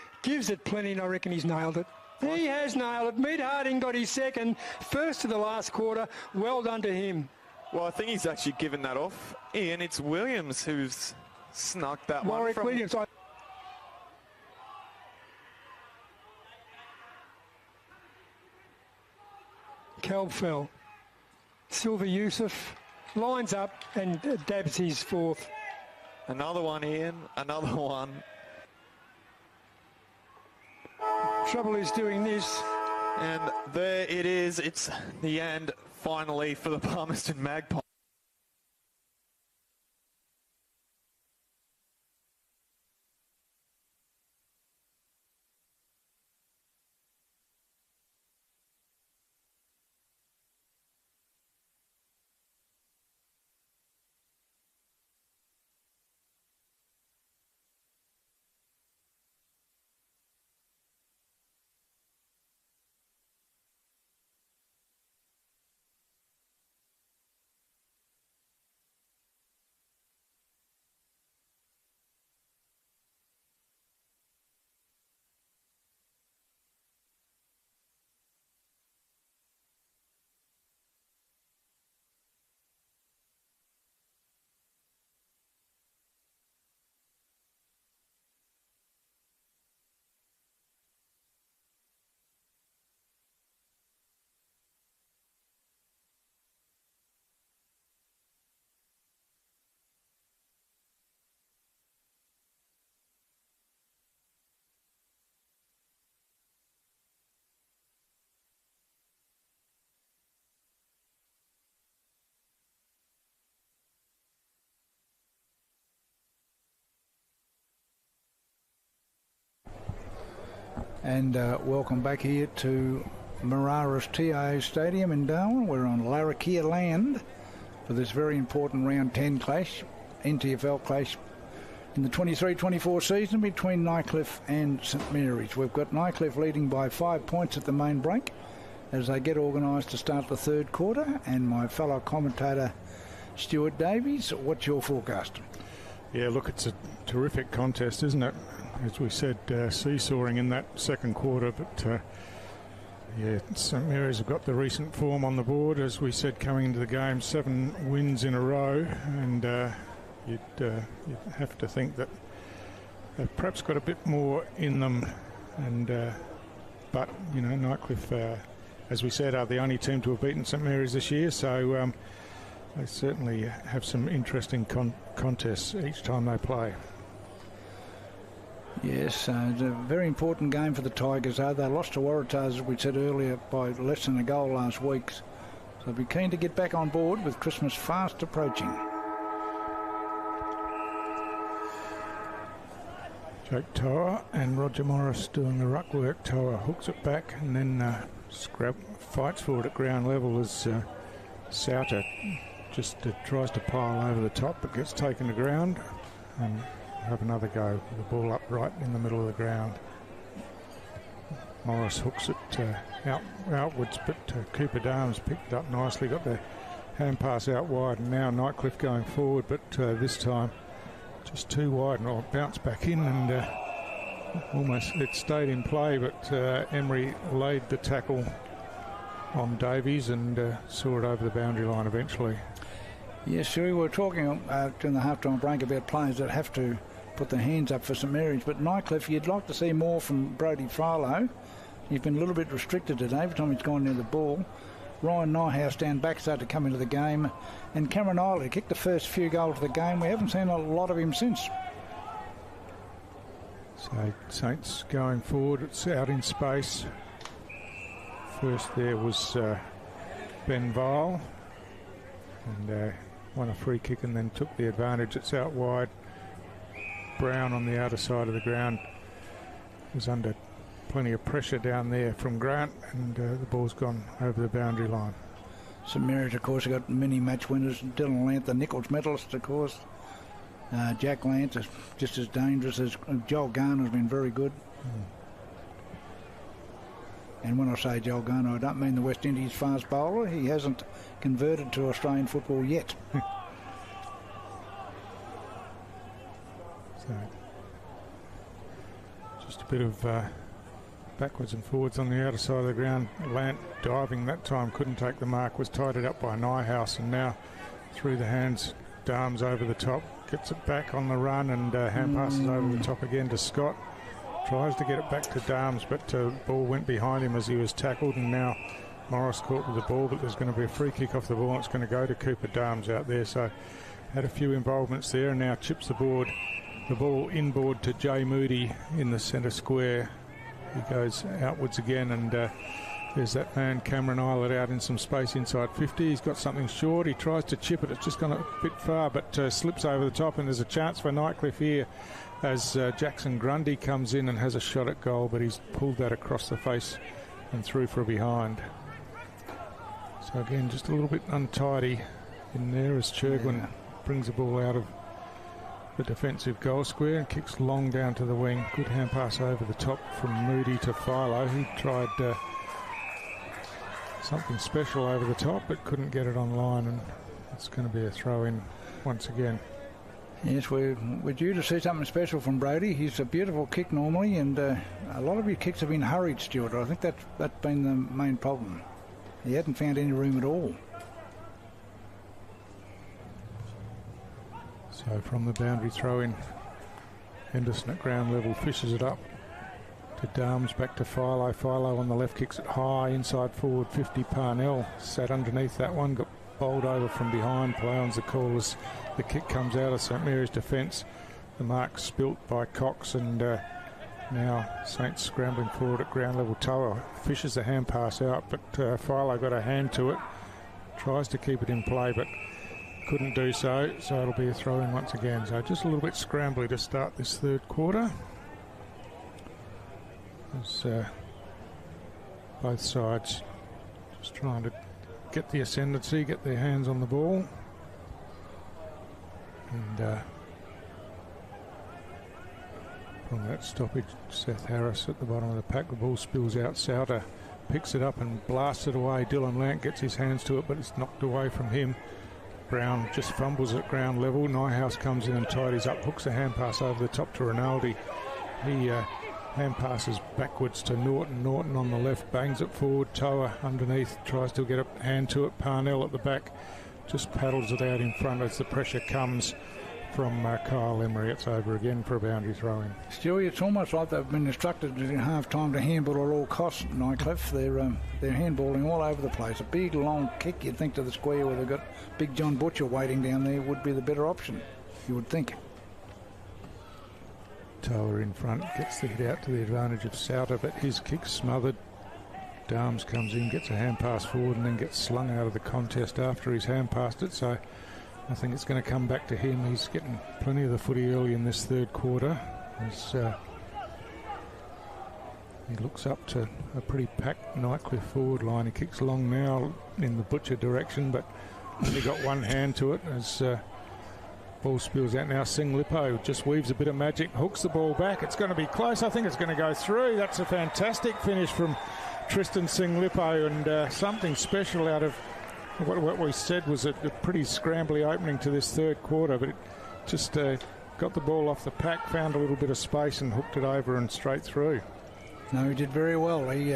plenty, and I reckon he's nailed it. He has nailed it. Mead-Harding got his second, first of the last quarter. Well done to him. Well, I think he's actually given that off. Ian, it's Williams who's snuck that Warwick one from... Williams. Kelfell. Silver Yusuf lines up and dabs his fourth. Another one, Ian. Another one. Trouble is doing this. And there it is. It's the end, finally, for the Palmerston Magpies. And welcome back here to Mararas TIO Stadium in Darwin. We're on Larrakia land for this very important round 10 clash, NTFL clash in the 23-24 season between Nightcliff and St Mary's. We've got Nightcliff leading by 5 points at the main break as they get organised to start the third quarter. And my fellow commentator Stuart Davies, what's your forecast? Yeah, look, it's a terrific contest, isn't it? As we said, seesawing in that second quarter, but yeah, St Mary's have got the recent form on the board. As we said, coming into the game, 7 wins in a row, and you'd have to think that they've perhaps got a bit more in them. And but you know, Nightcliff, as we said, are the only team to have beaten St Mary's this year, so they certainly have some interesting contests each time they play. Yes, it's a very important game for the Tigers. They lost to Waratahs, as we said earlier, by less than a goal last week. So be keen to get back on board with Christmas fast approaching. Jake Toa and Roger Morris doing the ruck work. Toa hooks it back and then fights for it at ground level as Souter just tries to pile over the top but gets taken to ground, and have another go with the ball up right in the middle of the ground. Morris hooks it outwards, but Cooper Darms picked it up nicely, got the hand pass out wide, and now Nightcliff going forward, but this time just too wide, and it'll bounce back in, and almost it stayed in play, but Emery laid the tackle on Davies and saw it over the boundary line eventually. Yes, sure. We were talking during the half-time break about players that have to put their hands up for St Mary's, but Nightcliff, you'd like to see more from Brodie Farlow. He's been a little bit restricted today every time he's gone near the ball. Ryan Nyhouse down back started to come into the game, and Cameron Eiley kicked the first few goals of the game. We haven't seen a lot of him since. So Saints going forward, it's out in space. First there was Ben Vile, and won a free kick and then took the advantage. It's out wide. Brown on the outer side of the ground was under plenty of pressure down there from Grant, and the ball's gone over the boundary line. St Mary's, of course, have got many match winners. Dylan Lant, the Nichols medalist, of course. Jack Lance is just as dangerous as Joel Garner has been very good. And when I say Joel Garner, I don't mean the West Indies fast bowler. He hasn't converted to Australian football yet. So just a bit of backwards and forwards on the outer side of the ground. Lant diving that time, couldn't take the mark, was tied up by Nyhouse, and now through the hands, Darms over the top, gets it back on the run, and hand passes over the top again to Scott. Tries to get it back to Darms, but the ball went behind him as he was tackled, and now Morris caught with the ball, but there's going to be a free kick off the ball, and it's going to go to Cooper Darms out there. So had a few involvements there, and now chips the ball inboard to Jay Moody in the centre square. He goes outwards again, and there's that man Cameron Eilert out in some space inside 50. He's got something short. He tries to chip it. It's just gone a bit far, but slips over the top, and there's a chance for Nightcliff here as Jackson Grundy comes in and has a shot at goal, but he's pulled that across the face and through for a behind. So again, just a little bit untidy in there as Churgwin brings the ball out of the defensive goal square and kicks long down to the wing. Good hand pass over the top from Moody to Philo. He tried something special over the top but couldn't get it on line, and it's going to be a throw in once again. Yes, we're due to see something special from Brodie. He's a beautiful kick normally, and a lot of his kicks have been hurried, Stuart. I think that's been the main problem. He hadn't found any room at all. So from the boundary throw in, Henderson at ground level fishes it up to Darms, back to Philo. Philo on the left kicks it high, inside forward 50. Parnell sat underneath that one, got bowled over from behind. Play on's the call as the kick comes out of St Mary's defence. The mark spilt by Cox, and now Saints scrambling forward at ground level. Toa fishes the hand pass out, but Philo got a hand to it, tries to keep it in play but couldn't do so, so it'll be a throw in once again. So just a little bit scrambly to start this third quarter. As both sides just trying to get the ascendancy, get their hands on the ball. And from that stoppage, Seth Harris at the bottom of the pack. The ball spills out. Souter picks it up and blasts it away. Dylan Lant gets his hands to it, but it's knocked away from him. Brown just fumbles at ground level. Nyhouse comes in and tidies up, hooks a hand pass over the top to Rinaldi. He hand passes backwards to Norton. Norton on the left bangs it forward. Toa underneath tries to get a hand to it. Parnell at the back just paddles it out in front as the pressure comes from Kyle Emery. It's over again for a boundary throw-in. Stewie, it's almost like they've been instructed in half-time to handball at all costs, Nightcliff. They're handballing all over the place. A big, long kick, you'd think, to the square where they've got Big John Butcher waiting down there would be the better option, you would think. Toa in front, gets the hit out to the advantage of Souter, but his kick smothered. Darms comes in, gets a hand pass forward and then gets slung out of the contest after he's hand passed it. So I think it's going to come back to him. He's getting plenty of the footy early in this third quarter. He looks up to a pretty packed Nightcliff forward line. He kicks long now in the Butcher direction, but only got one hand to it as ball spills out now. Sing Lippo just weaves a bit of magic, hooks the ball back. It's going to be close. I think it's going to go through. That's a fantastic finish from Tristan Sing Lippo, and something special out of what we said was a pretty scrambly opening to this third quarter, but it just got the ball off the pack, found a little bit of space and hooked it over and straight through. No, he did very well. He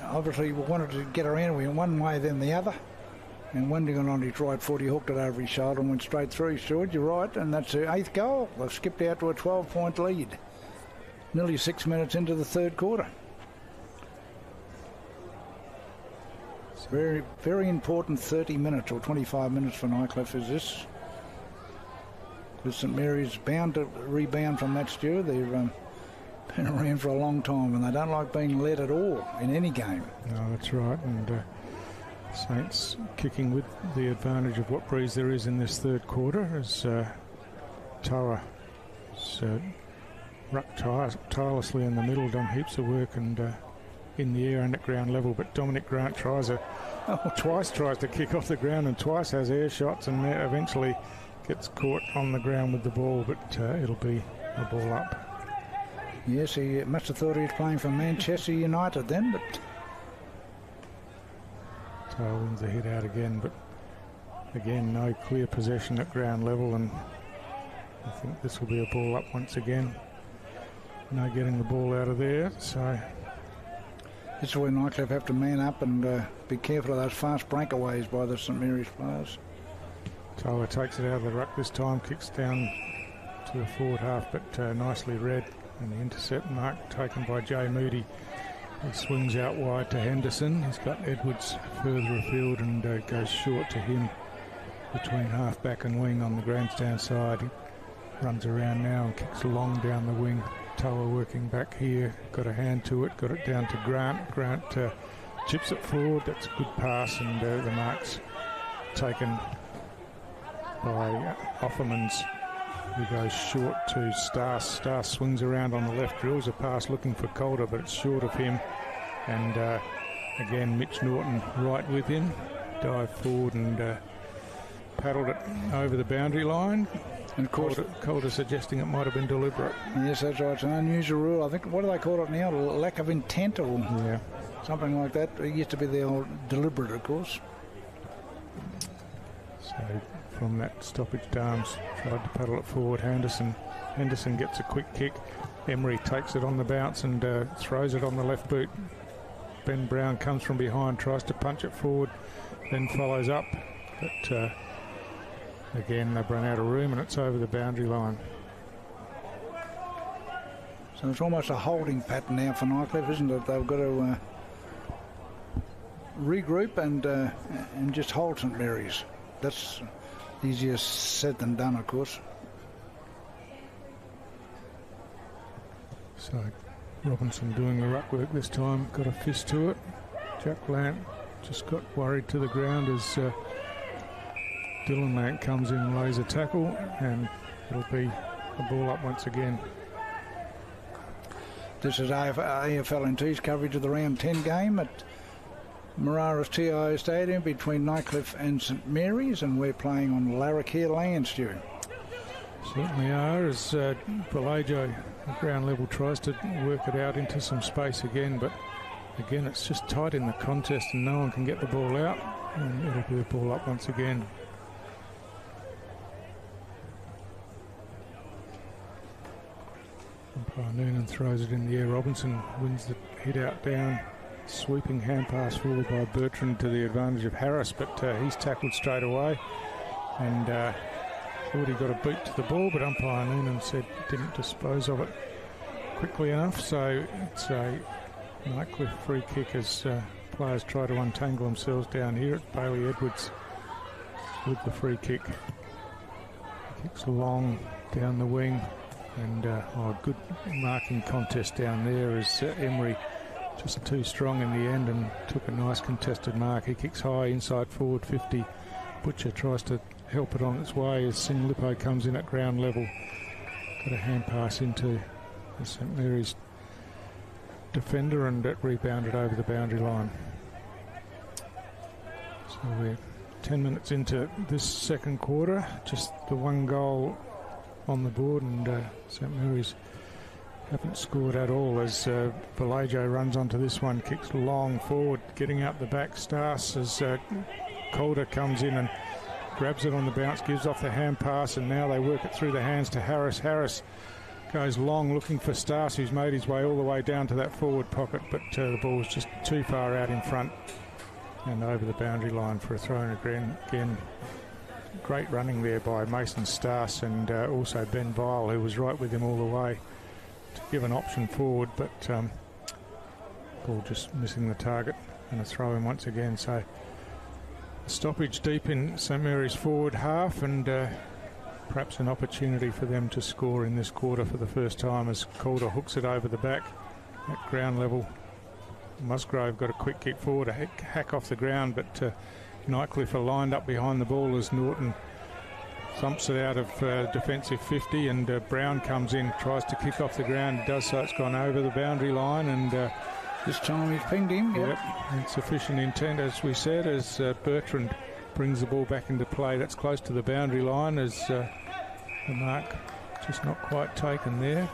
obviously wanted to get around in one way then the other. And when he got on his right foot, he hooked it over his shoulder and went straight through. Stuart, you're right, and that's the 8th goal. They've skipped out to a 12-point lead. Nearly 6 minutes into the third quarter. It's very, very important 30 minutes or 25 minutes for Nightcliff is this. Because St Mary's bound to rebound from that, Stuart. They've been around for a long time and they don't like being led at all in any game. No, that's right. And Saints kicking with the advantage of what breeze there is in this third quarter as Toa rucked tirelessly in the middle, done heaps of work and in the air and at ground level, but Dominic Grant tries to kick off the ground and twice has air shots and eventually gets caught on the ground with the ball, but it'll be a ball up. Yes, he must have thought he was playing for Manchester United then, but Toa wins the hit out again, but again no clear possession at ground level, and I think this will be a ball up once again. No getting the ball out of there, so this is where Nightcliff have to man up and be careful of those fast breakaways by the St Mary's players. Toa takes it out of the ruck this time, kicks down to the forward half, but nicely read, and the intercept mark taken by Jay Moody. He swings out wide to Henderson. He's got Edwards further afield and goes short to him between half-back and wing on the grandstand side. He runs around now and kicks long down the wing. Toa working back here, got a hand to it, got it down to Grant. Grant chips it forward. That's a good pass, and the mark's taken by Offermans, who goes short to Stas. Stas swings around on the left, drills a pass looking for Calder, but it's short of him. And again, Mitch Norton right with him, dived forward and paddled it over the boundary line. And of course, Calder suggesting it might have been deliberate. Yes, that's right. It's an unusual rule. I think, what do they call it now? Lack of intent or something like that. It used to be the old deliberate, of course. So from that stoppage, Darms tried to paddle it forward. Henderson gets a quick kick. Emery takes it on the bounce and throws it on the left boot. Ben Brown comes from behind, tries to punch it forward, then follows up. But again, they've run out of room and it's over the boundary line. So it's almost a holding pattern now for Nightcliff, isn't it? They've got to regroup and just hold St Mary's. That's easier said than done, of course. So Robinson doing the ruck work this time, got a fist to it. Jack Lant just got worried to the ground as Dylan Lant comes in and lays a tackle, and it'll be a ball up once again. This is AFL&T's coverage of the round 10 game at Marara's TIO Stadium between Nightcliff and St Mary's, and we're playing on Larrakia land, Stu. Certainly are, as Balajo at ground level tries to work it out into some space again, but again it's just tight in the contest and no one can get the ball out, and it'll be a ball up once again. Umpire Noonan throws it in the air. Robinson wins the hit out down. Sweeping hand pass forward by Bertrand to the advantage of Harris, but he's tackled straight away and thought he got a boot to the ball, but umpire Noonan said didn't dispose of it quickly enough. So it's a Nightcliff free kick as players try to untangle themselves down here. At Bailey Edwards with the free kick. Kicks long down the wing, and good marking contest down there as Emery just too strong in the end and took a nice contested mark. He kicks high inside forward 50. Butcher tries to help it on its way as Singlipo comes in at ground level. Got a hand pass into the St Mary's defender, and it rebounded over the boundary line. So we're 10 minutes into this second quarter, just the one goal on the board, and St Mary's haven't scored at all as Vallejo runs onto this one, kicks long forward, getting out the back. Stas as Calder comes in and grabs it on the bounce, gives off the hand pass, and now they work it through the hands to Harris. Harris goes long looking for Stas, who's made his way all the way down to that forward pocket, but the ball's just too far out in front and over the boundary line for a throw-in again. Great running there by Mason Stas and also Ben Vile, who was right with him all the way to give an option forward, but ball just missing the target and a throw-in once again. So stoppage deep in St Mary's forward half, and perhaps an opportunity for them to score in this quarter for the first time as Calder hooks it over the back at ground level. Musgrove got a quick kick forward, a hack off the ground, but Nightcliff are lined up behind the ball as Norton thumps it out of defensive 50, and Brown comes in, tries to kick off the ground. It does so, it's gone over the boundary line, and this time he's pinged him. Yep, insufficient intent, as we said, as Bertrand brings the ball back into play. That's close to the boundary line as the mark just not quite taken there.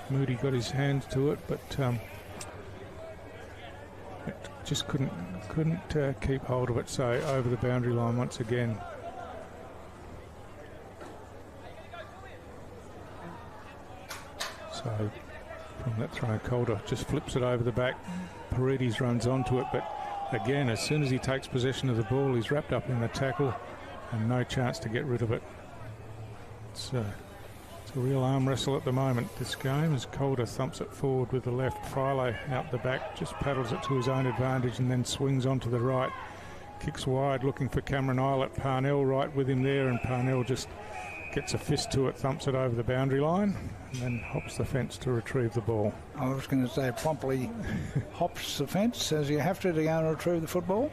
Moody got his hands to it, but just couldn't keep hold of it. So over the boundary line once again. So from that throw, Calder just flips it over the back. Paredes runs onto it, but again, as soon as he takes possession of the ball, he's wrapped up in the tackle and no chance to get rid of it. It's a real arm wrestle at the moment, this game, as Calder thumps it forward with the left. Philo out the back, just paddles it to his own advantage and then swings onto the right. Kicks wide, looking for Cameron Eilert. Parnell right with him there, and Parnell just gets a fist to it, thumps it over the boundary line, and then hops the fence to retrieve the ball. I was going to say promptly hops the fence, as you have to go and retrieve the football.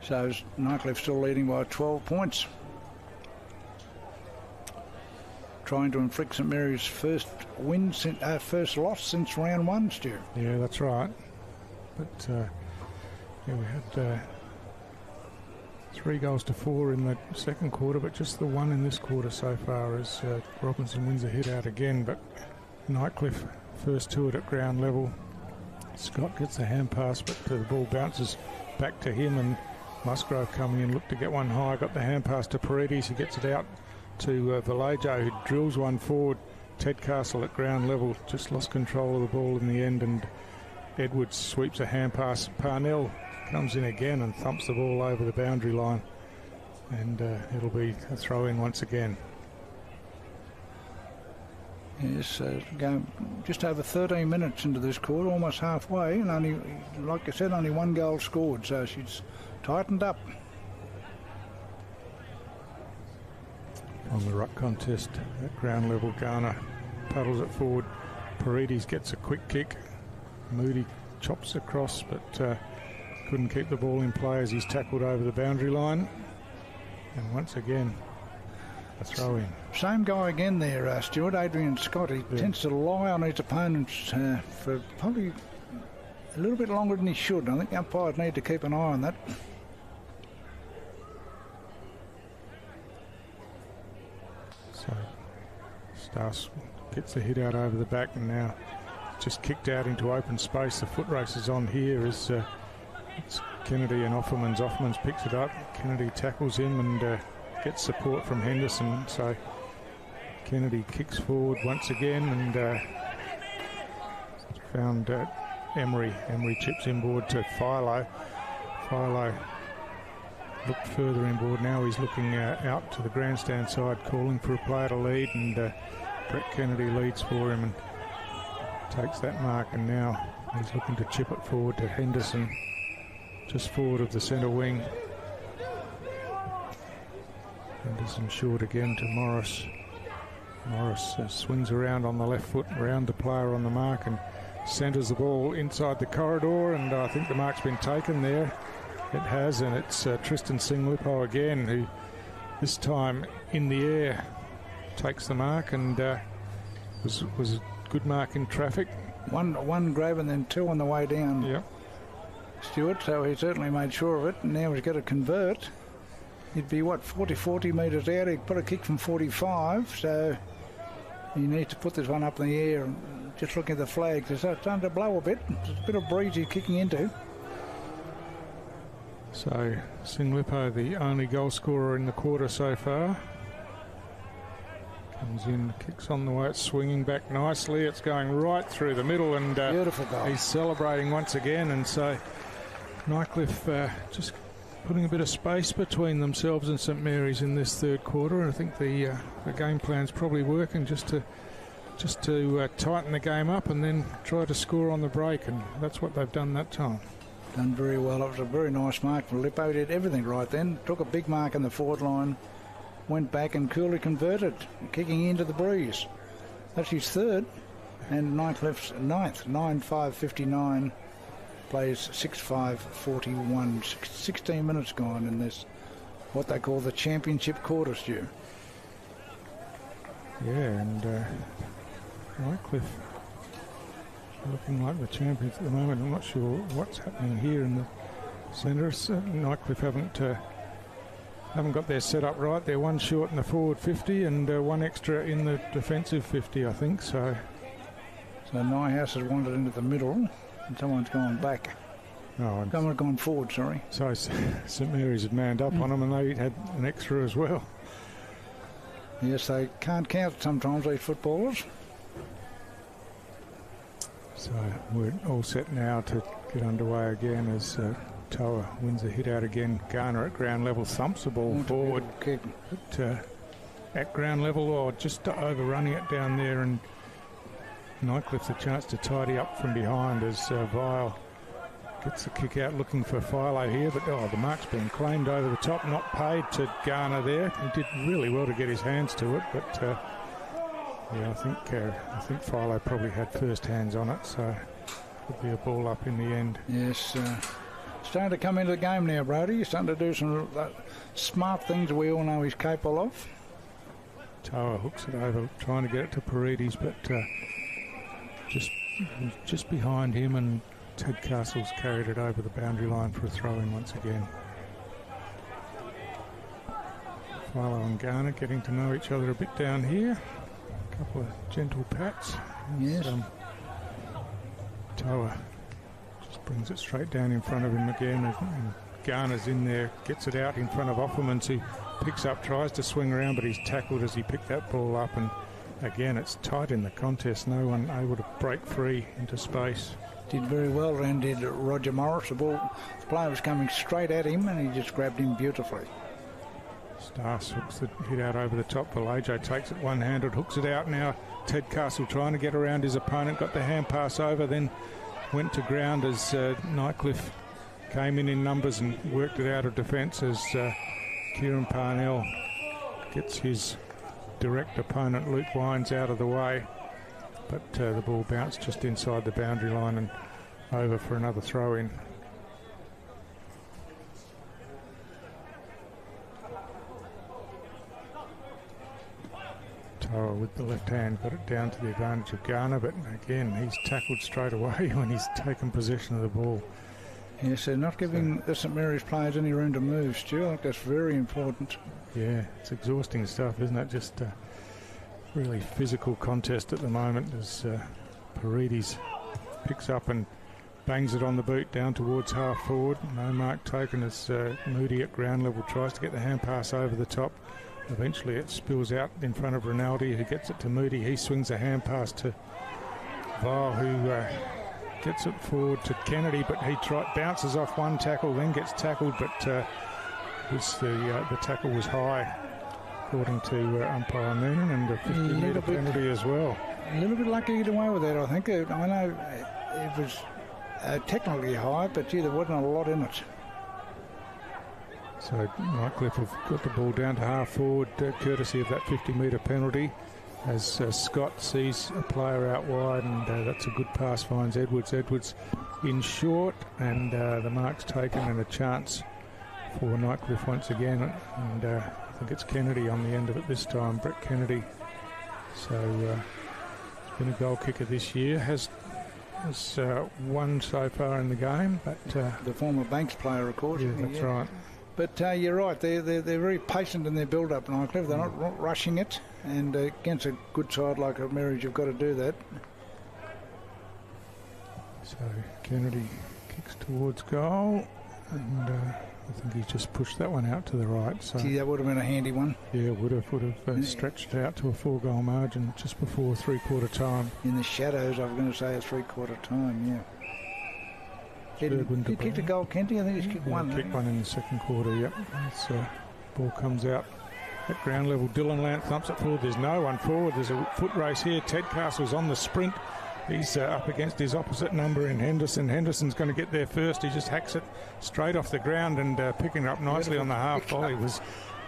So Nightcliff still leading by 12 points. Trying to inflict St Mary's first loss since round one, Stu. Yeah, that's right. But we had 3-4 in the second quarter, but just the one in this quarter so far as Robinson wins a hit out again. But Nightcliff first to it at ground level. Scott gets a hand pass, but the ball bounces back to him, and Musgrove coming in, looked to get one high, got the hand pass to Paredes. He gets it out to Vallejo, who drills one forward. Ted Castle at ground level just lost control of the ball in the end, and Edwards sweeps a hand pass. Parnell comes in again and thumps the ball over the boundary line, and it'll be a throw-in once again. Yes, going just over 13 minutes into this quarter, almost halfway, and only, like I said, only one goal scored, so she's tightened up. On the ruck contest at ground level, Garner paddles it forward. Paredes gets a quick kick. Moody chops across, but couldn't keep the ball in play as he's tackled over the boundary line. And once again, a throw-in. Same guy again there, Stuart. Adrian Scott. He tends to lie on his opponents for probably a little bit longer than he should. I think the umpires need to keep an eye on that. So Stas gets the hit out over the back, and now just kicked out into open space. The foot race is on here as it's Kennedy and Offermans. Offermans picks it up. Kennedy tackles him and gets support from Henderson. So Kennedy kicks forward once again and found Emery. Emery chips inboard to Philo. Philo looked further inboard. Now he's looking out to the grandstand side, calling for a player to lead, and Brett Kennedy leads for him and takes that mark, and now he's looking to chip it forward to Henderson, just forward of the centre wing. Henderson short again to Morris. Morris swings around on the left foot, around the player on the mark, and centres the ball inside the corridor, and I think the mark's been taken there. It has, and it's Tristan Singlipo again, who this time in the air takes the mark, and was a good mark in traffic. One grab and then two on the way down. Yep. Stewart, so he certainly made sure of it, and now he's got to convert. He'd be, 40 metres out. He'd put a kick from 45, so he needs to put this one up in the air. And just looking at the flag, it's starting to blow a bit. There's a bit of breeze he's kicking into. So Singlipo, the only goal scorer in the quarter so far. Comes in, kicks on the way, it's swinging back nicely. It's going right through the middle, and beautiful goal. He's celebrating once again, and so Nightcliff just putting a bit of space between themselves and St Mary's in this third quarter. I think the game plan's probably working just to tighten the game up and then try to score on the break, and that's what they've done that time. Done very well. It was a very nice mark from Lippo. Did everything right then. Took a big mark in the forward line, went back and coolly converted, kicking into the breeze. That's his third, and Nightcliff's ninth. 9-5-59, plays 6-5-41. 16 minutes gone in this, what they call the championship quarter, Stu. Yeah, and Nightcliff looking like the champions at the moment. I'm not sure what's happening here in the centre. Nightcliff haven't got their setup right. They're one short in the forward 50 and one extra in the defensive 50, I think. So Nyhouse has wandered into the middle, and someone's gone back. Someone's gone forward, sorry. So St Mary's had manned up on them, and they had an extra as well. Yes, they can't count sometimes, these footballers. So we're all set now to get underway again as Toa wins a hit out again. Garner at ground level thumps the ball forward at ground level, or just overrunning it down there, and Nightcliff's a chance to tidy up from behind as Vile gets the kick out looking for Philo here, but the mark's been claimed over the top, not paid to Garner there. He did really well to get his hands to it, but yeah, I think Philo probably had first hands on it, so could be a ball up in the end. Yes, starting to come into the game now, Brody. He's starting to do some smart things we all know he's capable of. Toa hooks it over, trying to get it to Paredes, but just behind him, and Ted Castle's carried it over the boundary line for a throw-in once again. Philo and Garner getting to know each other a bit down here. A couple of gentle pats. Yes. Toa just brings it straight down in front of him again, and Garner's in there, gets it out in front of Offermans, who picks up, tries to swing around, but he's tackled as he picked that ball up, and again it's tight in the contest. No one able to break free into space. Did very well, and did Roger Morris. The player was coming straight at him, and he just grabbed him beautifully. Stas hooks the hit out over the top. Vallejo takes it one-handed, hooks it out now. Ted Castle trying to get around his opponent, got the hand pass over, then went to ground as Nightcliff came in numbers and worked it out of defence as Kieran Parnell gets his direct opponent Luke Wines out of the way, but the ball bounced just inside the boundary line and over for another throw-in. Toa with the left hand got it down to the advantage of Garner, but again he's tackled straight away when he's taken possession of the ball. Yes, they're not giving the St Mary's players any room to move, Stu. I think that's very important. Yeah, it's exhausting stuff, isn't it? Just really physical contest at the moment as Paredes picks up and bangs it on the boot down towards half forward. No mark taken as Moody at ground level tries to get the hand pass over the top. Eventually it spills out in front of Rinaldi, who gets it to Moody. He swings a hand pass to Vile, who gets it forward to Kennedy, but he bounces off one tackle, then gets tackled, but the tackle was high, according to umpire Noonan, and a 50-metre penalty as well. A little bit lucky to get away with that, I think. I know it was technically high, but gee, there wasn't a lot in it. So Nightcliff have got the ball down to half forward, courtesy of that 50-metre penalty. as Scott sees a player out wide, and that's a good pass, finds Edwards. Edwards in short, and the mark's taken, and a chance for Nightcliff once again, and I think it's Kennedy on the end of it this time, Brett Kennedy. So he's been a goal kicker this year, has won so far in the game, but the former Banks player, of course. Yeah, that's right. But you're right, they're very patient in their build-up, Nightcliff. They're not rushing it, and against a good side like a Marriage, you've got to do that. So Kennedy kicks towards goal, and I think he's just pushed that one out to the right. So gee, that would have been a handy one. Yeah, would have stretched it out to a 4-goal margin just before three-quarter time. In the shadows, I was going to say a three-quarter time, yeah. He kicked a goal, Kenty? I think he's kicked one. Kicked one in the second quarter, yep. Ball comes out at ground level. Dylan Lant thumps it forward. There's no one forward. There's a foot race here. Ted Castle's on the sprint. He's up against his opposite number in Henderson. Henderson's going to get there first. He just hacks it straight off the ground, and picking it up nicely on the half volley was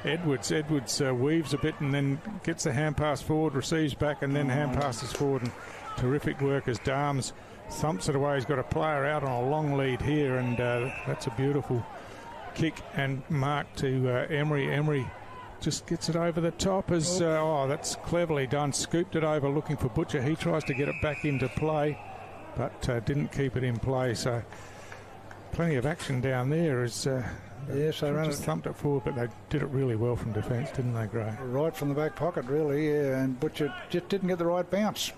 Edwards. Edwards weaves a bit and then gets the hand pass forward, receives back, and then hand passes forward. And terrific work as Darms thumps it away. He's got a player out on a long lead here, and that's a beautiful kick and mark to Emery. Emery just gets it over the top as that's cleverly done. Scooped it over looking for Butcher. He tries to get it back into play, but didn't keep it in play. So plenty of action down there as yes, they just thumped it forward, but they did it really well from defence, didn't they, Gray? Right from the back pocket, really, yeah, and Butcher just didn't get the right bounce.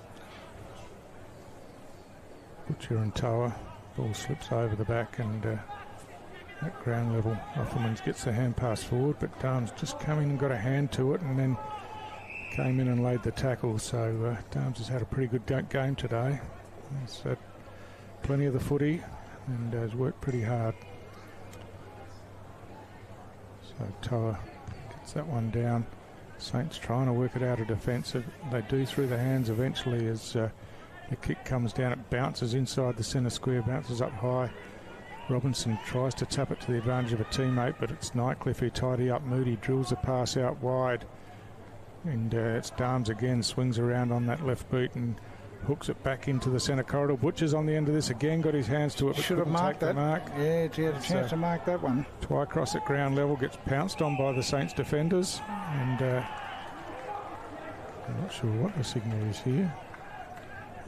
Butcher and Toa, ball slips over the back, and at ground level, Offermans gets the hand pass forward, but Darms just come in and got a hand to it, and then came in and laid the tackle. So Darms has had a pretty good game today. He's had plenty of the footy and has worked pretty hard. So Toa gets that one down. Saints trying to work it out of defence. They do through the hands eventually as the kick comes down. It bounces inside the centre square, bounces up high. Robinson tries to tap it to the advantage of a teammate, but it's Nightcliff who tidy up. Moody drills a pass out wide, and it's Darms again, swings around on that left boot and hooks it back into the centre corridor. Butcher's on the end of this again, got his hands to it, but should have marked that. Yeah, he had a chance to mark that one. Twycross at ground level gets pounced on by the Saints defenders, and I'm not sure what the signal is here.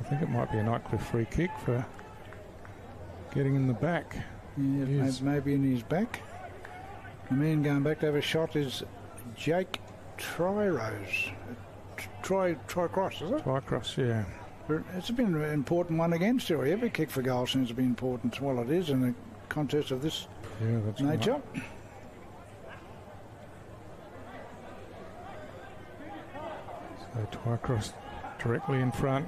I think it might be a Nightcliff free kick for getting in the back. Yeah, maybe in his back. The man going back to have a shot is Jake Trycross, is it? Twycross, yeah. It's been an important one again, still. Every kick for goal seems to be important. Well, it is in a contest of this nature. Right. So Twycross directly in front.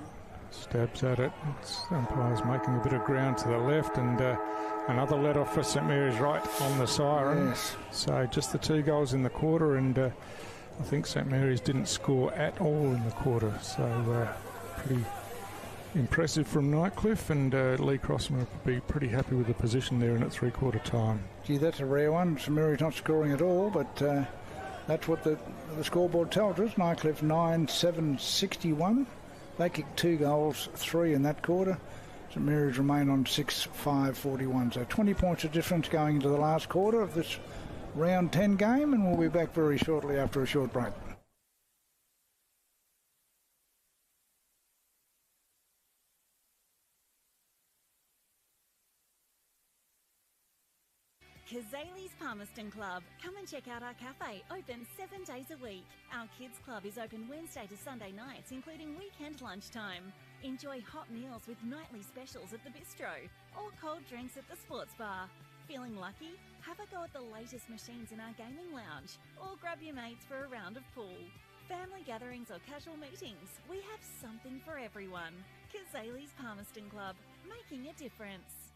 Stabs at it. Umpire's making a bit of ground to the left, and another let off for St Mary's right on the siren. Yes. So just the 2 goals in the quarter, and I think St Mary's didn't score at all in the quarter. So pretty impressive from Nightcliff, and Lee Crossman will be pretty happy with the position there in at 3/4 time. Gee, that's a rare one. St Mary's not scoring at all, but that's what the scoreboard tells us. Nightcliff 9-7-61. They kicked 2 goals, 3 in that quarter. St Mary's remain on 6-5-41. So 20 points of difference going into the last quarter of this round 10 game, and we'll be back very shortly after a short break. Kazali's Palmerston Club. Come and check out our cafe, open 7 days a week. Our kids club is open Wednesday to Sunday nights, including weekend lunchtime. Enjoy hot meals with nightly specials at the bistro or cold drinks at the sports bar. Feeling lucky? Have a go at the latest machines in our gaming lounge or grab your mates for a round of pool. Family gatherings or casual meetings, we have something for everyone. Kazali's Palmerston Club, making a difference.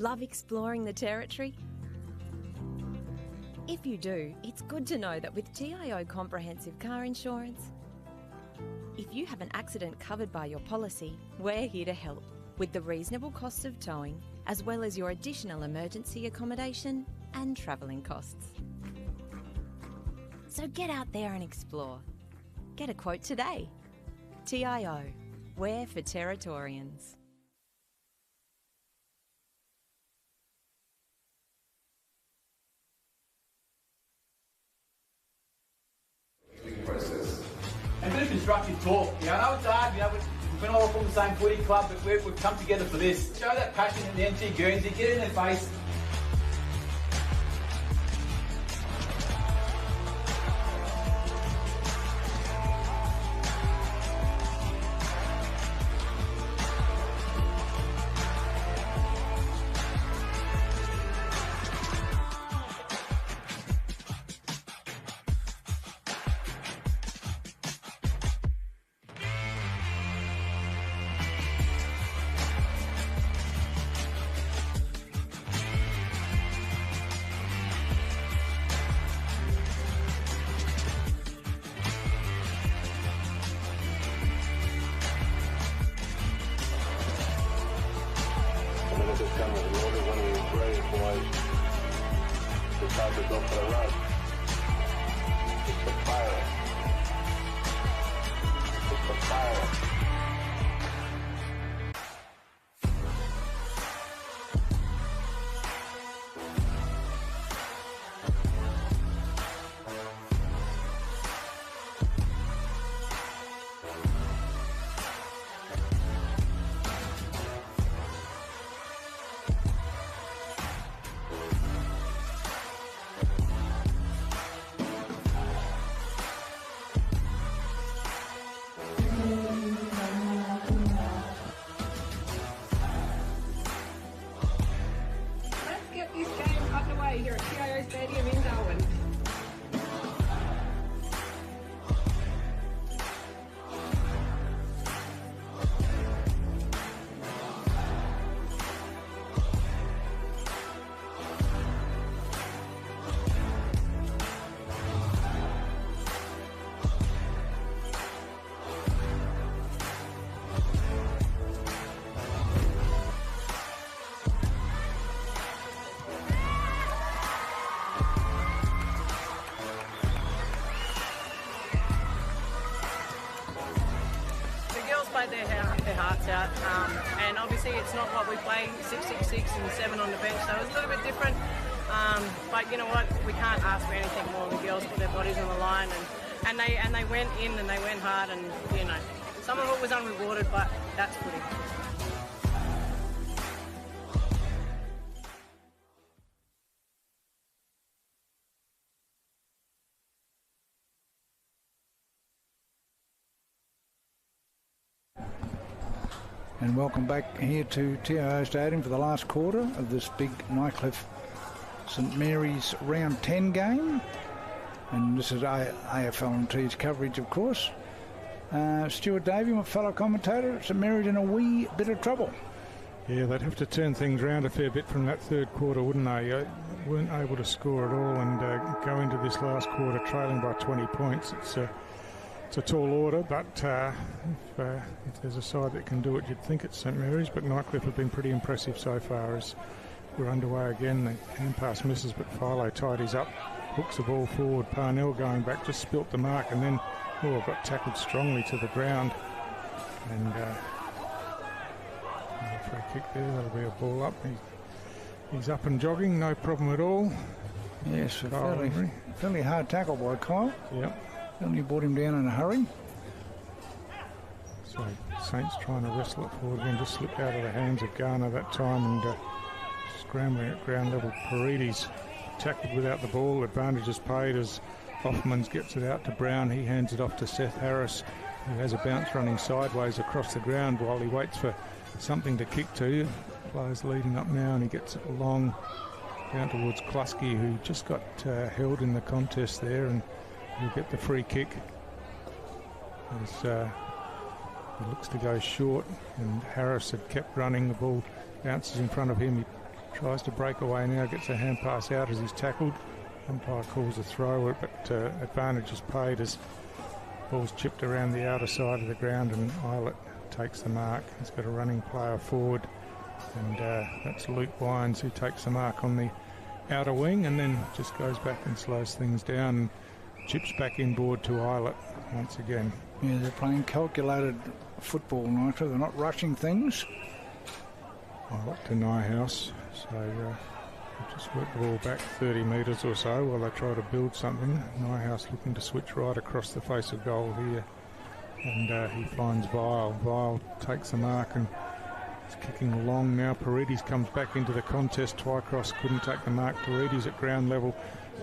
Love exploring the territory? If you do, it's good to know that with TIO Comprehensive Car Insurance, if you have an accident covered by your policy, we're here to help with the reasonable costs of towing, as well as your additional emergency accommodation and travelling costs. So get out there and explore. Get a quote today. TIO, we're for Territorians. Process. And a bit of constructive talk. I know it's hard, we've been all from the same footy club, but we've come together for this. Show that passion in the NT Guernsey, get in their face. Here at TIO Stadium in Darwin. Their hearts out, and obviously it's not what we play 6-6-6 and 7 on the bench, so it was a little bit different, but you know what, we can't ask for anything more. The girls put their bodies on the line and they went in and they went hard, and you know, some of it was unrewarded, but that's footy. And welcome back here to TIO Stadium for the last quarter of this big Nightcliff St Mary's round 10 game. And this is AFL&T's coverage, of course. Stuart Davey, my fellow commentator, St Mary's in a wee bit of trouble. Yeah, they'd have to turn things around a fair bit from that third quarter, wouldn't they? Weren't able to score at all and go into this last quarter trailing by 20 points. It's a tall order, but if there's a side that can do it, you'd think it's St Mary's, but Nightcliff have been pretty impressive so far as we're underway again. The hand pass misses, but Philo tidies up, hooks the ball forward. Parnell going back, just spilt the mark, and then got tackled strongly to the ground. And free kick there, that'll be a ball up. He's up and jogging, no problem at all. Yes, a fairly hard tackle by Kyle. Yep. Only brought him down in a hurry. So Saints trying to wrestle it forward again, just slipped out of the hands of Garner that time, and scrambling at ground level. Paredes tackled without the ball. Advantage is paid as Hoffmans gets it out to Brown. He hands it off to Seth Harris, who has a bounce running sideways across the ground while he waits for something to kick to. Players leading up now, and he gets it along down towards Klusky, who just got held in the contest there, and he'll get the free kick as he looks to go short, and Harris had kept running. The ball bounces in front of him. He tries to break away now, gets a hand pass out as he's tackled. Umpire calls a throw, but advantage is paid as ball's chipped around the outer side of the ground and Eilert takes the mark. He's got a running player forward, and that's Luke Wines who takes the mark on the outer wing and then just goes back and slows things down and chips back inboard to Eilert once again. Yeah, they're playing calculated football, Nitro. They're not rushing things. Eilert to Nyhouse, so just work the ball back 30 metres or so while they try to build something. Nyhouse looking to switch right across the face of goal here, and he finds Vile. Vile takes the mark and is kicking long now. Paredes comes back into the contest. Twycross couldn't take the mark. Paredes at ground level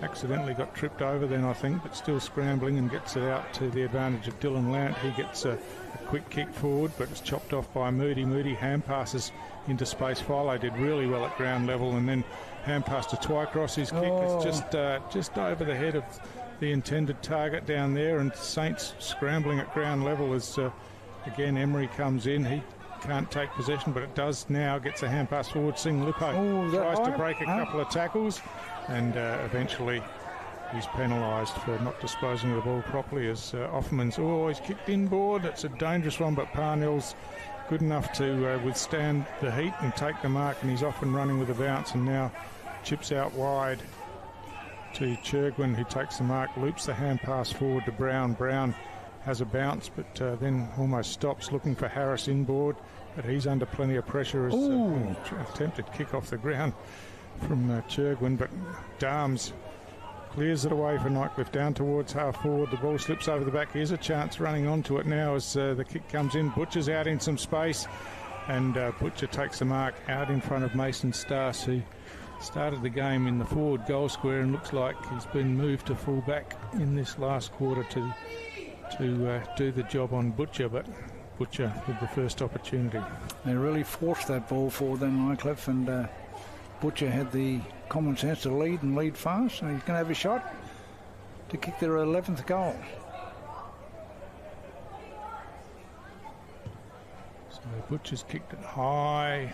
accidentally got tripped over then, I think, but still scrambling and gets it out to the advantage of Dylan Lant. He gets a quick kick forward, but it's chopped off by Moody. Moody hand passes into space. Philo did really well at ground level, and then hand pass to Twycross. His kick is just over the head of the intended target down there, and Saints scrambling at ground level as again Emery comes in. He can't take possession, but it does now. Gets a hand pass forward. Sing Lippo tries to break a couple of tackles, and eventually he's penalised for not disposing of the ball properly as Offerman's always kicked inboard. It's a dangerous one, but Parnell's good enough to withstand the heat and take the mark, and he's off and running with a bounce, and now chips out wide to Churgwin, who takes the mark, loops the hand pass forward to Brown. Brown has a bounce, but then almost stops looking for Harris inboard, but he's under plenty of pressure as attempted kick off the ground from Churgwin, but Darms clears it away for Nightcliff down towards half forward. The ball slips over the back. Here's a chance running onto it now as the kick comes in. Butcher's out in some space, and Butcher takes the mark out in front of Mason Stas, who started the game in the forward goal square and looks like he's been moved to full back in this last quarter to do the job on Butcher, but Butcher with the first opportunity. They really forced that ball forward then, Nightcliff, and Butcher had the common sense to lead and lead fast, and he's going to have a shot to kick their 11th goal. So Butcher's kicked it high.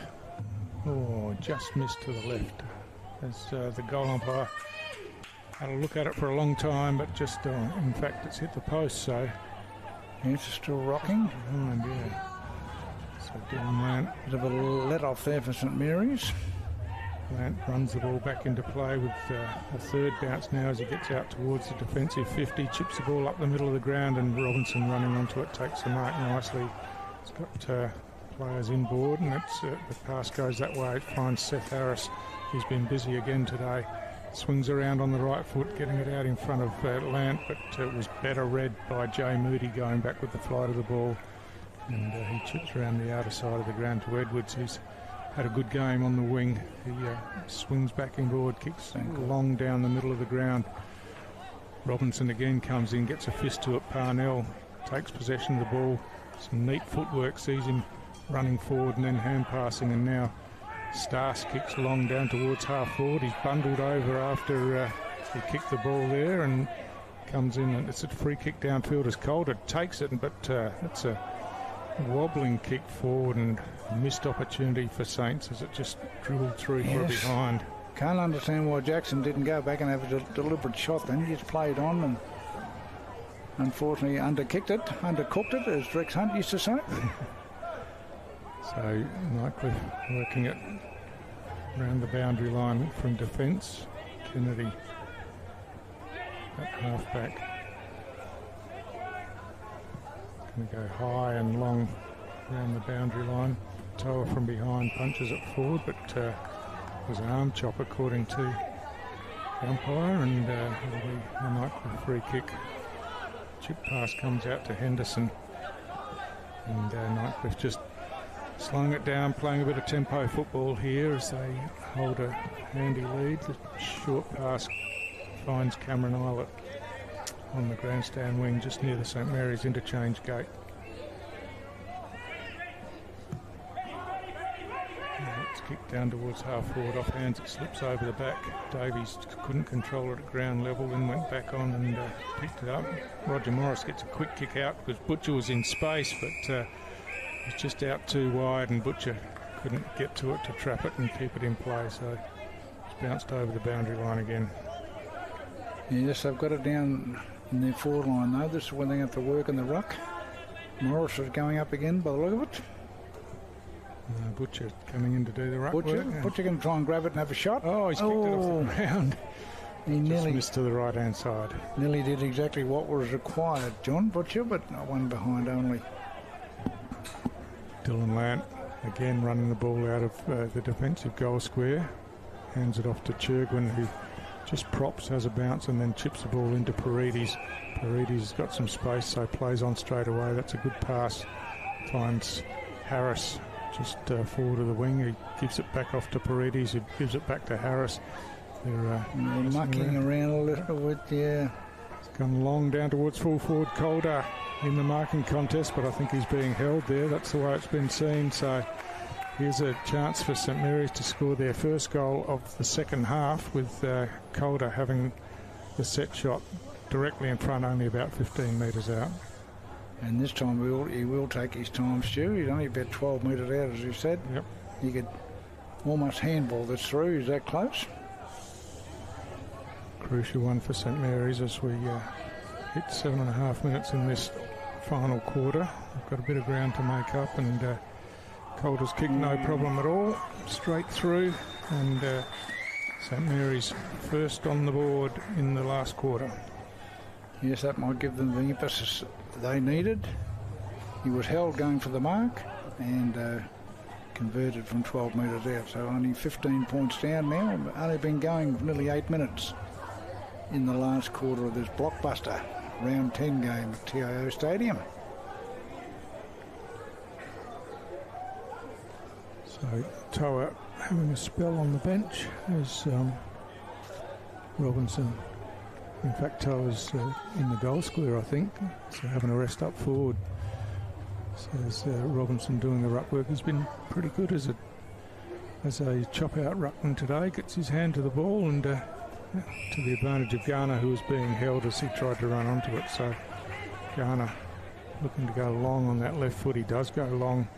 Oh, just missed to the left as the goal umpire had a look at it for a long time, but just in fact it's hit the post, so it's still rocking. Yeah. So Dylan Lant, bit of a let off there for St Mary's. Lant runs the ball back into play with a third bounce now as he gets out towards the defensive 50, chips the ball up the middle of the ground, and Robinson running onto it takes the mark nicely. It's got players inboard, and it's, the pass goes that way. It finds Seth Harris, who's been busy again today. Swings around on the right foot, getting it out in front of Lant, but it was better read by Jay Moody going back with the flight of the ball, and he chips around the outer side of the ground to Edwards, who's had a good game on the wing. He swings back inboard, kicks long down the middle of the ground. Robinson again comes in, gets a fist to it. Parnell takes possession of the ball. Some neat footwork, sees him running forward and then hand passing, and now Stas kicks long down towards half forward. He's bundled over after he kicked the ball there and comes in, and it's a free kick downfield as Calder takes it, but it's a wobbling kick forward and missed opportunity for Saints as it just drilled through for a behind. Can't understand why Jackson didn't go back and have a deliberate shot then. He just played on and unfortunately undercooked it, as Rex Hunt used to say. So Nightcliff working it around the boundary line from defence. Kennedy at half-back. Going to go high and long around the boundary line. Toa from behind punches it forward, but it was an arm chop according to the umpire, and it'll be a Nightcliff free kick. Chip pass comes out to Henderson, and Nightcliff just slowing it down, playing a bit of tempo football here as they hold a handy lead. The short pass finds Cameron Eilert on the grandstand wing just near the St Mary's interchange gate. It's kicked down towards half forward, off hands, it slips over the back. Davies couldn't control it at ground level, then went back on and picked it up. Roger Morris gets a quick kick out because Butcher was in space, but was just out too wide, and Butcher couldn't get to it to trap it and keep it in play, so it's bounced over the boundary line again. Yes, they've got it down in their forward line though. This is when they have to work in the ruck. Morris is going up again by the look of it. Butcher coming in to do the ruck work. Butcher can try and grab it and have a shot. Oh, he's kicked it off the ground. He nearly missed to the right-hand side. Nearly did exactly what was required, John Butcher, but one behind only. Dylan Lant again running the ball out of the defensive goal square. Hands it off to Churgwin, who just props, has a bounce, and then chips the ball into Paredes. Paredes has got some space, so plays on straight away. That's a good pass. Finds Harris just forward of the wing. He gives it back off to Paredes, who gives it back to Harris. They're mucking around a little bit, yeah. It's gone long down towards full forward. Calder in the marking contest, but I think he's being held there. That's the way it's been seen. So here's a chance for St Mary's to score their first goal of the second half, with Calder having the set shot directly in front, only about 15 metres out. And this time he will take his time, Stu. He's only about 12 metres out, as you said. Yep. You could almost handball this through. Is that close? Crucial one for St Mary's as we hit 7.5 minutes in this final quarter. We've got a bit of ground to make up, and Calder's kicked no problem at all, straight through, and St Mary's first on the board in the last quarter. Yes, that might give them the emphasis they needed. He was held going for the mark and converted from 12 metres out, so only 15 points down now. Only been going for nearly 8 minutes in the last quarter of this blockbuster round 10 game at TIO Stadium. So Toa having a spell on the bench as Robinson. In fact, Toa's in the goal square, I think, so having a rest up forward. So as Robinson doing the ruck work, he's been pretty good as a chop-out ruckman today. Gets his hand to the ball, and to the advantage of Garner, who was being held as he tried to run onto it. So Garner looking to go long on that left foot. He does go long.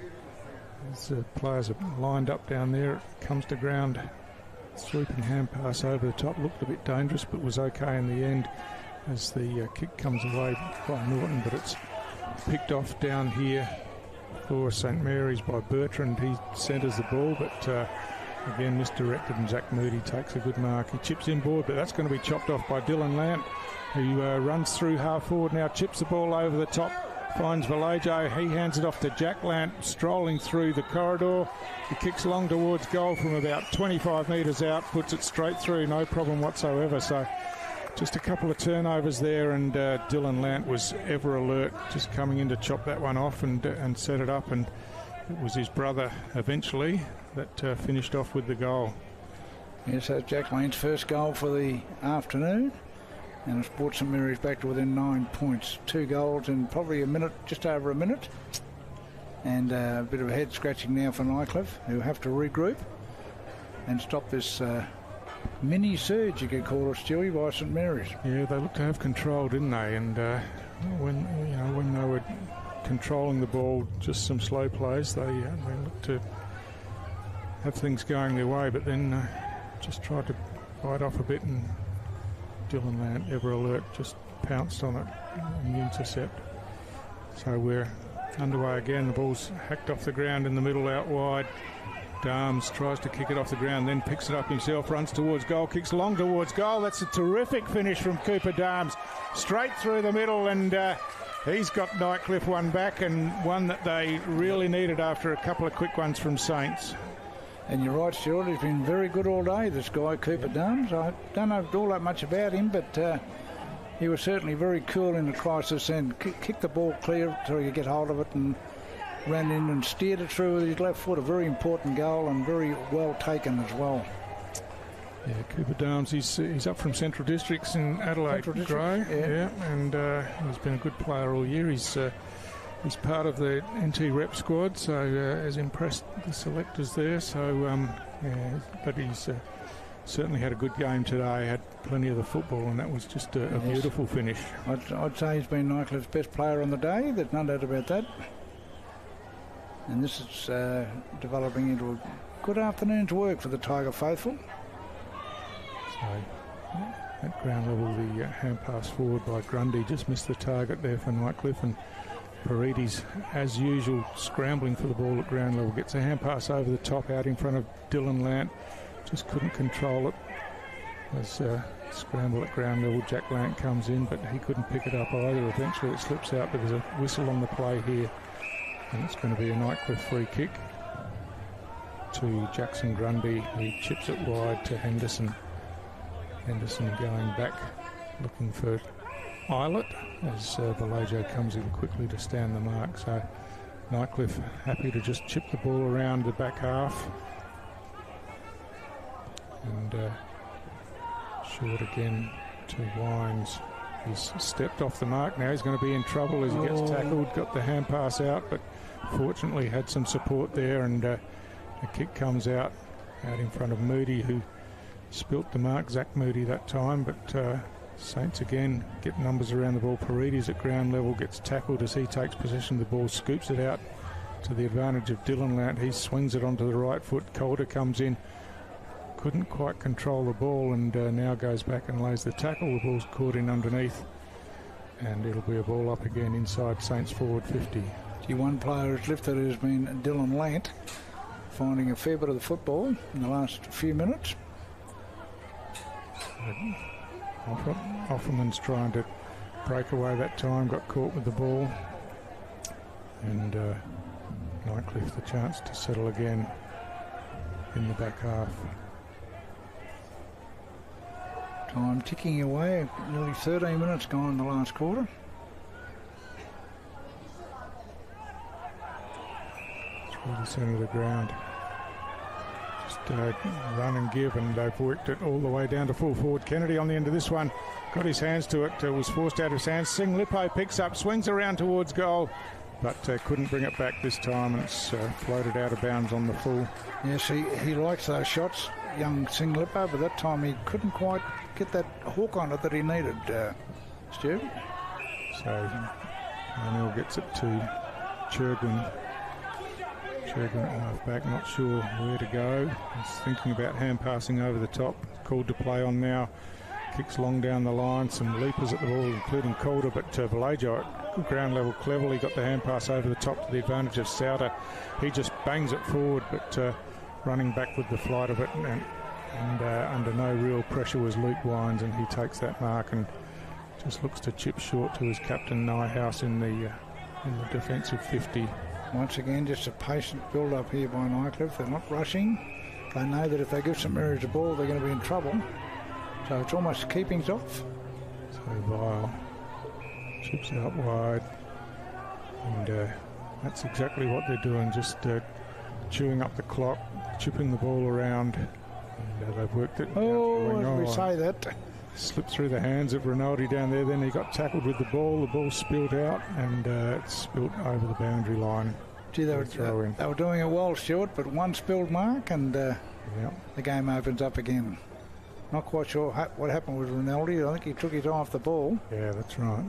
As players are lined up down there, it comes to ground. Sweeping hand pass over the top, looked a bit dangerous, but was okay in the end as the kick comes away by Norton, but it's picked off down here for St Mary's by Bertrand. He centres the ball, but again misdirected, and Zach Moody takes a good mark. He chips inboard, but that's going to be chopped off by Dylan Lant, who runs through half forward now, chips the ball over the top, finds Vallejo. He hands it off to Jack Lant, strolling through the corridor. He kicks long towards goal from about 25 metres out, puts it straight through, no problem whatsoever. So just a couple of turnovers there, and Dylan Lant was ever alert, just coming in to chop that one off and set it up, and it was his brother eventually that finished off with the goal. Yes, that's Jack Lant's first goal for the afternoon, and it's brought St Mary's back to within 9 points. 2 goals in probably a minute, just over a minute, and a bit of head scratching now for Nightcliff, who have to regroup and stop this mini surge, you could call it, Stewie, by St Mary's. Yeah, they looked to have control, didn't they? And when they were controlling the ball, just some slow plays, they looked to have things going their way, but then just tried to bite off a bit, and Dylan Lant, ever alert, just pounced on it and intercept. So we're underway again. The ball's hacked off the ground in the middle, out wide. Darms tries to kick it off the ground, then picks it up himself, runs towards goal, kicks long towards goal. That's a terrific finish from Cooper Darms, straight through the middle, and he's got Nightcliff one back, and one that they really needed after a couple of quick ones from Saints. And you're right, Stuart, he's been very good all day, this guy, Cooper Darms. I don't know all that much about him, but he was certainly very cool in the crisis and kicked the ball clear till you get hold of it, and ran in and steered it through with his left foot. A very important goal, and very well taken as well. Yeah, Cooper Darms, he's up from Central Districts in Adelaide Grey, yeah, and he's been a good player all year. He's part of the NT rep squad, so has impressed the selectors there. So, but he's certainly had a good game today. Had plenty of the football, and that was just a beautiful finish. I'd say he's been Nightcliff's best player on the day. There's no doubt about that. And this is developing into a good afternoon's work for the Tiger faithful. So at ground level, the hand pass forward by Grundy just missed the target there for Nightcliff, and Paredes, as usual, scrambling for the ball at ground level, gets a hand pass over the top out in front of Dylan Lant. Just couldn't control it. As scramble at ground level, Jack Lant comes in, but he couldn't pick it up either. Eventually it slips out, but there's a whistle on the play here, and it's going to be a Nightcliff free kick to Jackson Grundy. He chips it wide to Henderson. Henderson going back, looking for Eilert, as Vallejo comes in quickly to stand the mark. So Nightcliff happy to just chip the ball around the back half. And short again to Wines. He's stepped off the mark now. He's going to be in trouble as he gets tackled. Got the hand pass out, but fortunately had some support there, and a kick comes out in front of Moody, who spilt the mark, Zach Moody that time. But Saints again get numbers around the ball. Paredes at ground level gets tackled as he takes possession of the ball, scoops it out to the advantage of Dylan Lant. He swings it onto the right foot. Calder comes in. Couldn't quite control the ball, and now goes back and lays the tackle. The ball's caught in underneath, and it'll be a ball up again inside Saints forward 50. The one player who's lifted has been Dylan Lant, finding a fair bit of the football in the last few minutes. Offerman's trying to break away that time, got caught with the ball, and Nightcliff the chance to settle again in the back half. Time ticking away, nearly 13 minutes gone in the last quarter. Through the centre of the ground. Just run and give, and they've worked it all the way down to full forward. Kennedy on the end of this one, got his hands to it, was forced out of his hands. Sing Lippo picks up, swings around towards goal, but couldn't bring it back this time, and it's floated out of bounds on the full. Yes, he likes those shots, young Sing Lippo, but that time he couldn't quite get that hook on it that he needed, Stu. So O'Neill gets it to Churgwin. Churgwin at half back, not sure where to go. He's thinking about hand passing over the top. Called to play on now. Kicks long down the line. Some leapers at the ball, including Calder, but Vallejo at ground level cleverly got the hand pass over the top to the advantage of Souter. He just bangs it forward, but running back with the flight of it, and under no real pressure was Luke Wines, and he takes that mark and just looks to chip short to his captain Nyhouse in the defensive 50. Once again, just a patient build-up here by Nightcliff. They're not rushing. They know that if they give St Mary's the ball, they're going to be in trouble. So it's almost keepings off. So Vile chips out wide, and that's exactly what they're doing, just chewing up the clock, chipping the ball around. And they've worked it. As we say that. Slipped through the hands of Rinaldi down there, then he got tackled with the ball spilled out, and it spilled over the boundary line. Gee, they were doing it well, Stuart, but one spilled mark, and the game opens up again. Not quite sure what happened with Rinaldi. I think he took his eye off the ball. Yeah, that's right.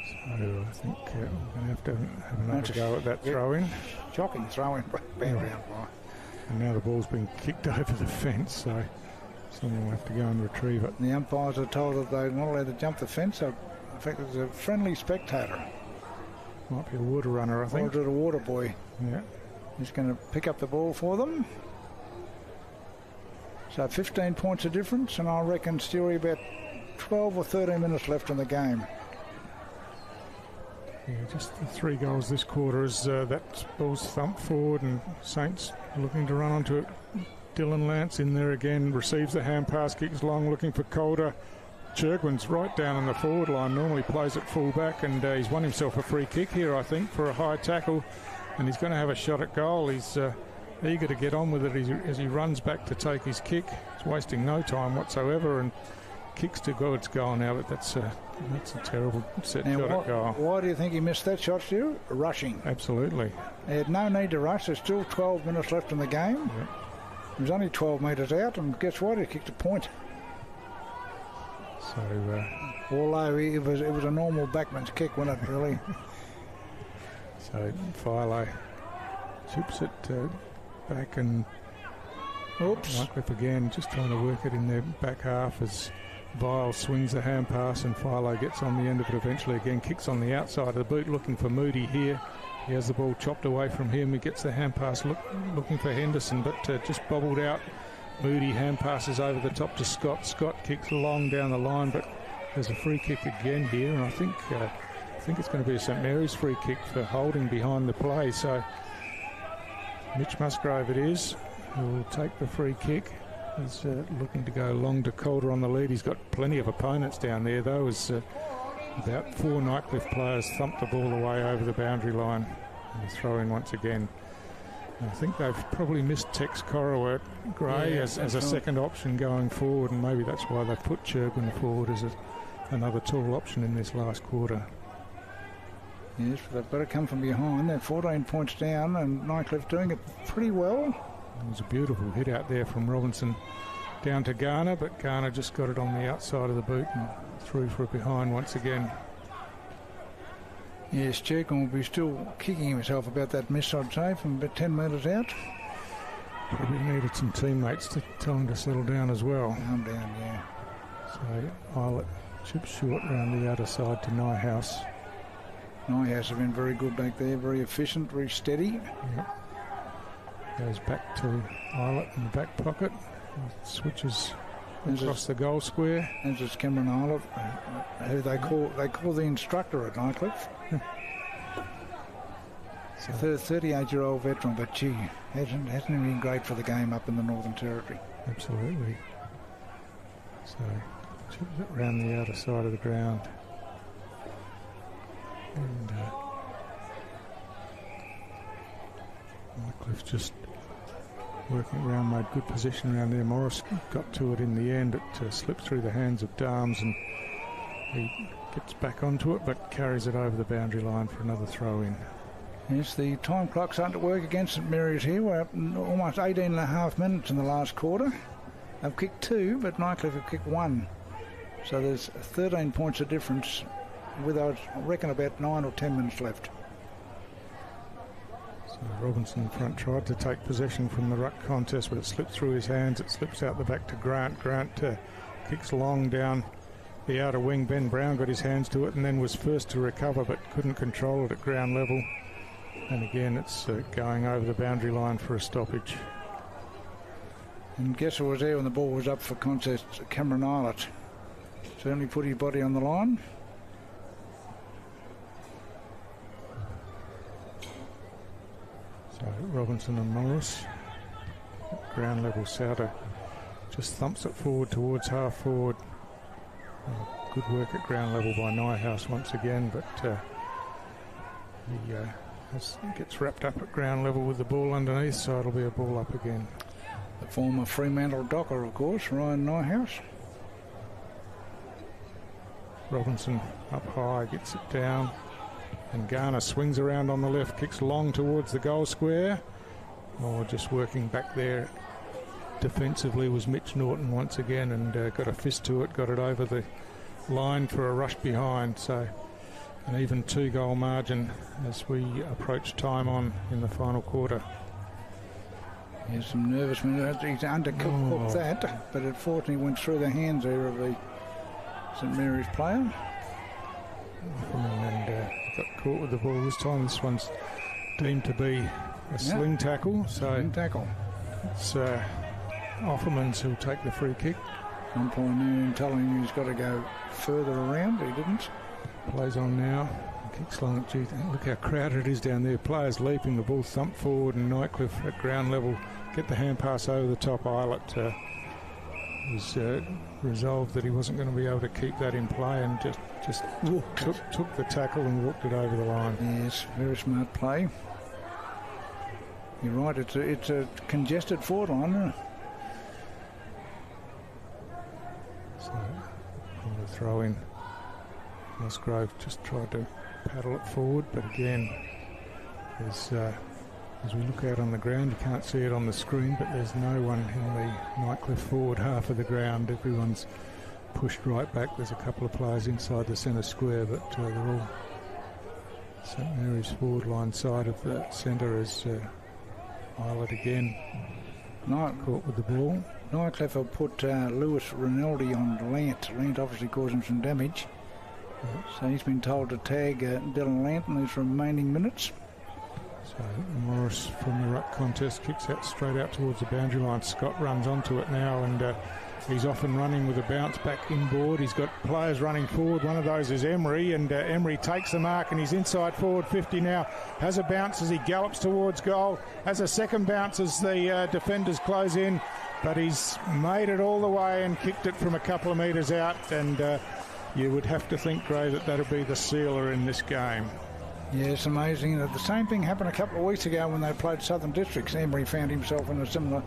So I think we're going to have another go at that throw-in. Shocking throw-in. And now the ball's been kicked over the fence, so someone will have to go and retrieve it. And the umpires are told that they're not allowed to jump the fence, so in fact there's a friendly spectator. Might be a water runner, I think. Or a water boy. Yeah. He's going to pick up the ball for them. So 15 points of difference, and I reckon, Stewie, about 12 or 13 minutes left in the game. Yeah, just the 3 goals this quarter as that ball's thumped forward, and Saints looking to run onto it. Dylan Lance in there again, receives the hand pass, kicks long, looking for Calder. Churgwin's right down on the forward line, normally plays at full back, and he's won himself a free kick here, I think, for a high tackle, and he's going to have a shot at goal. He's eager to get on with it as he runs back to take his kick. He's wasting no time whatsoever, and kicks to God's goal now, but that's a terrible set shot at goal. Why do you think he missed that shot, Stu? Rushing. Absolutely. He had no need to rush. There's still 12 minutes left in the game. Yep. He was only 12 metres out, and guess what? He kicked a point. So, although it was a normal backman's kick, wasn't it, really? So Philo chips it back, and Nightcliff again just trying to work it in their back half as Vile swings the hand pass and Philo gets on the end of it eventually. Again kicks on the outside of the boot, looking for Moody here. He has the ball chopped away from him. He gets the hand pass looking for Henderson, but just bobbled out. Moody hand passes over the top to Scott. Scott kicks long down the line, but there's a free kick again here, and I think it's going to be a St Mary's free kick for holding behind the play. So Mitch Musgrave it is who will take the free kick. He's looking to go long to Calder on the lead. He's got plenty of opponents down there, though, as about 4 Nightcliff players thumped the ball away over the boundary line. And the throw in once again. And I think they've probably missed Tex Corrower at Gray as a second option going forward, and maybe that's why they've put Cherwin forward as another tall option in this last quarter. Yes, but they've got to come from behind. They're 14 points down, and Nightcliff doing it pretty well. It was a beautiful hit out there from Robinson down to Garner, but Garner just got it on the outside of the boot and through for a behind once again. Yes, Cherwin will be still kicking himself about that miss, I'd say, from about 10 metres out. Probably needed some teammates to tell him to settle down as well. Calm down, yeah. So Eilert chips short round the outer side to Nyhouse. Nyhouse have been very good back there, very efficient, very steady. Yep. Goes back to Eilert in the back pocket. Switches across the goal square. This is Cameron Eilert, who they call the instructor at Nightcliff. So 38-year-old veteran, but gee, hasn't been great for the game up in the Northern Territory. Absolutely. So chips it round the outer side of the ground. And Nightcliff just working around, made good position around there. Morris got to it in the end. It slipped through the hands of Darms, and he gets back onto it, but carries it over the boundary line for another throw in. Yes, the time clock's starting to work against St Mary's here. We're up almost 18 and a half minutes in the last quarter. They've kicked 2, but Nightcliff have kicked 1. So there's 13 points of difference with, I reckon, about 9 or 10 minutes left. So Robinson in front tried to take possession from the ruck contest, but it slipped through his hands. It slips out the back to Grant. Grant kicks long down the outer wing. Ben Brown got his hands to it and then was first to recover, but couldn't control it at ground level. And again, it's going over the boundary line for a stoppage. And guess who was there when the ball was up for contest? Cameron Eilert. Certainly put his body on the line. So Robinson and Morris. Ground level, Souter just thumps it forward towards half forward. Good work at ground level by Nyhouse once again, but he gets wrapped up at ground level with the ball underneath, so it'll be a ball up again. The former Fremantle Docker, of course, Ryan Nyhouse. Robinson up high, gets it down, and Garner swings around on the left, kicks long towards the goal square. Just working back there defensively was Mitch Norton once again, and got a fist to it, got it over the line for a rush behind. So an even 2-goal margin as we approach time on in the final quarter. There's some nervous minutes. He's undercooked that, but it fortunately went through the hands there of the St Mary's player. And got caught with the ball this time. This one's deemed to be a sling tackle. Sling tackle. It's Offermans who'll take the free kick. One point there telling him he's got to go further around. He didn't. Plays on now. Kicks long. Gee, look how crowded it is down there. Players leaping. The ball thumped forward, and Nightcliff at ground level get the hand pass over the top. Eilert was resolved that he wasn't going to be able to keep that in play, and just took the tackle and walked it over the line. Yes, very smart play. You're right. It's a congested forward line. So on the throw in, Musgrave just tried to paddle it forward, but again, as we look out on the ground, you can't see it on the screen, but there's no one in the Nightcliff forward half of the ground. Everyone's pushed right back. There's a couple of players inside the centre square, but they're all St Mary's forward line side of the centre as Eilert again caught with the ball. Nightcliff will put Lewis Rinaldi on Lant. Lant obviously caused him some damage. So he's been told to tag Dylan Lant in his remaining minutes. So Morris from the ruck contest kicks that straight out towards the boundary line. Scott runs onto it now, and he's off and running with a bounce back inboard. He's got players running forward. One of those is Emery, and Emery takes the mark, and he's inside forward 50 now. Has a bounce as he gallops towards goal. Has a second bounce as the defenders close in, but he's made it all the way and kicked it from a couple of metres out, and you would have to think, Gray, that that'll be the sealer in this game. Yeah, it's amazing. The same thing happened a couple of weeks ago when they played Southern Districts. Emery found himself in a similar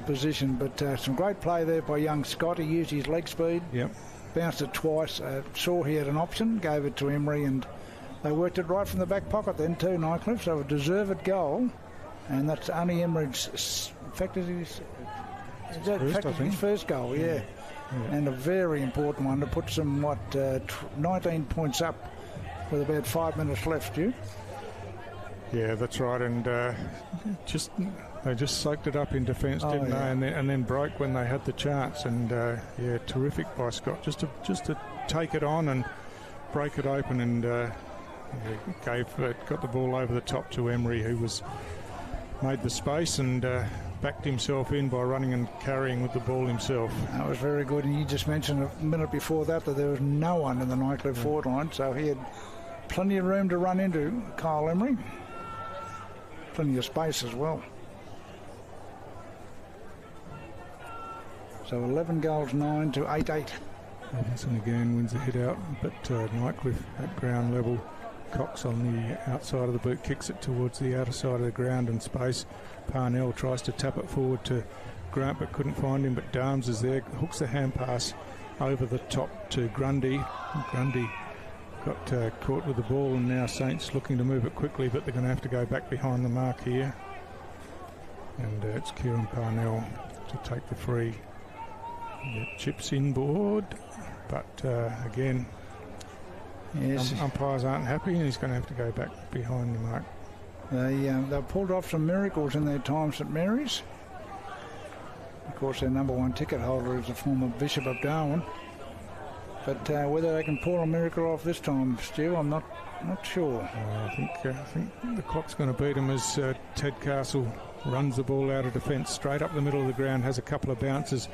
position, but some great play there by young Scott. He used his leg speed, bounced it twice, saw he had an option, gave it to Emery, and they worked it right from the back pocket then too, Nightcliff. So a deserved goal, and that's only Emery's, in fact, his first goal, yeah. And a very important one to put some, 19 points up with about 5 minutes left, Stu. Yeah, that's right, and they just soaked it up in defence, didn't they? And then broke when they had the chance, and yeah, terrific by Scott just to take it on and break it open, and got the ball over the top to Emery, who made the space and backed himself in by running and carrying with the ball himself. That was very good, and you just mentioned a minute before that there was no one in the Nightcliff forward line, so he had plenty of room to run into Kyle Emery. Plenty of space as well. So 11 goals, 9 to 8-8. Robinson again wins the hit out, but Nightcliff at ground level. Cox on the outside of the boot kicks it towards the outer side of the ground and space. Parnell tries to tap it forward to Grant but couldn't find him, but Darms is there, hooks the hand pass over the top to Grundy. Grundy got caught with the ball, and now Saints looking to move it quickly, but they're going to have to go back behind the mark here. And it's Kieran Parnell to take the free. Chips inboard, but again, yes, umpires aren't happy, and he's going to have to go back behind the mark. They pulled off some miracles in their time, St Mary's. Of course, their number one ticket holder is the former Bishop of Darwin. But whether they can pull a miracle off this time, Stu, I'm not sure. I think the clock's going to beat him as Ted Castle runs the ball out of defence straight up the middle of the ground, has a couple of bounces.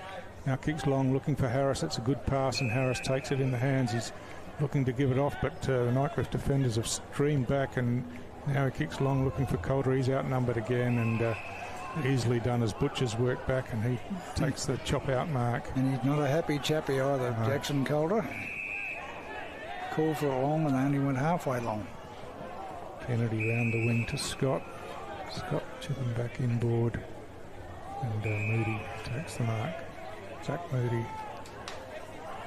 Now kicks long, looking for Harris. It's a good pass, and Harris takes it in the hands. He's looking to give it off, but the Nightcliff defenders have streamed back, and now he kicks long, looking for Calder. He's outnumbered again, and easily done as Butcher's work back, and he takes the chop-out mark. And he's not a happy chappy either, no. Jackson Calder. Called for a long, and they only went halfway long. Kennedy round the wing to Scott. Scott chipping back inboard, and Moody takes the mark. Zach Moody.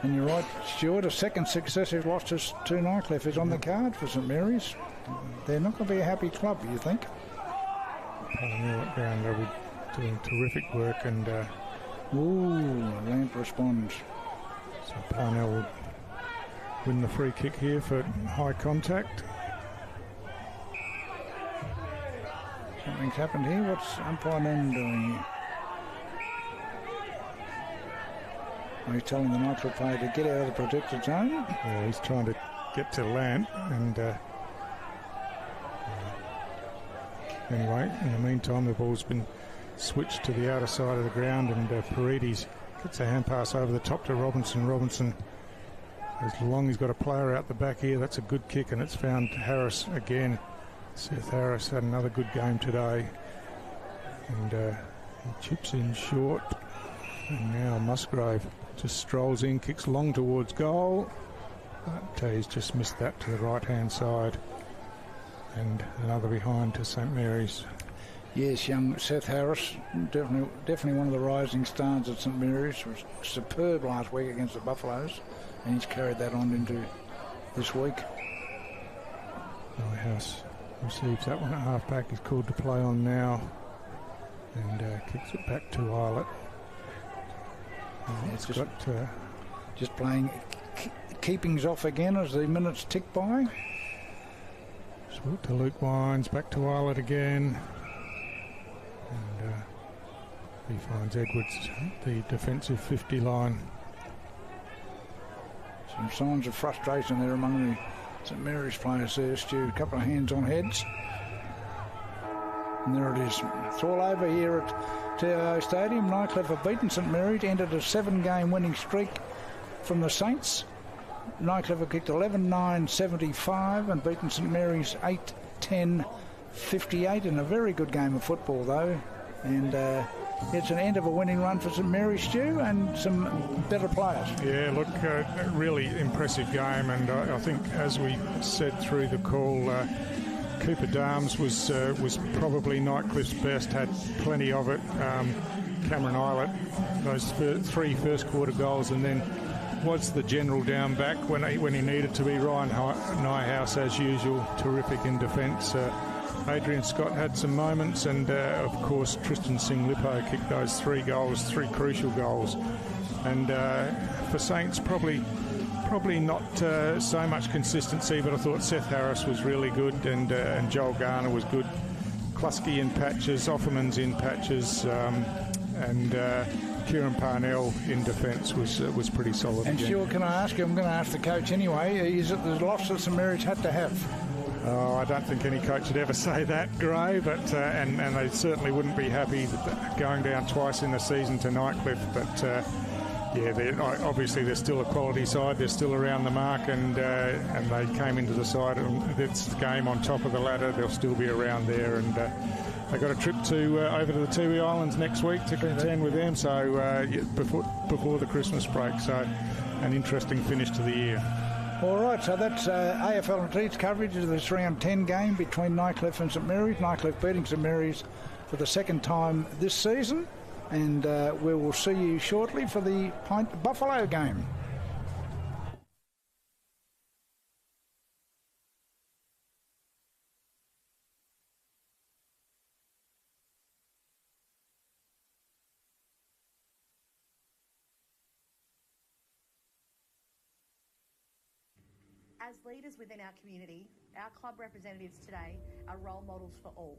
And you're right, Stuart, a second successive loss to Nightcliff is on the card for St Mary's. They're not going to be a happy club, you think? Parnell at ground level doing terrific work, and Lamp responds. So Parnell will win the free kick here for high contact. Something's happened here. What's umpire Nen doing here? He's telling the Nightcliff player to get out of the protected zone. Yeah, he's trying to get to land, and anyway, in the meantime, the ball's been switched to the outer side of the ground, and Paredes gets a hand pass over the top to Robinson. Robinson, as long as he's got a player out the back here, that's a good kick, and it's found Harris again. Seth Harris had another good game today, and he chips in short, and now Musgrave just strolls in, kicks long towards goal, but he's just missed that to the right-hand side, and another behind to St Mary's. Yes, young Seth Harris, definitely one of the rising stars at St Mary's. Was superb last week against the Buffaloes, and he's carried that on into this week. House receives that one at half-back. He's called to play on now, and kicks it back to Eilert. It's just playing keepings off again as the minutes tick by. Short to Luke Wines, back to Eilert again. And he finds Edwards at the defensive 50 line. Some signs of frustration there among the St Mary's players there, Stu. A couple of hands on heads. And there it is. It's all over here at TIO Stadium. Nightcliff have beaten St Mary's, ended a 7-game winning streak from the Saints. Nightcliff have kicked 11-9-75 and beaten St Mary's 8-10-58 in a very good game of football, though. And it's an end of a winning run for St Mary's, Stu, and some better players. Yeah, look, really impressive game, and I think, as we said through the call, Cooper Darms was probably Nightcliff's best, had plenty of it. Cameron Eilert, those three first-quarter goals, and then was the general down back when he needed to be. Ryan Nyhouse, as usual, terrific in defence. Adrian Scott had some moments, and of course Tristan Singh-Lippo kicked those 3 goals, 3 crucial goals. And for Saints, probably not so much consistency, but I thought Seth Harris was really good, and Joel Garner was good. Klusky in patches, Offerman's in patches, and Kieran Parnell in defence was pretty solid. And again. Stuart, can I ask you, I'm going to ask the coach anyway, is it the loss that St Mary's had to have? Oh, I don't think any coach would ever say that, Gray, but and they certainly wouldn't be happy going down twice in the season to Nightcliff. But yeah, obviously they're still a quality side. They're still around the mark, and they came into the side. This game on top of the ladder. They'll still be around there, and they got a trip to over to the Tiwi Islands next week to contend with them. So before the Christmas break, so an interesting finish to the year. All right, so that's AFL&T's coverage of this round 10 game between Nightcliff and St Mary's. Nightcliff beating St Mary's for the second time this season, and we will see you shortly for the Pint Buffalo game. As leaders within our community, our club representatives today are role models for all,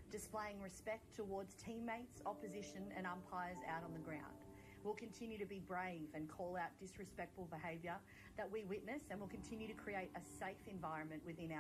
displaying respect towards teammates, opposition and umpires out on the ground. We'll continue to be brave and call out disrespectful behaviour that we witness, and we'll continue to create a safe environment within our